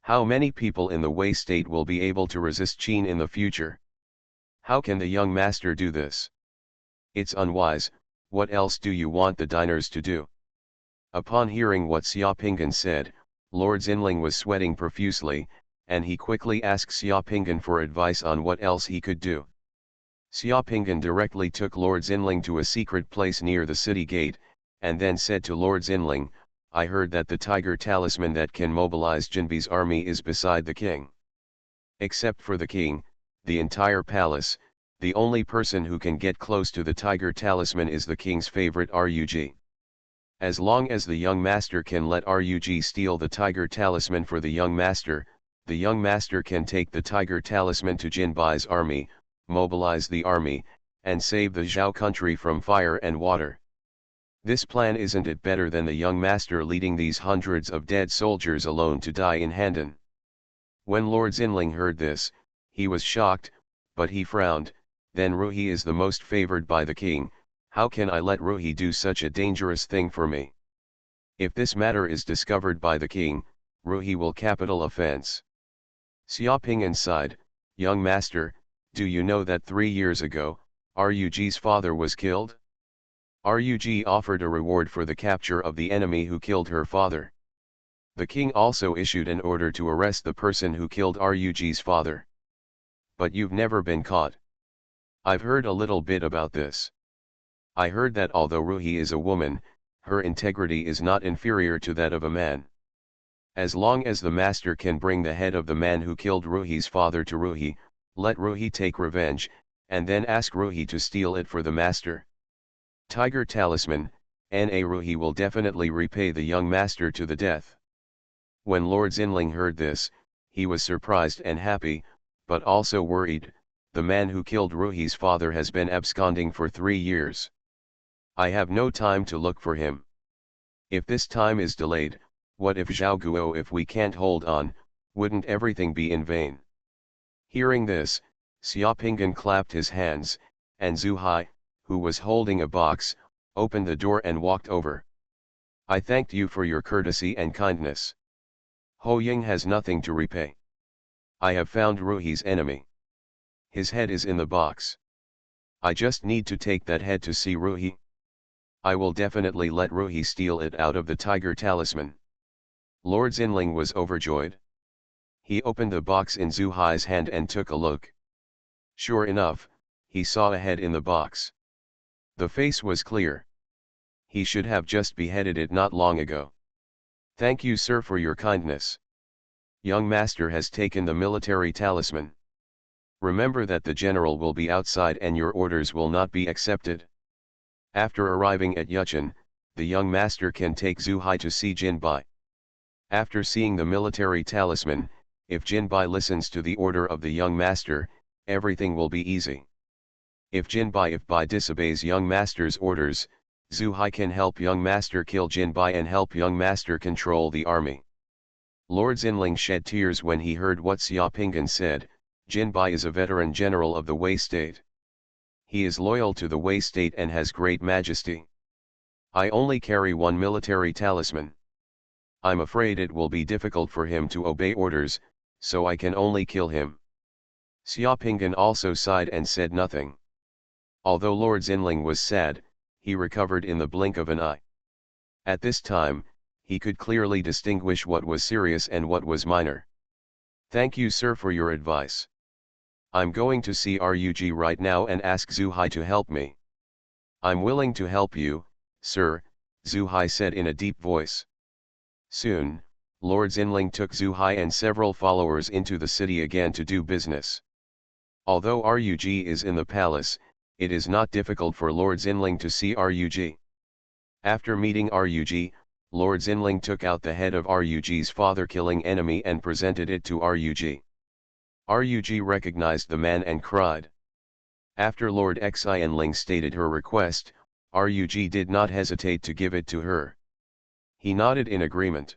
How many people in the Wei state will be able to resist Qin in the future? How can the young master do this? It's unwise. What else do you want the diners to do? Upon hearing what Xiaopinggan said, Lord Xinling was sweating profusely, and he quickly asked Xiaopinggan for advice on what else he could do. Xiaopinggan directly took Lord Xinling to a secret place near the city gate, and then said to Lord Xinling, I heard that the tiger talisman that can mobilize Jinbi's army is beside the king. Except for the king, the entire palace, the only person who can get close to the tiger talisman is the king's favorite Rug. As long as the young master can let Rug steal the tiger talisman for the young master can take the tiger talisman to Jinbi's army, mobilize the army, and save the Zhao country from fire and water. This plan, isn't it better than the young master leading these hundreds of dead soldiers alone to die in Handan? When Lord Xinling heard this, he was shocked, but he frowned. Then Ruhi is the most favored by the king, how can I let Ruhi do such a dangerous thing for me? If this matter is discovered by the king, Ruhi will capital offense. Xiaoping sighed, young master, do you know that 3 years ago, Rug's father was killed? Rug offered a reward for the capture of the enemy who killed her father. The king also issued an order to arrest the person who killed Rug's father. But you've never been caught. I've heard a little bit about this. I heard that although Ruhi is a woman, her integrity is not inferior to that of a man. As long as the master can bring the head of the man who killed Ruhi's father to Ruhi, let Ruhi take revenge, and then ask Ruhi to steal it for the master. Tiger Talisman, Na Ruhi will definitely repay the young master to the death. When Lord Xinling heard this, he was surprised and happy, but also worried. The man who killed Ruhi's father has been absconding for 3 years. I have no time to look for him. If this time is delayed, what if Zhao Guo, if we can't hold on, wouldn't everything be in vain? Hearing this, Xiaopingan clapped his hands, and Zhu Hai, who was holding a box, opened the door and walked over. I thanked you for your courtesy and kindness. Ho Ying has nothing to repay. I have found Ruhi's enemy. His head is in the box. I just need to take that head to see Ruhi. I will definitely let Ruhi steal it out of the tiger talisman. Lord Xinling was overjoyed. He opened the box in Zhu Hai's hand and took a look. Sure enough, he saw a head in the box. The face was clear. He should have just beheaded it not long ago. Thank you, sir, for your kindness. Young master has taken the military talisman. Remember that the general will be outside and your orders will not be accepted. After arriving at Yuchen, the young master can take Zhu Hai to see Jin Bai. After seeing the military talisman, if Jin Bai listens to the order of the young master, everything will be easy. If Bai disobeys young master's orders, Zhu Hai can help young master kill Jin Bai and help young master control the army. Lord Xinling shed tears when he heard what Xiaopingan said. Jin Bai is a veteran general of the Wei state. He is loyal to the Wei state and has great majesty. I only carry one military talisman. I'm afraid it will be difficult for him to obey orders, so I can only kill him. Xiaopingan also sighed and said nothing. Although Lord Xinling was sad, he recovered in the blink of an eye. At this time, he could clearly distinguish what was serious and what was minor. Thank you, sir, for your advice. I'm going to see Rug right now and ask Zhu Hai to help me. I'm willing to help you, sir, Zhu Hai said in a deep voice. Soon, Lord Xinling took Zhu Hai and several followers into the city again to do business. Although Rug is in the palace, it is not difficult for Lord Xinling to see Rug. After meeting Rug, Lord Xinling took out the head of Rug's father-killing enemy and presented it to Rug. Rug recognized the man and cried. After Lord Xianling stated her request, Rug did not hesitate to give it to her. He nodded in agreement.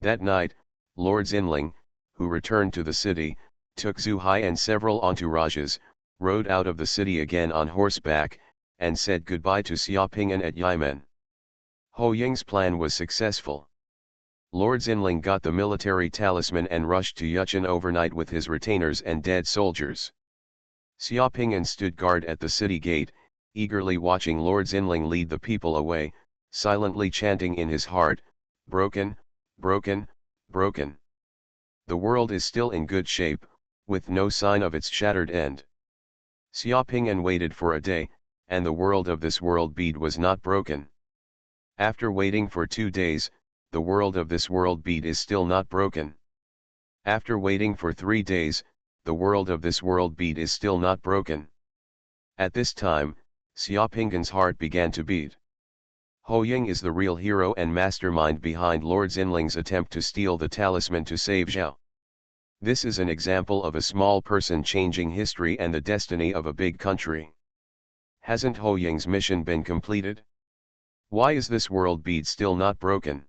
That night, Lord Xinling, who returned to the city, took Zhu Hai and several entourages, rode out of the city again on horseback, and said goodbye to Xiaopingan at Yimen. Ho Ying's plan was successful. Lord Xinling got the military talisman and rushed to Yuchen overnight with his retainers and dead soldiers. Xiaopingan stood guard at the city gate, eagerly watching Lord Xinling lead the people away, silently chanting in his heart, broken, broken, broken. The world is still in good shape, with no sign of its shattered end. Xiaopingan waited for a day, and the world of this world bead was not broken. After waiting for 2 days, the world of this world bead is still not broken. After waiting for 3 days, the world of this world bead is still not broken. At this time, Xiaopingan's heart began to beat. Ho Ying is the real hero and mastermind behind Lord Xinling's attempt to steal the talisman to save Zhao. This is an example of a small person changing history and the destiny of a big country. Hasn't Ho Ying's mission been completed? Why is this world bead still not broken?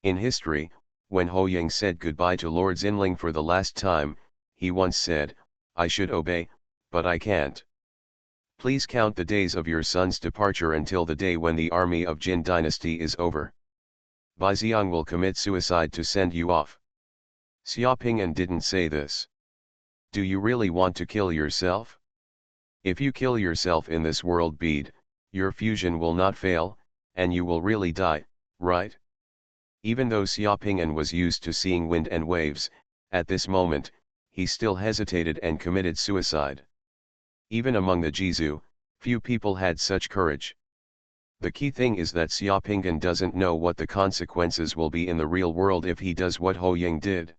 In history, When Ho Ying said goodbye to Lord Xinling for the last time, he once said, "I should obey, but I can't. Please count the days of your son's departure until the day when the army of Jin dynasty is over. Bai Xiang will commit suicide to send you off." Xia Ping'an didn't say this. Do you really want to kill yourself? If you kill yourself in this world bead, your fusion will not fail, and you will really die, right? Even though Xia Ping'an was used to seeing wind and waves, at this moment, he still hesitated and committed suicide. Even among the Jizu, few people had such courage. The key thing is that Xia Ping'an doesn't know what the consequences will be in the real world if he does what Ho Ying did.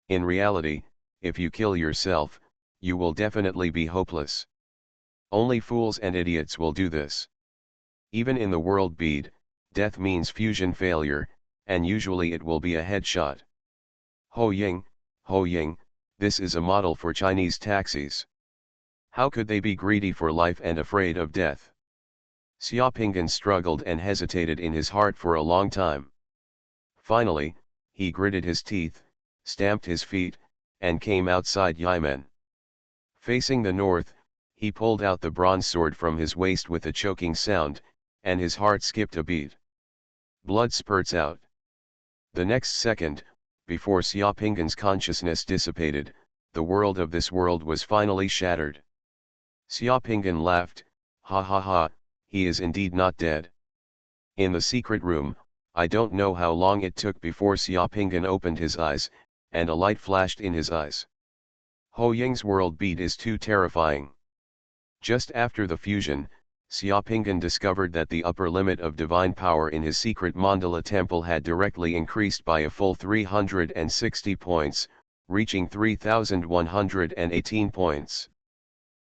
In reality, if you kill yourself, you will definitely be hopeless. Only fools and idiots will do this. Even in the world bead, death means fusion failure, and usually it will be a headshot. Ho Ying, this is a model for Chinese taxis. How could they be greedy for life and afraid of death? Xia Ping'an struggled and hesitated in his heart for a long time. Finally, he gritted his teeth, stamped his feet, and came outside Yimen. Facing the north, he pulled out the bronze sword from his waist with a choking sound, and his heart skipped a beat. Blood spurts out. The next second, before Xia Ping'an's consciousness dissipated, the world of this world was finally shattered. Xia Ping'an laughed, "Ha ha ha, he is indeed not dead." In the secret room, I don't know how long it took before Xia Ping'an opened his eyes, and a light flashed in his eyes. Ho Ying's world beat is too terrifying. Just after the fusion, Xia Ping'an discovered that the upper limit of divine power in his secret mandala temple had directly increased by a full 360 points, reaching 3,118 points.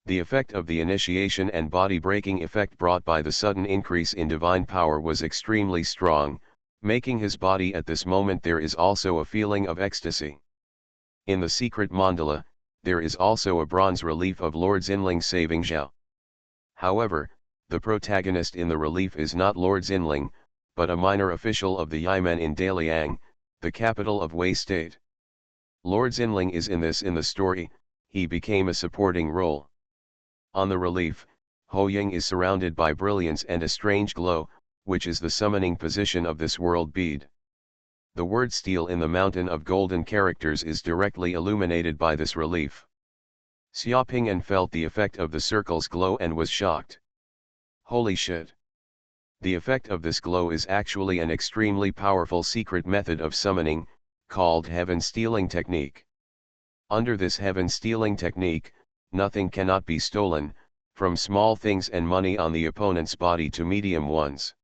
The effect of the initiation and body-breaking effect brought by the sudden increase in divine power was extremely strong, making his body at this moment there is also a feeling of ecstasy. In the secret mandala, there is also a bronze relief of Lord Xinling saving Zhao. However, the protagonist in the relief is not Lord Xinling, but a minor official of the Yimen in Daliang, the capital of Wei State. Lord Xinling is in the story, he became a supporting role. On the relief, Ho Ying is surrounded by brilliance and a strange glow, which is the summoning position of this world bead. The word steel in the mountain of golden characters is directly illuminated by this relief. Xia Ping'an felt the effect of the circle's glow and was shocked. Holy shit! The effect of this glow is actually an extremely powerful secret method of summoning, called heaven stealing technique. Under this heaven stealing technique, nothing cannot be stolen, from small things and money on the opponent's body to medium ones.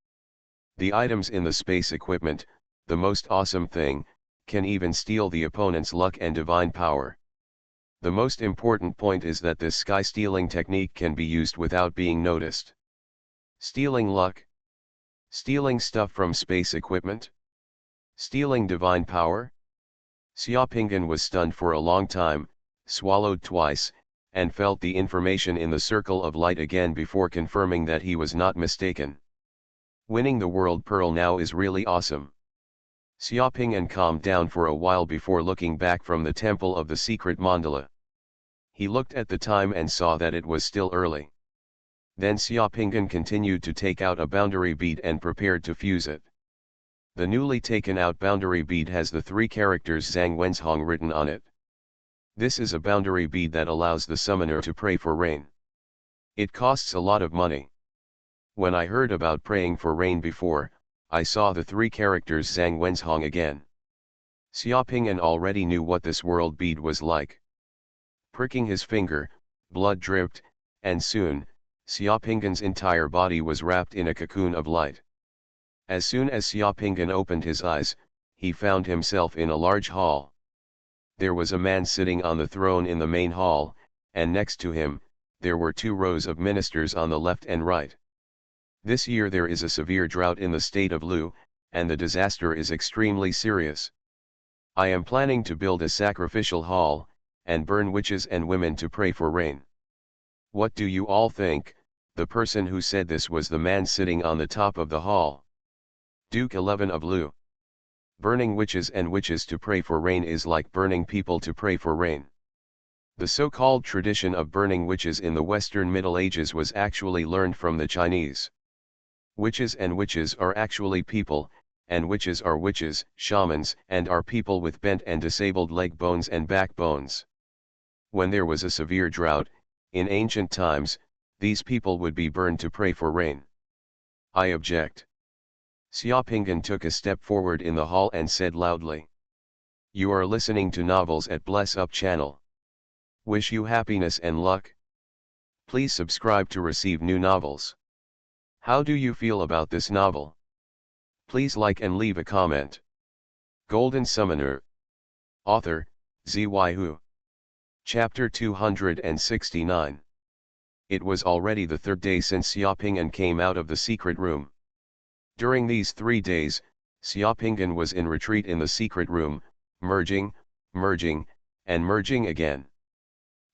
The items in the space equipment, the most awesome thing, can even steal the opponent's luck and divine power. The most important point is that this sky stealing technique can be used without being noticed. Stealing luck? Stealing stuff from space equipment? Stealing divine power? Xia Ping'an was stunned for a long time, swallowed twice, and felt the information in the circle of light again before confirming that he was not mistaken. Winning the world pearl now is really awesome. Xia Ping'an calmed down for a while before looking back from the temple of the secret mandala. He looked at the time and saw that it was still early. Then Xia Ping'an continued to take out a boundary bead and prepared to fuse it. The newly taken out boundary bead has the 3 characters Zhang Wenzhong written on it. This is a boundary bead that allows the summoner to pray for rain. It costs a lot of money. When I heard about praying for rain before, I saw the 3 characters Zhang Wenzhong again. Xia Ping'an already knew what this world bead was like. Pricking his finger, blood dripped, and soon, Xia Ping'an's entire body was wrapped in a cocoon of light. As soon as Xia Ping'an opened his eyes, he found himself in a large hall. There was a man sitting on the throne in the main hall, and next to him, there were 2 rows of ministers on the left and right. This year there is a severe drought in the state of Lu, and the disaster is extremely serious. I am planning to build a sacrificial hall, and burn witches and women to pray for rain. What do you all think? The person who said this was the man sitting on the top of the hall. Duke 11 of Lu. Burning witches and witches to pray for rain is like burning people to pray for rain. The so-called tradition of burning witches in the Western Middle Ages was actually learned from the Chinese. Witches and witches are actually people, and witches are witches, shamans, and are people with bent and disabled leg bones and backbones. When there was a severe drought, in ancient times, these people would be burned to pray for rain. I object. Xiaopinggan took a step forward in the hall and said loudly. You are listening to novels at Bless Up channel. Wish you happiness and luck. Please subscribe to receive new novels. How do you feel about this novel? Please like and leave a comment. Golden Summoner. Author, Xuanhuan. Chapter 269. It was already the third day since Xiaopinggan came out of the secret room. During these 3 days, Xiaopinggan was in retreat in the secret room, merging, and merging again.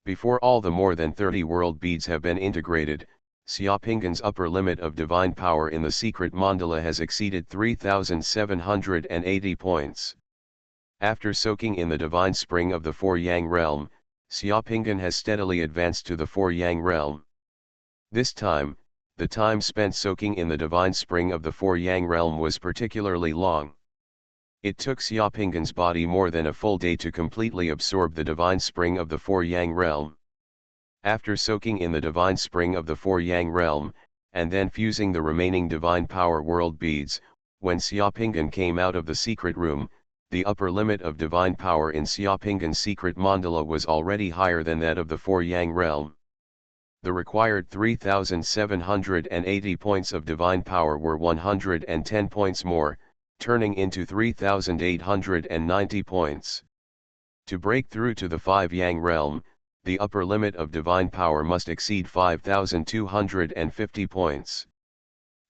Before all the more than 30 world beads have been integrated, Xiaopinggan's upper limit of divine power in the secret mandala has exceeded 3,780 points. After soaking in the divine spring of the Four Yang realm, Xiaopinggan has steadily advanced to the Four Yang realm. This time, the time spent soaking in the divine spring of the Four Yang realm was particularly long. It took Xiaopinggan's body more than a full day to completely absorb the divine spring of the Four Yang realm. After soaking in the divine spring of the Four Yang realm, and then fusing the remaining divine power world beads, when Xiaopinggan came out of the secret room, the upper limit of divine power in Xiaopinggan's secret mandala was already higher than that of the Four Yang realm. The required 3,780 points of divine power were 110 points more, turning into 3,890 points. To break through to the Five Yang realm, the upper limit of divine power must exceed 5,250 points.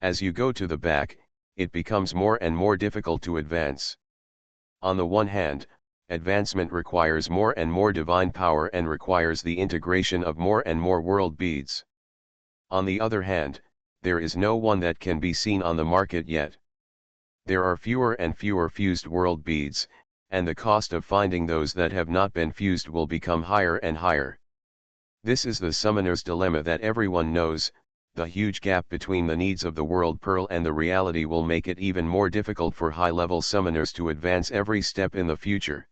As you go to the back, it becomes more and more difficult to advance. On the one hand, advancement requires more and more divine power and requires the integration of more and more world beads. On the other hand, there is no one that can be seen on the market yet. There are fewer and fewer fused world beads, and the cost of finding those that have not been fused will become higher and higher. This is the summoner's dilemma that everyone knows. The huge gap between the needs of the world pearl and the reality will make it even more difficult for high-level summoners to advance every step in the future.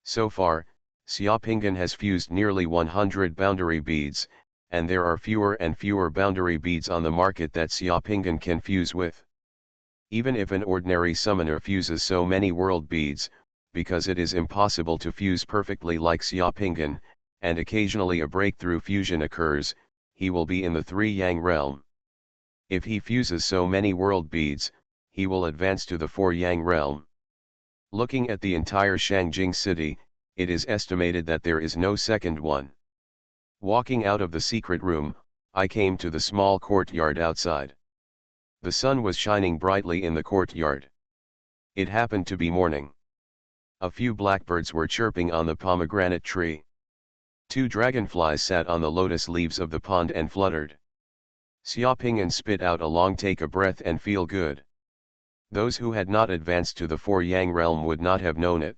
So far, Xiaopinggan has fused nearly 100 boundary beads, and there are fewer and fewer boundary beads on the market that Xiaopinggan can fuse with. Even if an ordinary summoner fuses so many world beads, because it is impossible to fuse perfectly like Xiaopinggan, and occasionally a breakthrough fusion occurs, he will be in the Three Yang realm. If he fuses so many world beads, he will advance to the Four Yang realm. Looking at the entire Shangjing city, it is estimated that there is no second one. Walking out of the secret room, I came to the small courtyard outside. The sun was shining brightly in the courtyard. It happened to be morning. A few blackbirds were chirping on the pomegranate tree. 2 dragonflies sat on the lotus leaves of the pond and fluttered. Xiaopinggan spit out a long take a breath and feel good. Those who had not advanced to the Four Yang realm would not have known it.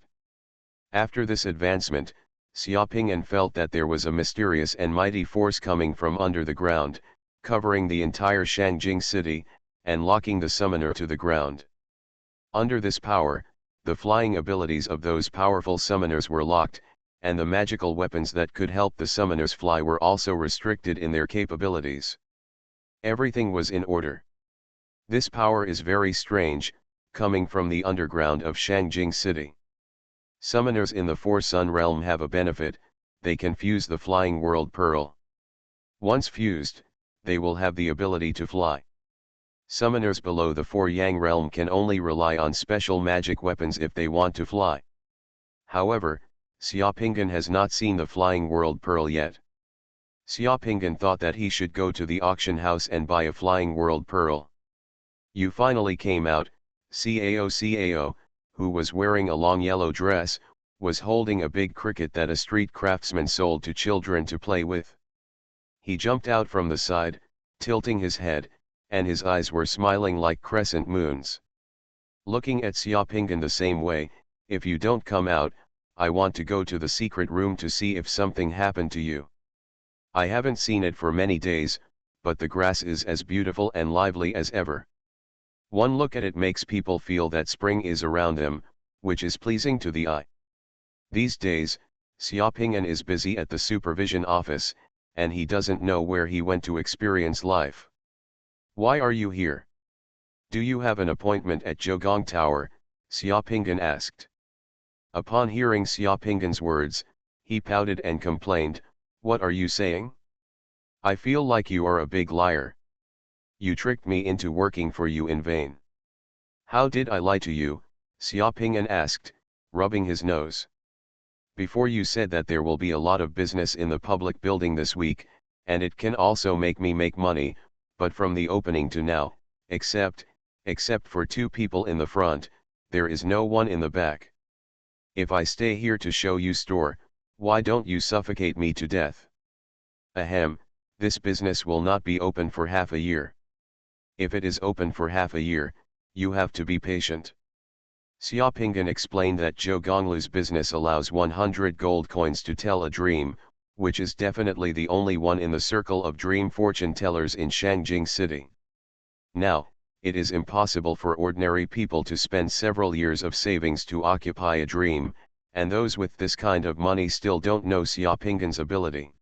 After this advancement, Xiaopinggan felt that there was a mysterious and mighty force coming from under the ground, covering the entire Shangjing city, and locking the summoner to the ground. Under this power, the flying abilities of those powerful summoners were locked, and the magical weapons that could help the summoners fly were also restricted in their capabilities. Everything was in order. This power is very strange, coming from the underground of Shangjing city. Summoners in the Four Sun realm have a benefit: they can fuse the flying world pearl. Once fused, they will have the ability to fly. Summoners below the Four Yang realm can only rely on special magic weapons if they want to fly. However, Xiaopinggan has not seen the flying world pearl yet. Xiaopinggan thought that he should go to the auction house and buy a flying world pearl. You finally came out. Cao, who was wearing a long yellow dress, was holding a big cricket that a street craftsman sold to children to play with. He jumped out from the side, tilting his head, and his eyes were smiling like crescent moons. Looking at Xiaopinggan the same way, if you don't come out, I want to go to the secret room to see if something happened to you. I haven't seen it for many days, but the grass is as beautiful and lively as ever. One look at it makes people feel that spring is around them, which is pleasing to the eye. These days, Xiaopinggan is busy at the supervision office, and he doesn't know where he went to experience life. Why are you here? Do you have an appointment at Zhougong Tower? Xiaopinggan asked. Upon hearing Xiaopinggan's words, he pouted and complained, "What are you saying? I feel like you are a big liar. You tricked me into working for you in vain." "How did I lie to you?" Xiaopinggan asked, rubbing his nose. "Before you said that there will be a lot of business in the public building this week, and it can also make me make money, but from the opening to now, except for 2 people in the front, there is no one in the back. If I stay here to show you store, why don't you suffocate me to death? Ahem, this business will not be open for half a year. If it is open for half a year, you have to be patient." Xiaopinggan explained that Zhou Gonglu's business allows 100 gold coins to tell a dream, which is definitely the only one in the circle of dream fortune tellers in Shangjing City. Now, it is impossible for ordinary people to spend several years of savings to occupy a dream, and those with this kind of money still don't know Xiaopinggan's ability.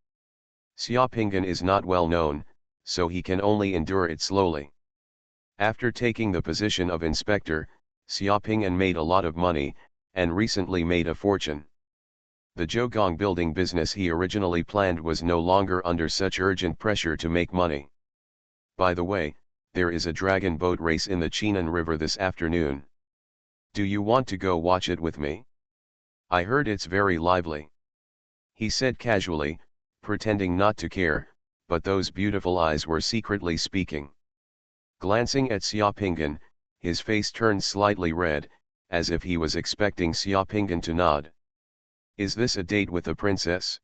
Xiaopinggan is not well known, so he can only endure it slowly. After taking the position of inspector, Xiaopinggan made a lot of money, and recently made a fortune. The Zhougong building business he originally planned was no longer under such urgent pressure to make money. By the way, there is a dragon boat race in the Chinan River this afternoon. Do you want to go watch it with me? I heard it's very lively," he said casually, pretending not to care, but those beautiful eyes were secretly speaking. Glancing at Xiaopinggan, his face turned slightly red, as if he was expecting Xiaopinggan to nod. "Is this a date with the princess?"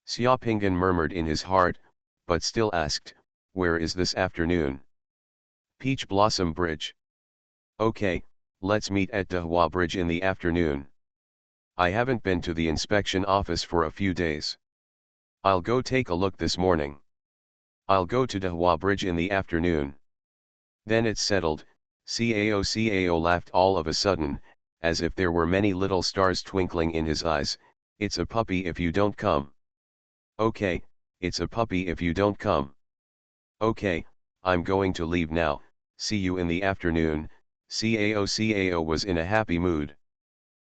Xiaopinggan murmured in his heart, but still asked, "Where is this afternoon?" "Peach Blossom Bridge." "Okay, let's meet at Dehua Bridge in the afternoon. I haven't been to the inspection office for a few days. I'll go take a look this morning. I'll go to Dehua Bridge in the afternoon." "Then it's settled." Cao laughed all of a sudden, as if there were many little stars twinkling in his eyes. "It's a puppy if you don't come." "Okay, it's a puppy if you don't come." "Okay, I'm going to leave now, see you in the afternoon." Cao was in a happy mood.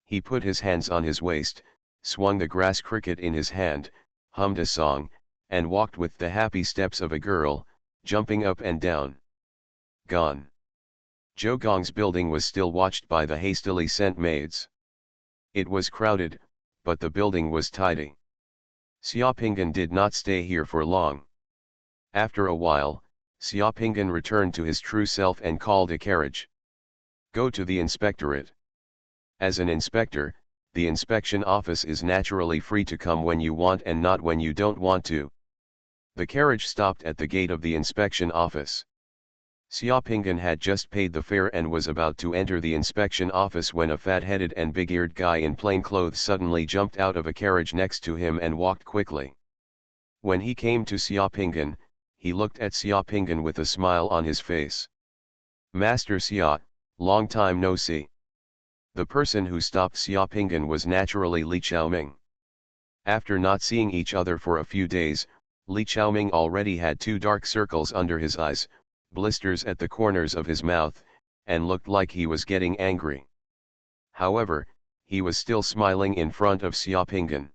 He put his hands on his waist, swung the grass cricket in his hand, hummed a song, and walked with the happy steps of a girl, jumping up and down. Gone. Zhougong's building was still watched by the hastily sent maids. It was crowded, but the building was tidy. Xiaopinggan did not stay here for long. After a while, Xiaopinggan returned to his true self and called a carriage. "Go to the inspectorate." As an inspector, the inspection office is naturally free to come when you want and not when you don't want to. The carriage stopped at the gate of the inspection office. Xiaopinggan had just paid the fare and was about to enter the inspection office when a fat-headed and big-eared guy in plain clothes suddenly jumped out of a carriage next to him and walked quickly. When he came to Xiaopinggan, he looked at Xiaopinggan with a smile on his face. "Master Xia, long time no see." The person who stopped Xiaopinggan was naturally Li Qiaoming. After not seeing each other for a few days, Li Qiaoming already had 2 dark circles under his eyes, blisters at the corners of his mouth, and looked like he was getting angry. However, he was still smiling in front of Xiaopinggan.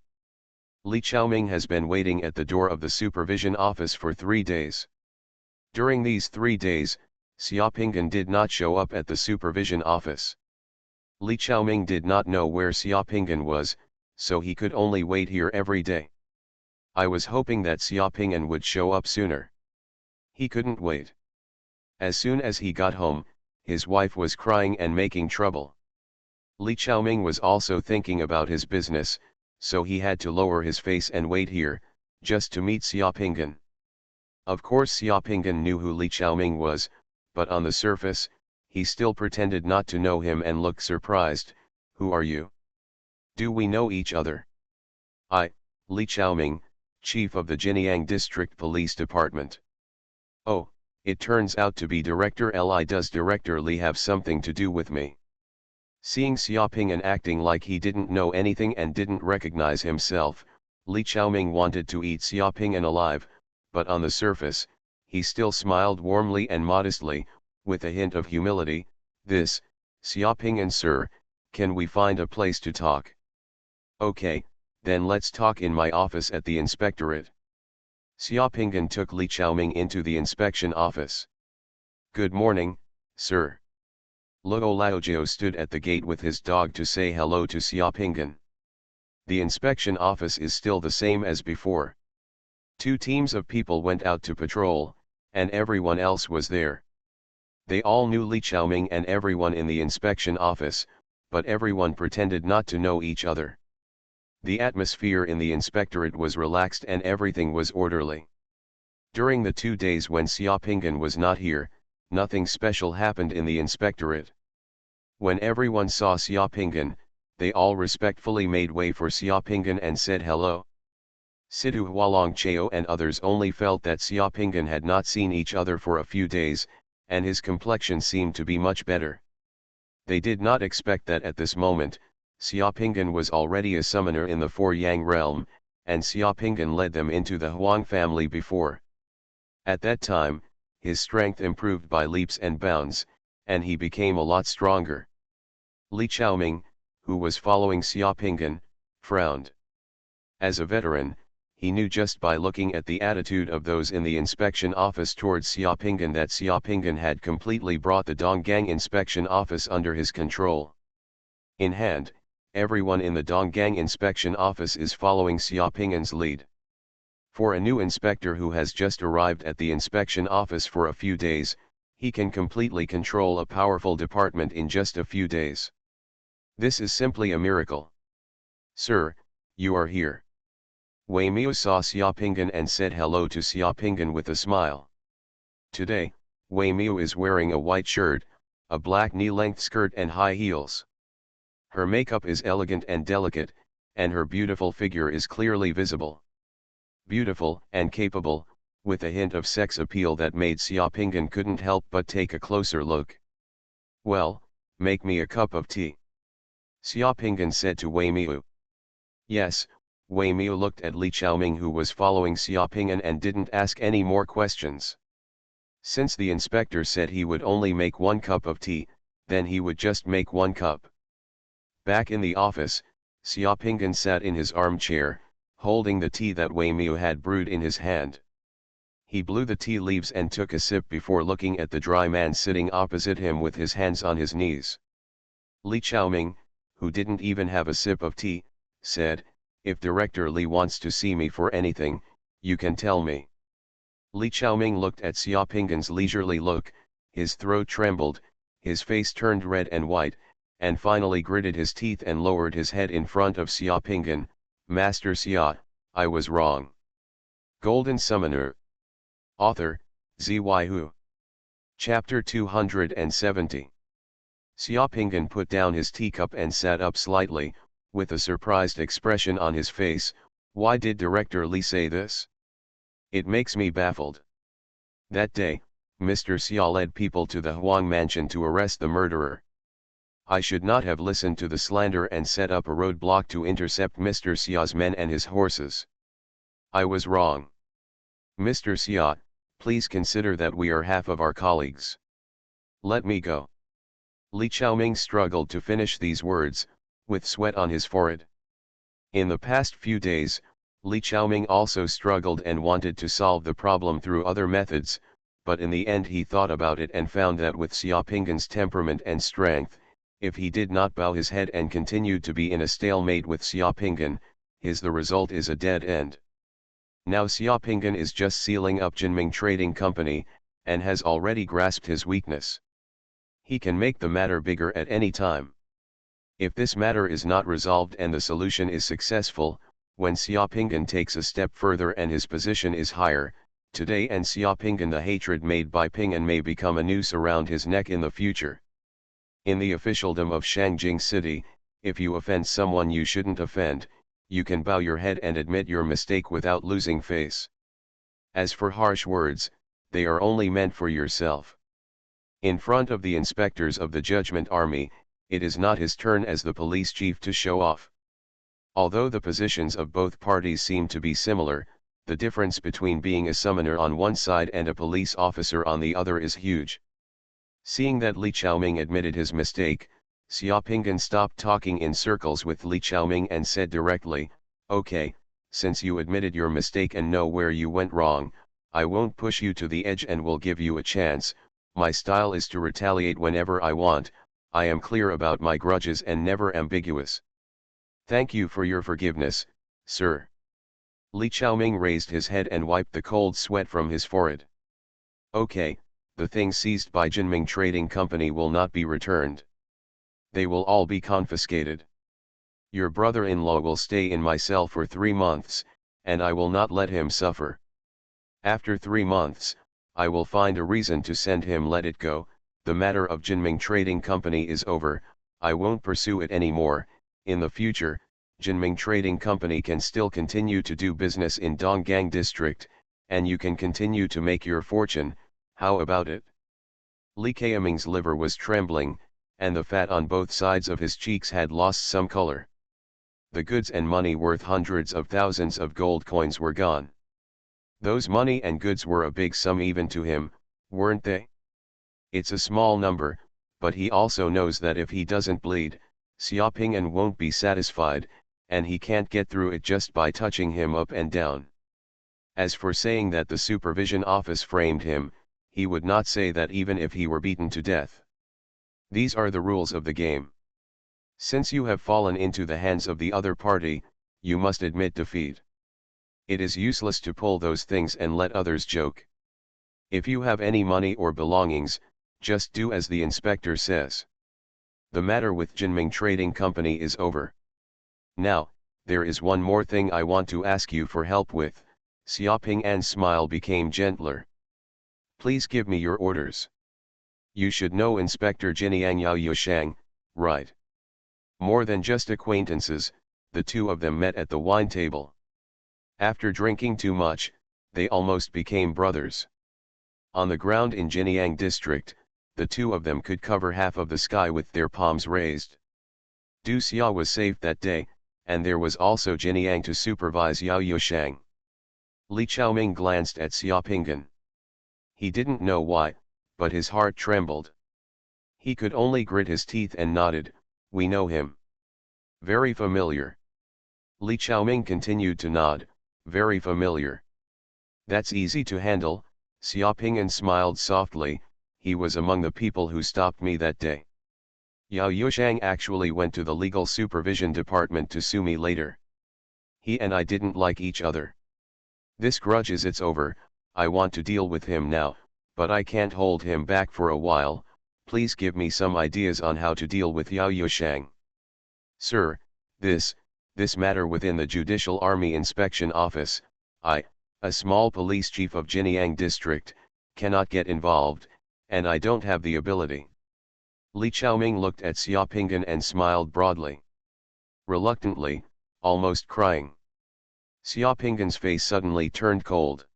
Li Qiaoming has been waiting at the door of the supervision office for 3 days. During these 3 days, Xiaopinggan did not show up at the supervision office. Li Qiaoming did not know where Xiaopinggan was, so he could only wait here every day. I was hoping that Xiaopinggan would show up sooner. He couldn't wait. As soon as he got home, his wife was crying and making trouble. Li Qiaoming was also thinking about his business, so he had to lower his face and wait here, just to meet Xiaopinggan. Of course Xiaopinggan knew who Li Qiaoming was, but on the surface, he still pretended not to know him and looked surprised. Who are you? Do we know each other? I, Li Chaoming, chief of the Jinyang District Police Department. Oh, it turns out to be Director Li. Does Director Li have something to do with me? Seeing Xiaoping'an acting like he didn't know anything and didn't recognize himself, Li Chaoming wanted to eat Xiaoping'an alive, but on the surface, he still smiled warmly and modestly, with a hint of humility. This, Xiaoping'an sir, can we find a place to talk? Okay, then let's talk in my office at the inspectorate. Xiaoping'an took Li Chaoming into the inspection office. Good morning, sir. Luo Laojiao stood at the gate with his dog to say hello to Xiaoping'an. The inspection office is still the same as before. 2 teams of people went out to patrol, and everyone else was there. They all knew Li Chaoming and everyone in the inspection office, but everyone pretended not to know each other. The atmosphere in the inspectorate was relaxed and everything was orderly. During the 2 days when Xiaoping'an was not here, nothing special happened in the inspectorate. When everyone saw Xiaoping'an, they all respectfully made way for Xiaoping'an and said hello. Situ Hualongchao and others only felt that Xiaoping'an had not seen each other for a few days, and his complexion seemed to be much better. They did not expect that at this moment, Xiaoping'an was already a summoner in the 4 Yang realm, and Xiaoping'an led them into the Huang family before. At that time, his strength improved by leaps and bounds, and he became a lot stronger. Li Chaoming, who was following Xiaoping'an, frowned. As a veteran, he knew just by looking at the attitude of those in the inspection office towards Xiaoping'an that Xiaoping'an had completely brought the Donggang inspection office under his control. In hand, everyone in the Donggang inspection office is following Xiaoping'an's lead. For a new inspector who has just arrived at the inspection office for a few days, he can completely control a powerful department in just a few days. This is simply a miracle. Sir, you are here. Wei Miu saw Xiaoping'an and said hello to Xiaoping'an with a smile. Today, Wei Miu is wearing a white shirt, a black knee-length skirt and high heels. Her makeup is elegant and delicate, and her beautiful figure is clearly visible. Beautiful and capable, with a hint of sex appeal that made Xiaoping'an couldn't help but take a closer look. Well, make me a cup of tea. Xiaoping'an said to Wei Miu. Yes, Wei Miu looked at Li Chaoming who was following Xiaoping'an and didn't ask any more questions. Since the inspector said he would only make 1 cup of tea, then he would just make 1 cup. Back in the office, Xiaoping'an sat in his armchair, holding the tea that Wei Miu had brewed in his hand. He blew the tea leaves and took a sip before looking at the dry man sitting opposite him with his hands on his knees. Li Chaoming, who didn't even have a sip of tea, said, "If Director Li wants to see me for anything, you can tell me." Li Chaoming looked at Xiaoping'an's leisurely look, his throat trembled, his face turned red and white, and finally gritted his teeth and lowered his head in front of Xiaoping'an. Master Xia, I was wrong. Golden Summoner. Author, Xuanhuan. Chapter 270. Xiaoping'an put down his teacup and sat up slightly, with a surprised expression on his face. Why did Director Li say this? It makes me baffled. That day, Mr. Xia led people to the Huang mansion to arrest the murderer. I should not have listened to the slander and set up a roadblock to intercept Mr. Xia's men and his horses. I was wrong. Mr. Xia, please consider that we are half of our colleagues. Let me go. Li Chaoming struggled to finish these words, with sweat on his forehead. In the past few days, Li Chaoming also struggled and wanted to solve the problem through other methods, but in the end he thought about it and found that with Xiaoping'an's temperament and strength, if he did not bow his head and continued to be in a stalemate with Xiaoping'an, the result is a dead end. Now Xiaoping'an is just sealing up Jinming Trading Company, and has already grasped his weakness. He can make the matter bigger at any time. If this matter is not resolved and the solution is successful, when Xiaoping'an takes a step further and his position is higher, today and Xiaoping'an the hatred made by Ping'an may become a noose around his neck in the future. In the officialdom of Shangjing City, if you offend someone you shouldn't offend, you can bow your head and admit your mistake without losing face. As for harsh words, they are only meant for yourself. In front of the inspectors of the Judgment Army, it is not his turn as the police chief to show off. Although the positions of both parties seem to be similar, the difference between being a summoner on one side and a police officer on the other is huge. Seeing that Li Chaoming admitted his mistake, Xiaopinggan stopped talking in circles with Li Chaoming and said directly, "Okay, since you admitted your mistake and know where you went wrong, I won't push you to the edge and will give you a chance. My style is to retaliate whenever I want, I am clear about my grudges and never ambiguous. Thank you for your forgiveness, sir." Li Chaoming raised his head and wiped the cold sweat from his forehead. "Okay, the things seized by Jinming Trading Company will not be returned. They will all be confiscated. Your brother-in-law will stay in my cell for 3 months, and I will not let him suffer. After 3 months, I will find a reason to send him. Let it go. The matter of Jinming Trading Company is over, I won't pursue it anymore. In the future, Jinming Trading Company can still continue to do business in Donggang District, and you can continue to make your fortune. How about it?" Li Chaoming's liver was trembling, and the fat on both sides of his cheeks had lost some color. The goods and money worth hundreds of thousands of gold coins were gone. Those money and goods were a big sum even to him, weren't they? It's a small number, but he also knows that if he doesn't bleed, Xiaopinggan won't be satisfied, and he can't get through it just by touching him up and down. As for saying that the supervision office framed him, he would not say that even if he were beaten to death. These are the rules of the game. Since you have fallen into the hands of the other party, you must admit defeat. It is useless to pull those things and let others joke. If you have any money or belongings, just do as the inspector says. The matter with Jinming Trading Company is over. Now, there is one more thing I want to ask you for help with." Xiaopinggan's smile became gentler. "Please give me your orders. You should know Inspector Jiniang Yao Yushang, right? More than just acquaintances, the two of them met at the wine table. After drinking too much, they almost became brothers. On the ground in Jiniang District, the two of them could cover half of the sky with their palms raised. Du Xia was safe that day, and there was also Jiniang to supervise Yao Yushang." Li Chaoming glanced at Xiaopinggan. He didn't know why, but his heart trembled. He could only grit his teeth and nodded, "We know him. Very familiar." Li Chaoming continued to nod, "Very familiar." "That's easy to handle," Xiaopinggan smiled softly, "he was among the people who stopped me that day. Yao Yushang actually went to the legal supervision department to sue me later. He and I didn't like each other. This grudge it's over, I want to deal with him now, but I can't hold him back for a while. Please give me some ideas on how to deal with Yao Yushang." "Sir, this matter within the Judicial Army Inspection Office, I, a small police chief of Jiniang District, cannot get involved, and I don't have the ability." Li Chaoming looked at Xiaopinggan and smiled broadly. Reluctantly, almost crying. Xiaopinggan's face suddenly turned cold.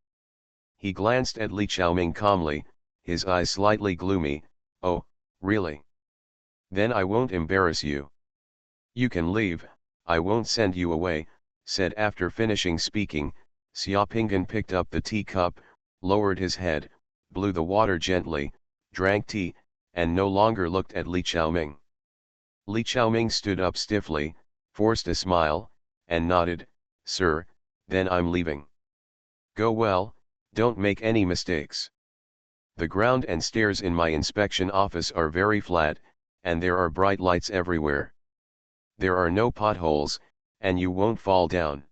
He glanced at Li Chaoming calmly, his eyes slightly gloomy. "Oh, really? Then I won't embarrass you. You can leave, I won't send you away," said. After finishing speaking, Xiaopinggan picked up the teacup, lowered his head, blew the water gently, drank tea, and no longer looked at Li Chaoming. Li Chaoming stood up stiffly, forced a smile, and nodded, "Sir, then I'm leaving. Go well, don't make any mistakes. The ground and stairs in my inspection office are very flat, and there are bright lights everywhere. There are no potholes, and you won't fall down.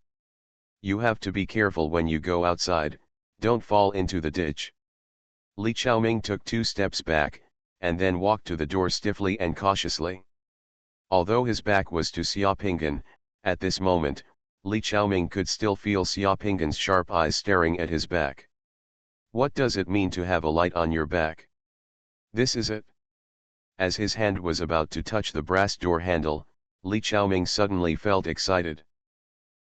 You have to be careful when you go outside, don't fall into the ditch." Li Chaoming took 2 steps back, and then walked to the door stiffly and cautiously. Although his back was to Xiaopinggan, at this moment, Li Chaoming could still feel Xiaopinggan's sharp eyes staring at his back. "What does it mean to have a light on your back? This is it?" As his hand was about to touch the brass door handle, Li Chaoming suddenly felt excited.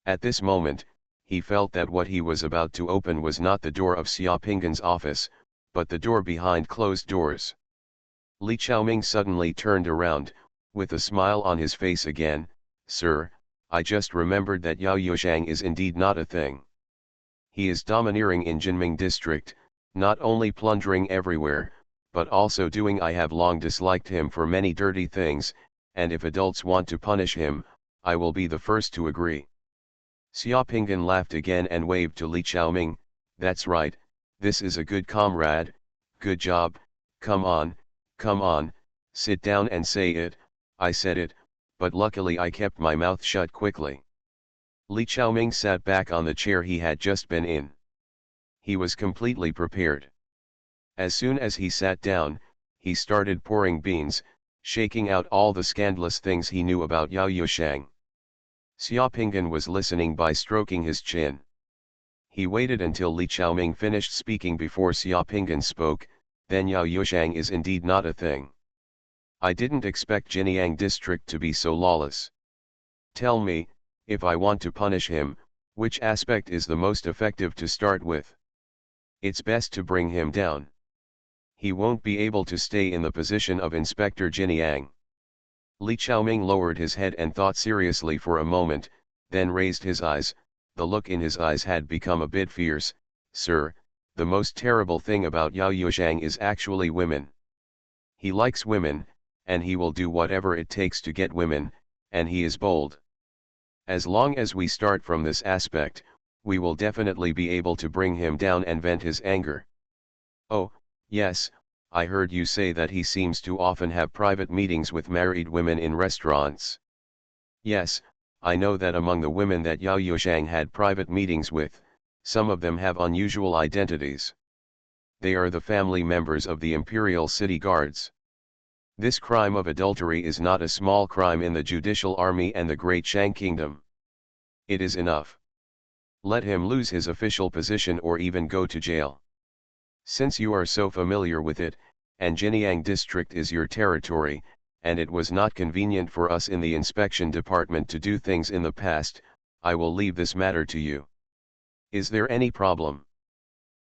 At this moment, he felt that what he was about to open was not the door of Xiaoping's office, but the door behind closed doors. Li Chaoming suddenly turned around, with a smile on his face again. "Sir, I just remembered that Yao Yushang is indeed not a thing. He is domineering in Jinming district, not only plundering everywhere, but also doing. I have long disliked him for many dirty things, and if adults want to punish him, I will be the first to agree." Xiaopingyan laughed again and waved to Li Chaoming. "That's right, this is a good comrade, good job, come on, sit down and say it." "I said it, but luckily I kept my mouth shut quickly." Li Chaoming sat back on the chair he had just been in. He was completely prepared. As soon as he sat down, he started pouring beans, shaking out all the scandalous things he knew about Yao Yushang. Xiaopingyan was listening by stroking his chin. He waited until Li Chaoming finished speaking before Xiaopingyan spoke. "Then Yao Yushang is indeed not a thing. I didn't expect Jinyang district to be so lawless. Tell me, if I want to punish him, which aspect is the most effective to start with? It's best to bring him down. He won't be able to stay in the position of Inspector Jinyang." Li Chaoming lowered his head and thought seriously for a moment, then raised his eyes. The look in his eyes had become a bit fierce. "Sir, the most terrible thing about Yao Yushang is actually women. He likes women, and he will do whatever it takes to get women, and he is bold. As long as we start from this aspect, we will definitely be able to bring him down and vent his anger." "Oh, yes, I heard you say that he seems to often have private meetings with married women in restaurants." "Yes, I know that among the women that Yao Yushang had private meetings with, some of them have unusual identities. They are the family members of the Imperial City Guards. This crime of adultery is not a small crime in the judicial army and the Great Shang Kingdom. It is enough. Let him lose his official position or even go to jail. Since you are so familiar with it, and Jinyang district is your territory, and it was not convenient for us in the inspection department to do things in the past, I will leave this matter to you. Is there any problem?"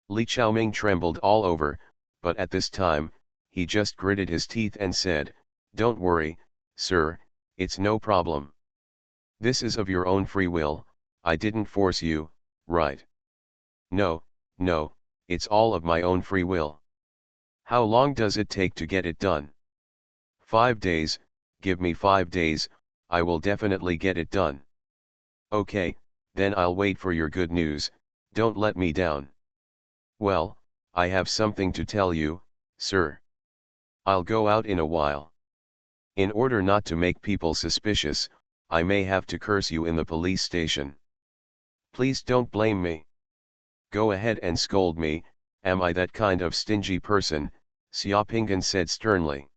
Li Chaoming trembled all over, but at this time, he just gritted his teeth and said, "Don't worry, sir, it's no problem. This is of your own free will, I didn't force you, right?" No, it's all of my own free will." "How long does it take to get it done?" 5 days, give me 5 days, I will definitely get it done." "Okay, then I'll wait for your good news, don't let me down." "Well, I have something to tell you, sir. I'll go out in a while. In order not to make people suspicious, I may have to curse you in the police station. Please don't blame me. Go ahead and scold me, am I that kind of stingy person?" Xiaopingyan said sternly.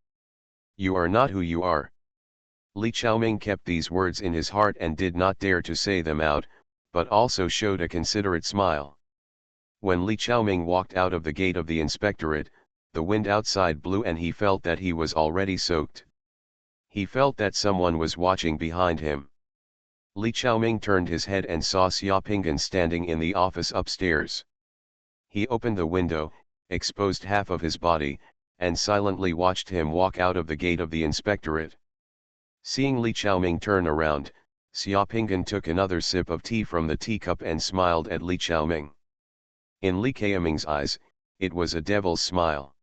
"You are not who you are." Li Chaoming kept these words in his heart and did not dare to say them out, but also showed a considerate smile. When Li Chaoming walked out of the gate of the inspectorate, the wind outside blew and he felt that he was already soaked. He felt that someone was watching behind him. Li Chaoming turned his head and saw Xiaopingyan standing in the office upstairs. He opened the window, exposed half of his body, and silently watched him walk out of the gate of the inspectorate. Seeing Li Chaoming turn around, Xiaopingyan took another sip of tea from the teacup and smiled at Li Chaoming. In Li Chaoming's eyes, it was a devil's smile.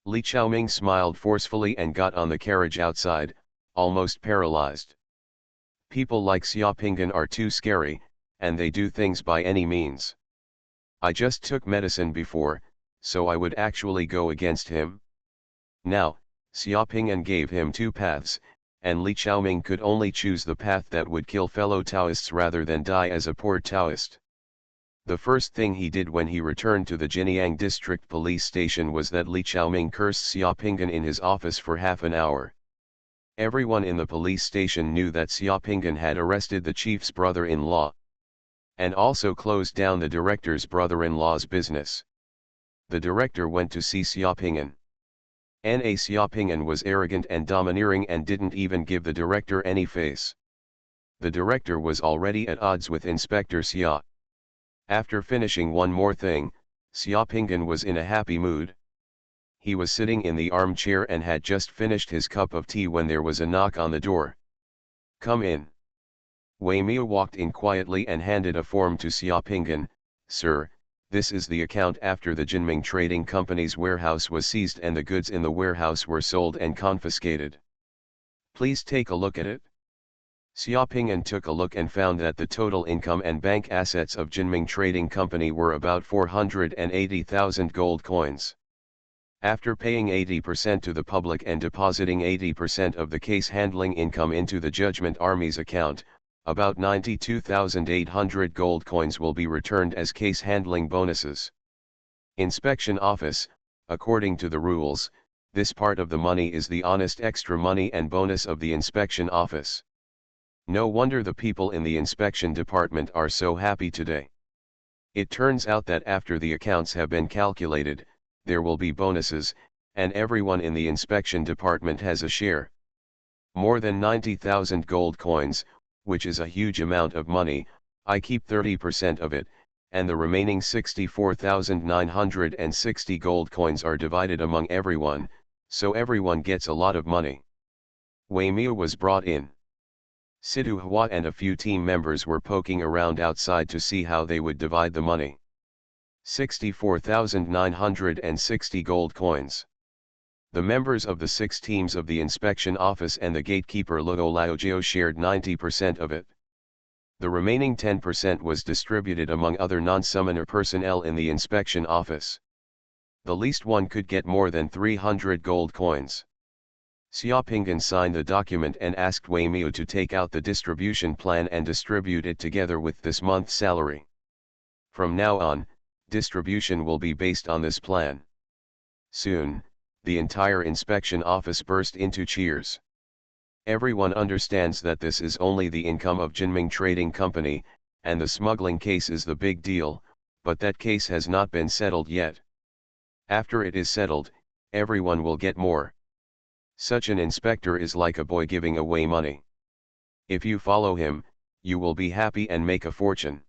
Li Chaoming smiled forcefully and got on the carriage outside, almost paralyzed. People like Xiaopingyan are too scary, and they do things by any means. I just took medicine before, so I would actually go against him. Now, Xiaopingyan gave him 2 paths, and Li Chaoming could only choose the path that would kill fellow Taoists rather than die as a poor Taoist. The first thing he did when he returned to the Jinyang district police station was that Li Chaoming cursed Xiaopingyan in his office for half an hour. Everyone in the police station knew that Xiaopingyan had arrested the chief's brother-in-law, and also closed down the director's brother-in-law's business. The director went to see Xiaopingyan. Na Xiaoping'an was arrogant and domineering and didn't even give the director any face. The director was already at odds with Inspector Xia. After finishing one more thing, Xiaoping'an was in a happy mood. He was sitting in the armchair and had just finished his cup of tea when there was a knock on the door. "Come in." Wei Miao walked in quietly and handed a form to Xiaoping'an. "Sir, this is the account after the Jinming Trading Company's warehouse was seized and the goods in the warehouse were sold and confiscated. Please take a look at it." Xiaoping'an took a look and found that the total income and bank assets of Jinming Trading Company were about 480,000 gold coins. After paying 80% to the public and depositing 80% of the case handling income into the Judgment Army's account, about 92,800 gold coins will be returned as case handling bonuses. Inspection Office, according to the rules, this part of the money is the honest extra money and bonus of the Inspection Office. No wonder the people in the Inspection Department are so happy today. It turns out that after the accounts have been calculated, there will be bonuses, and everyone in the Inspection Department has a share. More than 90,000 gold coins, which is a huge amount of money. I keep 30% of it, and the remaining 64,960 gold coins are divided among everyone, so everyone gets a lot of money. Wei Miao was brought in. Situ Hua and a few team members were poking around outside to see how they would divide the money. 64,960 gold coins. The members of the 6 teams of the inspection office and the gatekeeper Luo Laojiao shared 90% of it. The remaining 10% was distributed among other non-summoner personnel in the inspection office. The least one could get more than 300 gold coins. Xiaoping'an signed the document and asked Wei Miao to take out the distribution plan and distribute it together with this month's salary. From now on, distribution will be based on this plan. Soon, the entire inspection office burst into cheers. Everyone understands that this is only the income of Jinming Trading Company, and the smuggling case is the big deal, but that case has not been settled yet. After it is settled, everyone will get more. Such an inspector is like a boy giving away money. If you follow him, you will be happy and make a fortune.